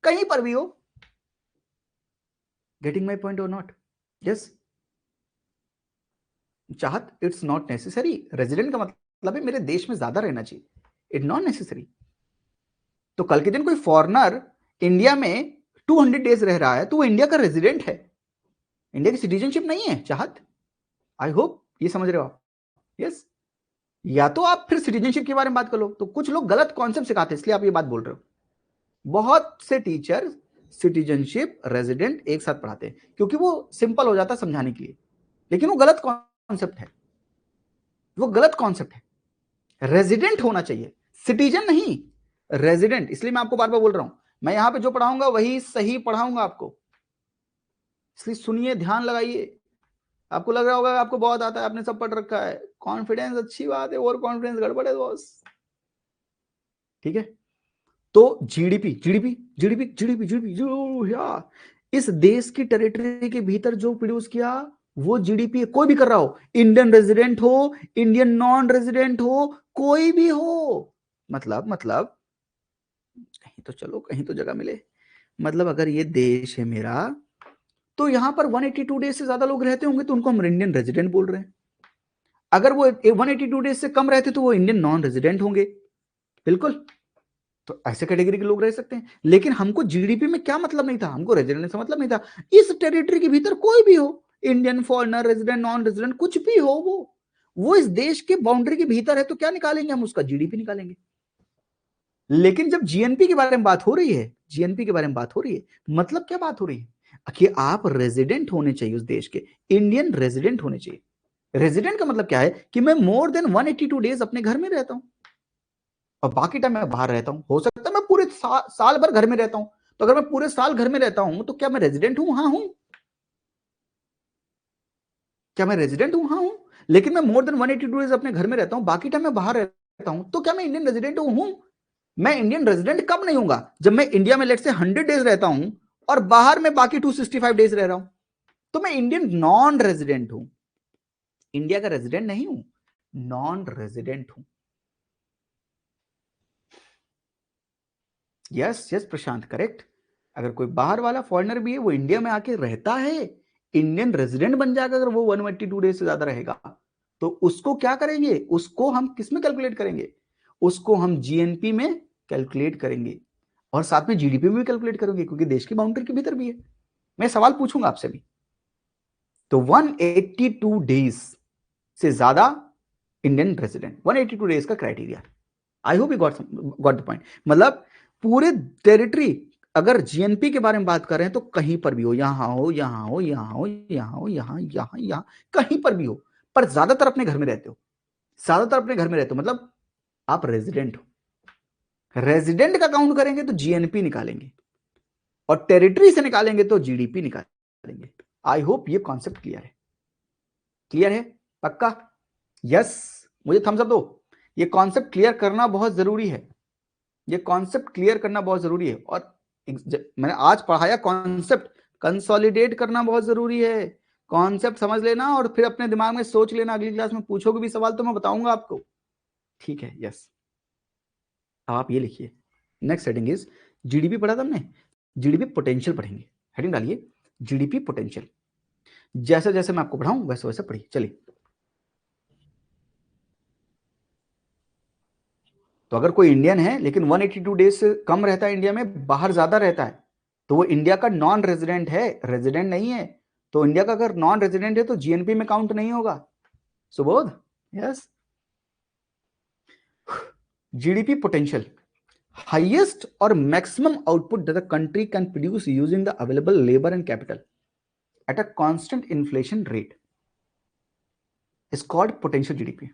A: कहीं पर भी हो। गेटिंग माई पॉइंट और नॉट? यस। चाहत, इट्स नॉट नेसेसरी। रेजिडेंट का मतलब है मेरे देश में ज्यादा रहना चाहिए, इट नॉट नेसेसरी। तो कल के दिन कोई फॉरेनर इंडिया में 200 डेज रह रहा है तो वो इंडिया का रेजिडेंट है, इंडिया की सिटीजनशिप नहीं है चाहत। आई होप ये समझ रहे हो आप। यस, या तो आप फिर सिटीजनशिप के बारे में बात कर लो। तो कुछ लोग गलत कॉन्सेप्ट सिखाते हैं, इसलिए आप ये बात बोल रहे हो। बहुत से टीचर सिटीजनशिप रेजिडेंट एक साथ पढ़ाते हैं क्योंकि वो सिंपल हो जाता है समझाने के लिए, लेकिन वो गलत कॉन्सेप्ट है, वो गलत कॉन्सेप्ट है। रेजिडेंट होना चाहिए, सिटीजन नहीं, रेजिडेंट। इसलिए मैं आपको बार बार बोल रहा हूं, मैं यहां पे जो पढ़ाऊंगा वही सही पढ़ाऊंगा आपको, इसलिए सुनिए, ध्यान लगाइए। आपको लग रहा होगा आपको बहुत आता है, आपने सब पढ़ रखा है, कॉन्फिडेंस अच्छी बात है, और कॉन्फिडेंस गड़बड़ है बॉस। ठीक है, तो GDP GDP GDP GDP GDP जो या इस देश की टेरिटरी के भीतर जो प्रोड्यूस किया वो जीडीपी, कोई भी कर रहा हो, इंडियन रेजिडेंट हो, इंडियन नॉन रेजिडेंट हो, कोई भी हो, मतलब कहीं तो चलो, कहीं तो जगह मिले। मतलब अगर ये देश है मेरा तो यहां पर 182 डेज से ज्यादा लोग रहते होंगे तो उनको हम इंडियन रेजिडेंट बोल रहे हैं। अगर वो 182 डेज से कम रहते तो वो इंडियन नॉन रेजिडेंट होंगे, बिल्कुल। तो ऐसे कैटेगरी के लोग रह सकते हैं, लेकिन हमको जीडीपी में क्या मतलब नहीं था, हमको रेजिडेंट से मतलब नहीं था। इस टेरिटरी के भीतर कोई भी हो, Indian, foreigner, resident, non resident, कुछ भी हो, वो इस देश के बाउंड्री के भीतर है तो क्या निकालेंगे हम, उसका जीडीपी निकालेंगे। लेकिन जब जीएनपी के बारे में बात हो रही है, जीएनपी के बारे में बात हो रही है, मतलब क्या बात हो रही है कि आप रेजिडेंट होने चाहिए उस देश के, इंडियन रेजिडेंट होने चाहिए। रेजिडेंट का मतलब क्या है कि मैं मोर देन 182 डेज अपने घर में रहता हूं और बाकी टाइम मैं बाहर रहता हूं। हो सकता है मैं पूरे साल भर घर में रहता हूं, तो अगर मैं पूरे साल घर में रहता हूं तो क्या मैं रेजिडेंट हूं? हाँ हूं। क्या मैं रेजिडेंट हूं? हाँ हूं। लेकिन मैं मोर देन 182 डेज अपने घर में रहता हूं, बाकी टाइम मैं बाहर रहता हूं, तो क्या मैं इंडियन रेजिडेंट हूं? मैं इंडियन रेजिडेंट कब नहीं होगा? जब मैं इंडिया में लेट से 100 डेज रहता हूं और बाहर में बाकी 265 डेज रह रहा हूं, तो मैं इंडियन नॉन रेजिडेंट हूं, इंडिया का रेजिडेंट नहीं हूं, नॉन रेजिडेंट हूं। यस यस प्रशांत, करेक्ट। अगर कोई बाहर वाला फॉरेनर भी है, वो इंडिया में आके रहता है, इंडियन रेजिडेंट बन जाएगा, अगर वो 182 डेज से ज्यादा रहेगा, तो उसको क्या करेंगे, उसको हम किस में कैलकुलेट करेंगे? उसको हम जीएनपी में कैलकुलेट करेंगे और साथ में जीडीपी में भी कैलकुलेट करेंगे, क्योंकि देश की बाउंड्री के भीतर भी है। मैं सवाल पूछूंगा आपसे भी। तो 182 डेज से ज्यादा इंडियन रेजिडेंट, 182 डेज का criteria. I hope you got the point. मतलब पूरे टेरिटरी, अगर जीएनपी के बारे में बात कर रहे हैं तो कहीं पर भी हो, यहां हो, यहां हो, यहां हो, यहां हो, यहां यहां यहां, कहीं पर भी हो, पर ज्यादातर अपने घर में रहते हो, ज्यादातर अपने घर में रहते हो, मतलब आप रेजिडेंट हो। रेजिडेंट का काउंट करेंगे तो जीएनपी निकालेंगे और टेरिटरी से निकालेंगे तो जीडीपी निकालेंगे। आई होप ये कॉन्सेप्ट क्लियर है, क्लियर है पक्का? यस, मुझे थम्स अप दो। ये कॉन्सेप्ट क्लियर करना बहुत जरूरी है, ये कॉन्सेप्ट क्लियर करना बहुत जरूरी है। और मैंने आज पढ़ाया कॉन्सेप्ट, कंसोलिडेट करना बहुत जरूरी है। कॉन्सेप्ट समझ लेना और फिर अपने दिमाग में सोच लेना, अगली क्लास में पूछोगे भी सवाल तो मैं बताऊंगा आपको। ठीक है, यस। अब आप ये लिखिए, नेक्स्ट हेडिंग इज जीडीपी पढ़ा था हमने, जीडीपी पोटेंशियल पढ़ेंगे। हेडिंग डालिए जीडीपी पोटेंशियल। जैसे जैसे मैं आपको पढ़ाऊं वैसे वैसे पढ़िए, चलिए। तो अगर कोई इंडियन है लेकिन 182 डेज से कम रहता है इंडिया में, बाहर ज्यादा रहता है, तो वो इंडिया का नॉन रेजिडेंट है, रेजिडेंट नहीं है। तो इंडिया का अगर नॉन रेजिडेंट है तो जीएनपी में काउंट नहीं होगा। Subodh, yes. GDP potential, highest और maximum output that the country can produce using the available labour and capital at a constant inflation rate is called potential GDP.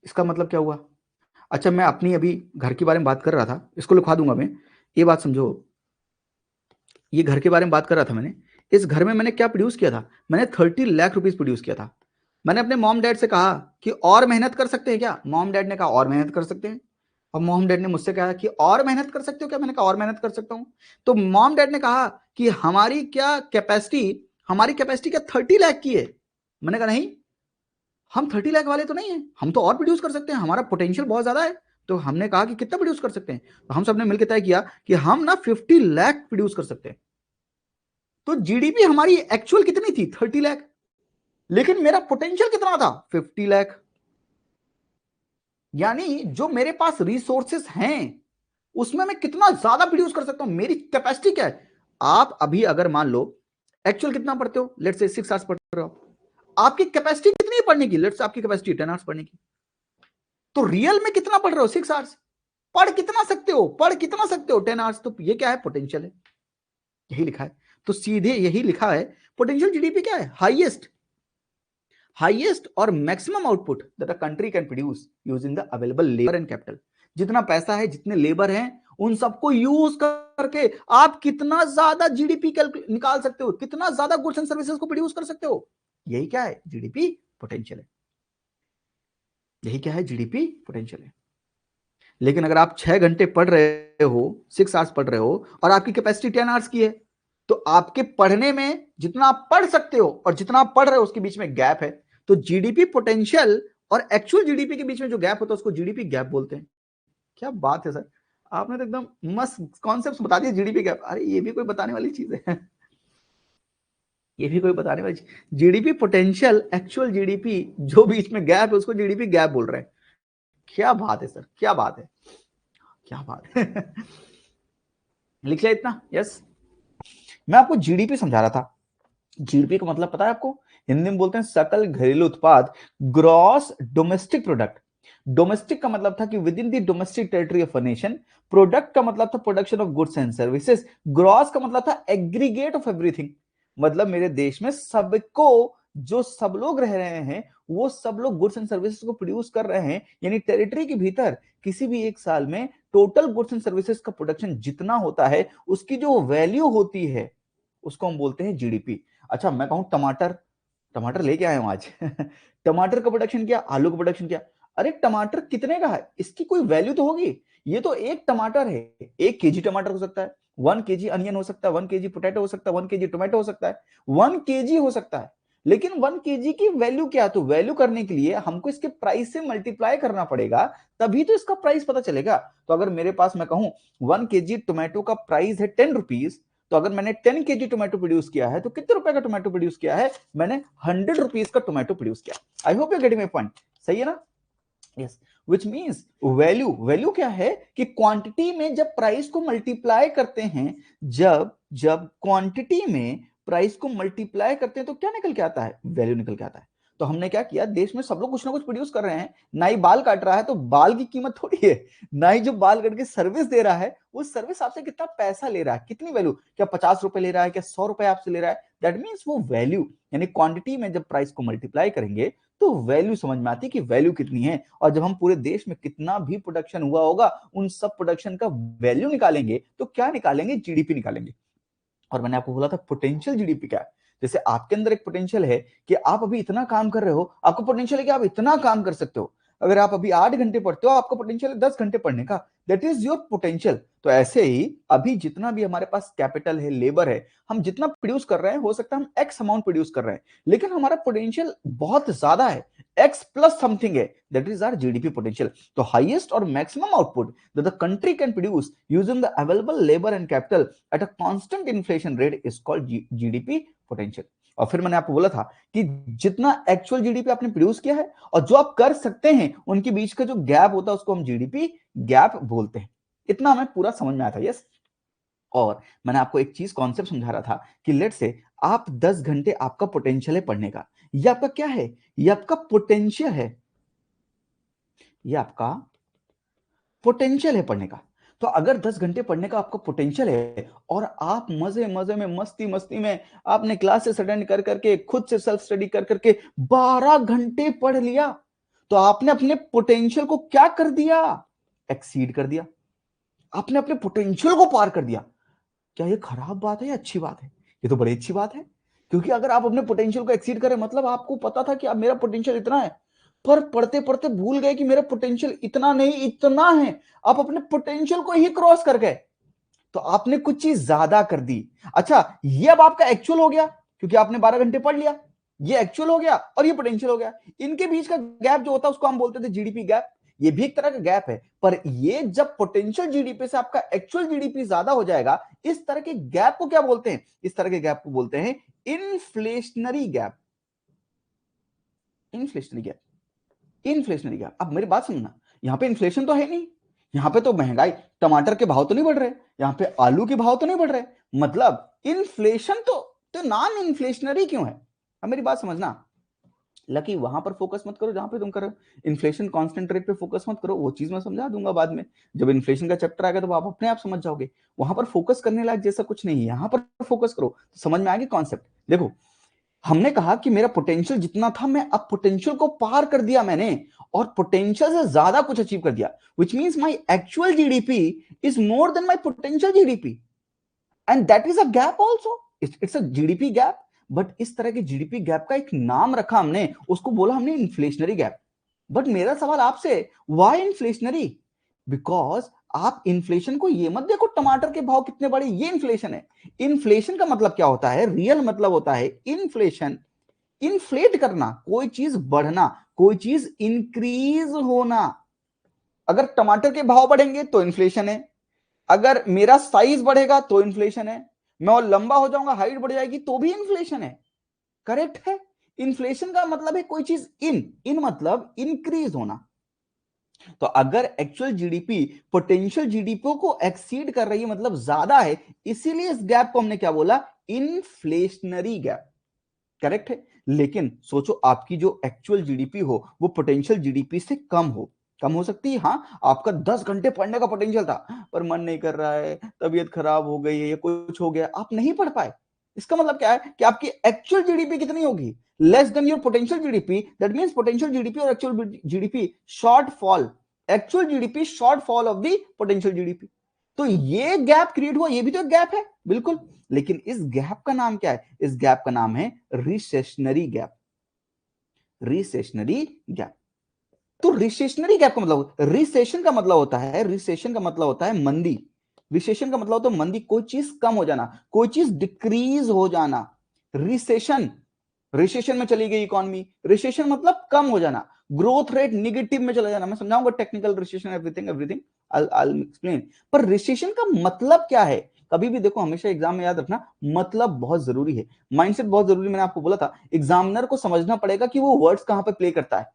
A: इसका मतलब क्या हुआ? अच्छा, मैं अपनी अभी घर के बारे में बात कर रहा था, इसको लिखवा दूंगा मैं। ये बात समझो, ये घर के बारे में बात कर रहा था मैंने। इस घर में मैंने क्या प्रोड्यूस किया था? मैंने 30 लाख रुपीज प्रोड्यूस किया था। मैंने अपने मॉम डैड से कहा कि और मेहनत कर सकते हैं क्या? मॉम डैड ने कहा और मेहनत कर सकते हैं। और मॉम डैड ने मुझसे कहा कि और मेहनत कर सकते हो क्या? मैंने कहा और मेहनत कर सकता हूं। तो मॉम डैड ने कहा कि हमारी कैपेसिटी क्या 30 लाख की है? मैंने कहा नहीं, हम 30 लाख वाले तो नहीं है, हम तो और प्रोड्यूस कर सकते हैं, हमारा पोटेंशियल बहुत ज्यादा है। तो हमने कहा कि कितना प्रोड्यूस कर सकते हैं? तो हम सबने मिलकर तय किया कि हम ना 50 लाख प्रोड्यूस कर सकते हैं। तो जीडीपी हमारी एक्चुअल कितनी थी? 30 लाख। लेकिन मेरा पोटेंशियल कितना था 50 लाख। यानी जो मेरे पास रिसोर्सेस हैं उसमें मैं कितना ज्यादा प्रोड्यूस कर सकता हूं, मेरी कैपेसिटी क्या है। आप अभी अगर मान लो एक्चुअल कितना पढ़ते हो, लेट्स से 6 आवर्स पढ़ रहे हो, आपकी कैपेसिटी कितनी है पढ़ने की, लेट्स आपकी कैपेसिटी 10 आवर्स पढ़ने की, तो रियल में कितना पढ़ रहे हो 6 आवर्स, पढ़ कितना सकते हो, पढ़ कितना सकते हो 10 आवर्स, तो ये क्या है पोटेंशियल है, यही लिखा है। तो सीधे यही लिखा है पोटेंशियल जीडीपी क्या है, हाईएस्ट और maximum output that a country can produce using the available labour and capital. जितना पैसा है, जितने लेबर हैं, उन सबको यूज करके आप कितना ज्यादा जीडीपी निकाल सकते हो, कितना ज्यादा गुड्स एंड सर्विसेज को प्रोड्यूस कर सकते हो। यही क्या है जीडीपी पोटेंशियल है, यही क्या है जीडीपी पोटेंशियल है। लेकिन अगर आप 6 घंटे पढ़ रहे हो, 6 आवर्स पढ़ रहे हो और आपकी कैपेसिटी 10 आवर्स की है, तो आपके पढ़ने में जितना आप पढ़ सकते हो और जितना आप पढ़ रहे हो उसके बीच में गैप है। तो जीडीपी पोटेंशियल और एक्चुअल जीडीपी के बीच में जो गैप होता है उसको जीडीपी गैप बोलते हैं। क्या बात है सर, आपने तो एकदम मस्त कॉन्सेप्ट बता दिया जीडीपी गैप। अरे ये भी कोई बताने वाली चीज है ये भी कोई बताने वाली चीज। जीडीपी पोटेंशियल, एक्चुअल जीडीपी, जो बीच में गैप है उसको जीडीपी गैप बोल रहे हैं। क्या बात है सर, क्या बात है, क्या बात है लिख लिया इतना, यस। मैं आपको जीडीपी समझा रहा था। जीडीपी का मतलब पता है आपको, हिंदी में बोलते हैं सकल घरेलू उत्पाद, ग्रॉस डोमेस्टिक प्रोडक्ट। डोमेस्टिक का मतलब था कि with in the domestic territory of a nation. Product का मतलब था production of goods and services. Gross का मतलब था एग्रीगेट ऑफ एवरीथिंग, मतलब मेरे देश में सबको, जो सब लोग रह रहे हैं वो सब लोग गुड्स एंड सर्विसेज को प्रोड्यूस कर रहे हैं। यानी टेरिटरी के भीतर किसी भी एक साल में टोटल गुड्स एंड सर्विसेज का प्रोडक्शन जितना होता है उसकी जो वैल्यू होती है उसको हम बोलते हैं जीडीपी। अच्छा मैं कहूं टमाटर, टमाटर लेके आए हूं आज टमाटर का प्रोडक्शन क्या, आलू का प्रोडक्शन क्या, अरे टमाटर कितने का है इसकी कोई वैल्यू तो होगी। ये तो एक टमाटर है, 1 केजी टमाटर हो सकता है, 1 केजी अनियन हो सकता है, 1 केजी पोटैटो हो सकता है, 1 केजी टोमेटो हो सकता है, 1 केजी हो सकता है। लेकिन 1 केजी की वैल्यू क्या, तो वैल्यू करने के लिए हमको इसके प्राइस से मल्टीप्लाई करना पड़ेगा, तभी तो इसका प्राइस पता चलेगा। तो अगर मेरे पास मैं कहूं 1 केजी टोमेटो का प्राइस है 10 रुपीज, तो अगर मैंने 10 केजी टोमेटो प्रोड्यूस किया है तो कितने रुपए का टोमेटो प्रोड्यूस किया है, मैंने 100 रुपीज का टोमेटो प्रोड्यूस किया। आई hope you getting my point, सही है ना, yes. Which means value, value क्या है कि क्वांटिटी में जब प्राइस को मल्टीप्लाई करते हैं, जब जब क्वांटिटी में प्राइस को मल्टीप्लाई करते हैं तो क्या निकल के आता है, वैल्यू निकल के आता है। तो हमने क्या किया, देश में सब लोग कुछ ना कुछ प्रोड्यूस कर रहे हैं, ना ही बाल काट रहा है तो बाल की कीमत थोड़ी है, ना ही जो बाल काट के सर्विस दे रहा है उस सर्विस आपसे कितना पैसा ले रहा है, कितनी वैल्यू, क्या 50 रुपए ले रहा है, क्या 100 रुपए आपसे ले रहा है, दैट मीन्स वो वैल्यू। यानी क्वांटिटी में जब प्राइस को मल्टीप्लाई करेंगे तो वैल्यू समझ में आती है कि वैल्यू कितनी है। और जब हम पूरे देश में कितना भी प्रोडक्शन हुआ होगा उन सब प्रोडक्शन का वैल्यू निकालेंगे तो क्या निकालेंगे, जीडीपी निकालेंगे। और मैंने आपको बोला था पोटेंशियल जीडीपी क्या है, जैसे आपके अंदर एक पोटेंशियल है कि आप अभी इतना काम कर रहे हो, आपको पोटेंशियल है कि आप इतना काम कर सकते हो। अगर आप अभी 8 घंटे पढ़ते हो आपका पोटेंशियल है 10 घंटे पढ़ने का, दैट इज योर पोटेंशियल। तो ऐसे ही अभी जितना भी हमारे पास कैपिटल है, लेबर है, हम जितना प्रोड्यूस कर रहे हैं, हो सकता है हम एक्स अमाउंट प्रोड्यूस कर रहे हैं, लेकिन हमारा पोटेंशियल बहुत ज्यादा है, एक्स प्लस समथिंग है, that is our GDP potential. तो हाईएस्ट और maximum output that the country can produce using the available labour and capital at a constant inflation rate is called GDP potential. और फिर मैंने आपको बोला था कि जितना एक्चुअल जीडीपी आपने प्रोड्यूस किया है और जो आप कर सकते हैं उनके बीच का जो गैप होता है उसको हम जीडीपी गैप बोलते हैं। इतना हमें पूरा समझ में आया था, यस। और मैंने आपको एक चीज कॉन्सेप्ट समझा रहा था कि लेट से आप 10 घंटे आपका पोटेंशियल है पढ़ने का, ये आपका क्या है, ये आपका पोटेंशियल है, ये आपका पोटेंशियल है पढ़ने का। तो अगर 10 घंटे पढ़ने का आपका पोटेंशियल है और आप मजे मजे में, मस्ती मस्ती में आपने क्लासेस अटेंड कर करके, खुद से सेल्फ स्टडी कर करके 12 घंटे पढ़ लिया, तो आपने अपने पोटेंशियल को क्या कर दिया, एक्सीड कर दिया, आपने अपने पोटेंशियल को पार कर दिया। क्या ये खराब बात है या अच्छी बात है, ये तो बड़ी अच्छी बात है। क्योंकि अगर आप अपने पोटेंशियल को एक्सीड करें मतलब आपको पता था कि अब मेरा पोटेंशियल इतना है, पर पढ़ते पढ़ते भूल गए कि मेरा पोटेंशियल इतना नहीं इतना है, आप अपने पोटेंशियल को ही क्रॉस कर गए, तो आपने कुछ चीज ज्यादा कर दी। अच्छा ये अब आपका एक्चुअल हो गया क्योंकि आपने 12 घंटे पढ़ लिया, ये एक्चुअल हो गया और ये पोटेंशियल हो गया। इनके बीच का गैप जो होता है उसको हम बोलते थे जीडीपी गैप। ये भी एक तरह का गैप है, पर ये जब पोटेंशियल जीडीपी से आपका एक्चुअल जीडीपी ज्यादा हो जाएगा, इस तरह के गैप को क्या बोलते हैं, इस तरह के गैप को बोलते हैं inflationary gap. Inflationary gap, inflationary gap. अब मेरी बात समझना, यहाँ पे इन्फ्लेशन तो है नहीं, यहाँ पे तो महंगाई, टमाटर के भाव तो नहीं बढ़ रहे, यहाँ पे आलू के भाव तो नहीं बढ़ रहे, मतलब इन्फ्लेशन तो नॉन इन्फ्लेशनरी क्यों है? अब मेरी बात समझना, लकी वहां पर फोकस मत करो जहां पे तुम कर रहे हो, इन्फ्लेशन कांस्टेंट रेट पे फोकस मत करो, वो चीज मैं समझा दूंगा बाद में, जब इन्फ्लेशन का चैप्टर आएगा तो आप अपने आप समझ जाओगे। वहां पर फोकस करने लायक जैसा कुछ नहीं है, यहाँ पर फोकस करो तो समझ में आएगी कॉन्सेप्ट। देखो, हमने कहा कि मेरा पोटेंशियल जितना था मैं अब पोटेंशियल को पार कर दिया मैंने, और पोटेंशियल से ज्यादा कुछ अचीव कर दिया, which means my actual GDP is more than my potential GDP, and that is a gap also, it's a GDP gap. But इस तरह के जीडीपी गैप का एक नाम रखा हमने, उसको बोला हमने इन्फ्लेशनरी गैप। बट मेरा सवाल आपसे, व्हाई इन्फ्लेशनरी? बिकॉज आप इन्फ्लेशन को ये मत देखो टमाटर के भाव कितने बड़े, ये इन्फ्लेशन है। इन्फ्लेशन का मतलब क्या होता है, रियल मतलब होता है इन्फ्लेशन, इन्फ्लेट करना, कोई चीज बढ़ना, कोई चीज इंक्रीज होना। अगर टमाटर के भाव बढ़ेंगे तो इन्फ्लेशन है, अगर मेरा साइज बढ़ेगा तो इन्फ्लेशन है, मैं और लंबा हो जाऊंगा, हाइट बढ़ जाएगी तो भी इन्फ्लेशन है। करेक्ट है? इन्फ्लेशन का मतलब है कोई चीज इन मतलब इंक्रीज होना। तो अगर एक्चुअल जीडीपी पोटेंशियल जीडीपी को एक्सीड कर रही है, मतलब ज्यादा है, इसीलिए इस गैप को हमने क्या बोला, इन्फ्लेशनरी गैप। करेक्ट है? लेकिन सोचो आपकी जो एक्चुअल जीडीपी हो वो पोटेंशियल जीडीपी से कम हो सकती है। हाँ, आपका 10 घंटे पढ़ने का पोटेंशियल था पर मन नहीं कर रहा है, तबीयत खराब हो गई है या कुछ हो गया, आप नहीं पढ़ पाए। इसका मतलब क्या है कि आपकी एक्चुअल जीडीपी कितनी होगी, less than your potential GDP. That means potential GDP और actual GDP shortfall, actual GDP shortfall of the potential GDP. तो ये गैप क्रिएट हुआ, ये भी तो एक गैप है बिल्कुल, लेकिन इस गैप का नाम क्या है, इस गैप का नाम है रिसेशनरी गैप, रिसेशनरी गैप। तो रिसेशनरी गैप का मतलब, रिसेशन का मतलब होता है, रिसेशन का मतलब होता है मंदी, रिसेशन का मतलब होता है मंदी, कोई चीज कम हो जाना, कोई चीज डिक्रीज हो जाना। रिसेशन, रिसेशन में चली गई इकोनॉमी, रिसेशन मतलब कम हो जाना, ग्रोथ रेट निगेटिव में चला जाना। मैं समझाऊंगा technical recession, everything everything I explain. पर रिसेशन का मतलब क्या है, कभी भी देखो, हमेशा एग्जाम में याद रखना, मतलब बहुत जरूरी है, माइंडसेट बहुत जरूरी। मैंने आपको बोला था एग्जामिनर को समझना पड़ेगा कि वो वर्ड्स कहां पे प्ले करता है,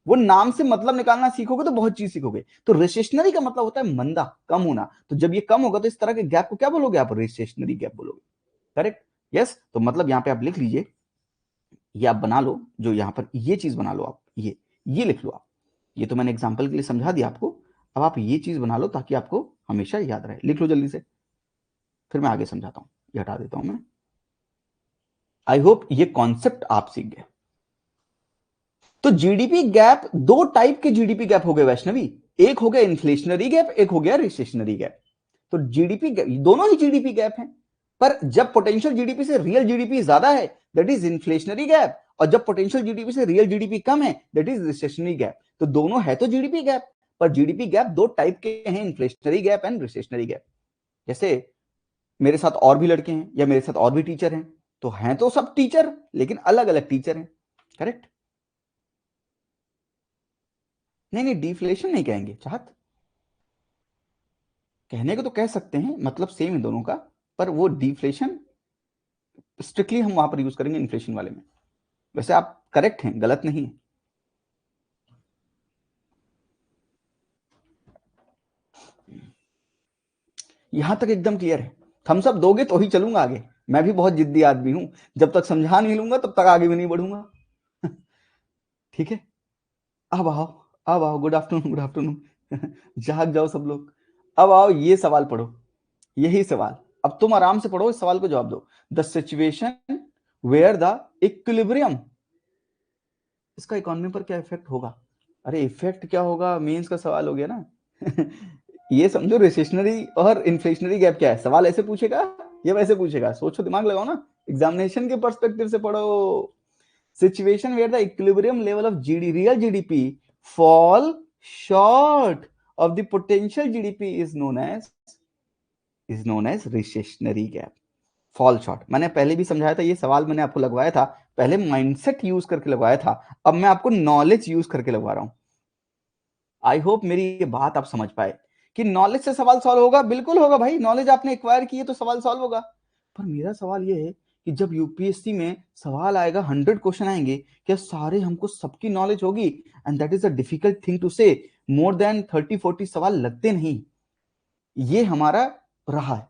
A: वो नाम से मतलब निकालना सीखोगे तो बहुत चीज सीखोगे। तो रिसेशनरी का मतलब होता है मंदा, कम होना। तो जब ये कम होगा तो इस तरह के गैप को क्या बोलोगे आप, रिसेशनरी गैप बोलोगे। करेक्ट? यस। तो मतलब यहां पे आप लिख लीजिए, ये आप बना लो, जो यहां पर ये चीज बना लो आप, ये लिख लो आप। ये तो मैंने एग्जाम्पल के लिए समझा दिया आपको, अब आप ये चीज बना लो ताकि आपको हमेशा याद रहे। लिख लो जल्दी से, फिर मैं आगे समझाता हूं। ये हटा देता हूं मैं। आई होप ये कॉन्सेप्ट आप सीख गए। तो जीडीपी गैप, दो टाइप के जीडीपी गैप हो गए वैष्णवी, एक हो गया इन्फ्लेशनरी गैप, एक हो गया रिसेशनरी गैप। तो जीडीपी गैप, दोनों ही जीडीपी गैप हैं, पर जब पोटेंशियल जीडीपी से रियल जीडीपी ज्यादा है दैट इज इन्फ्लेशनरी गैप, और जब पोटेंशियल जीडीपी से रियल जीडीपी कम है दैट इज रिसेशनरी गैप। तो दोनों है तो जीडीपी गैप, पर जीडीपी गैप दो टाइप के हैं, inflationary gap and recessionary gap. जैसे मेरे साथ और भी लड़के हैं या मेरे साथ और भी टीचर हैं, तो हैं तो सब टीचर लेकिन अलग अलग टीचर हैं। करेक्ट? नहीं नहीं, डिफ्लेशन नहीं कहेंगे चाहत, कहने को तो कह सकते हैं, मतलब सेम है दोनों का, पर वो डिफ्लेशन स्ट्रिक्टली हम वहां पर यूज करेंगे इन्फ्लेशन वाले में। वैसे आप करेक्ट हैं, गलत नहीं है। यहां तक एकदम क्लियर है, थम्स अप दोगे तो ही चलूंगा आगे, मैं भी बहुत जिद्दी आदमी हूं, जब तक समझा नहीं लूंगा तब तक आगे भी नहीं बढ़ूंगा। ठीक है? अब आओ, अब आओ, गुड आफ्टरनून, गुड आफ्टरनून। जाग जाओ सब लोग। अब आओ, ये सवाल पढ़ो, यही सवाल, अब तुम आराम से पढ़ो, इस सवाल को जवाब दो। The situation where the equilibrium, इसका इकोनॉमी पर क्या इफेक्ट होगा? अरे इफेक्ट क्या होगा, मेंस का सवाल हो गया ना। ये समझो रिसेशनरी और इन्फ्लेशनरी गैप क्या है, सवाल ऐसे पूछेगा या वैसे पूछेगा, सोचो, दिमाग लगाओ ना, एग्जामिनेशन के पर्सपेक्टिव से पढ़ो। Situation where the equilibrium level of real GDP fall short of the potential GDP is known as recessionary gap. Fall short, मैंने पहले भी समझाया था, ये सवाल मैंने आपको लगवाया था, पहले माइंडसेट यूज करके लगवाया था, अब मैं आपको नॉलेज यूज करके लगवा रहा हूं। आई होप मेरी ये बात आप समझ पाए कि नॉलेज से सवाल सॉल्व होगा, बिल्कुल होगा भाई, नॉलेज आपने एक्वायर की है तो सवाल सॉल्व होगा। पर मेरा सवाल ये है कि जब यूपीएससी में सवाल आएगा 100 क्वेश्चन आएंगे, क्या सारे हमको सबकी नॉलेज होगी? And that is a difficult thing to say. More then 30-40 सवाल लगते नहीं, ये हमारा रहा है।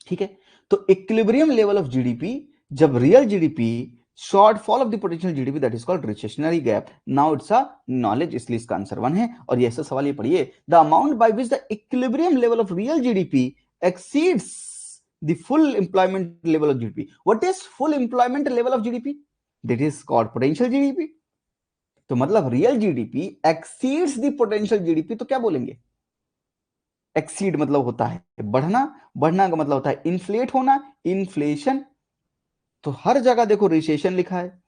A: ठीक है, तो इक्विलिब्रियम लेवल ऑफ जीडीपी, जब real GDP shortfall of the potential GDP, that is called recessionary gap. Now it's a knowledge, इसलिए इसका आंसर 1 है। और ये ऐसा सवाल ये पढ़िए, the amount by which the equilibrium level of real GDP exceeds the full employment level of GDP. What is full employment level of GDP? That is called potential GDP. तो मतलब real GDP exceeds the potential GDP, तो क्या बोलेंगे? Exceed मतलब होता है बढ़ना, बढ़ना का मतलब होता है इन्फ्लेट होना, इन्फ्लेशन। तो हर जगह देखो रिसेशन लिखा है,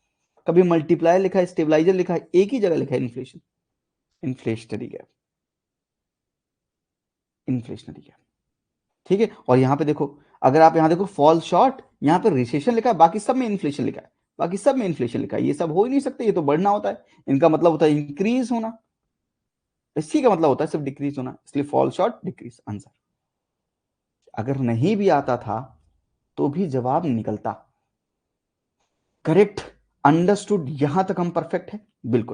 A: कभी मल्टीप्लाई लिखा है, स्टेबलाइजर लिखा है, एक ही जगह लिखा है inflation, inflationary gap, inflationary gap. ठीक है, और यहां पे देखो, अगर आप यहां देखो फॉल शॉर्ट, यहां पे रिसेशन लिखा है, बाकी सब में इन्फ्लेशन लिखा है, बाकी सब में इन्फ्लेशन लिखा है। ये सब हो ही नहीं सकते, ये तो बढ़ना होता है, इनका मतलब होता है इंक्रीज होना, इसी का मतलब होता है सिर्फ डिक्रीज होना, इसलिए फॉल शॉर्ट डिक्रीज आंसर। अगर नहीं भी आता था तो भी जवाब निकलता। करेक्ट, अंडरस्टूड, यहां तक हम परफेक्ट है, बिल्कुल।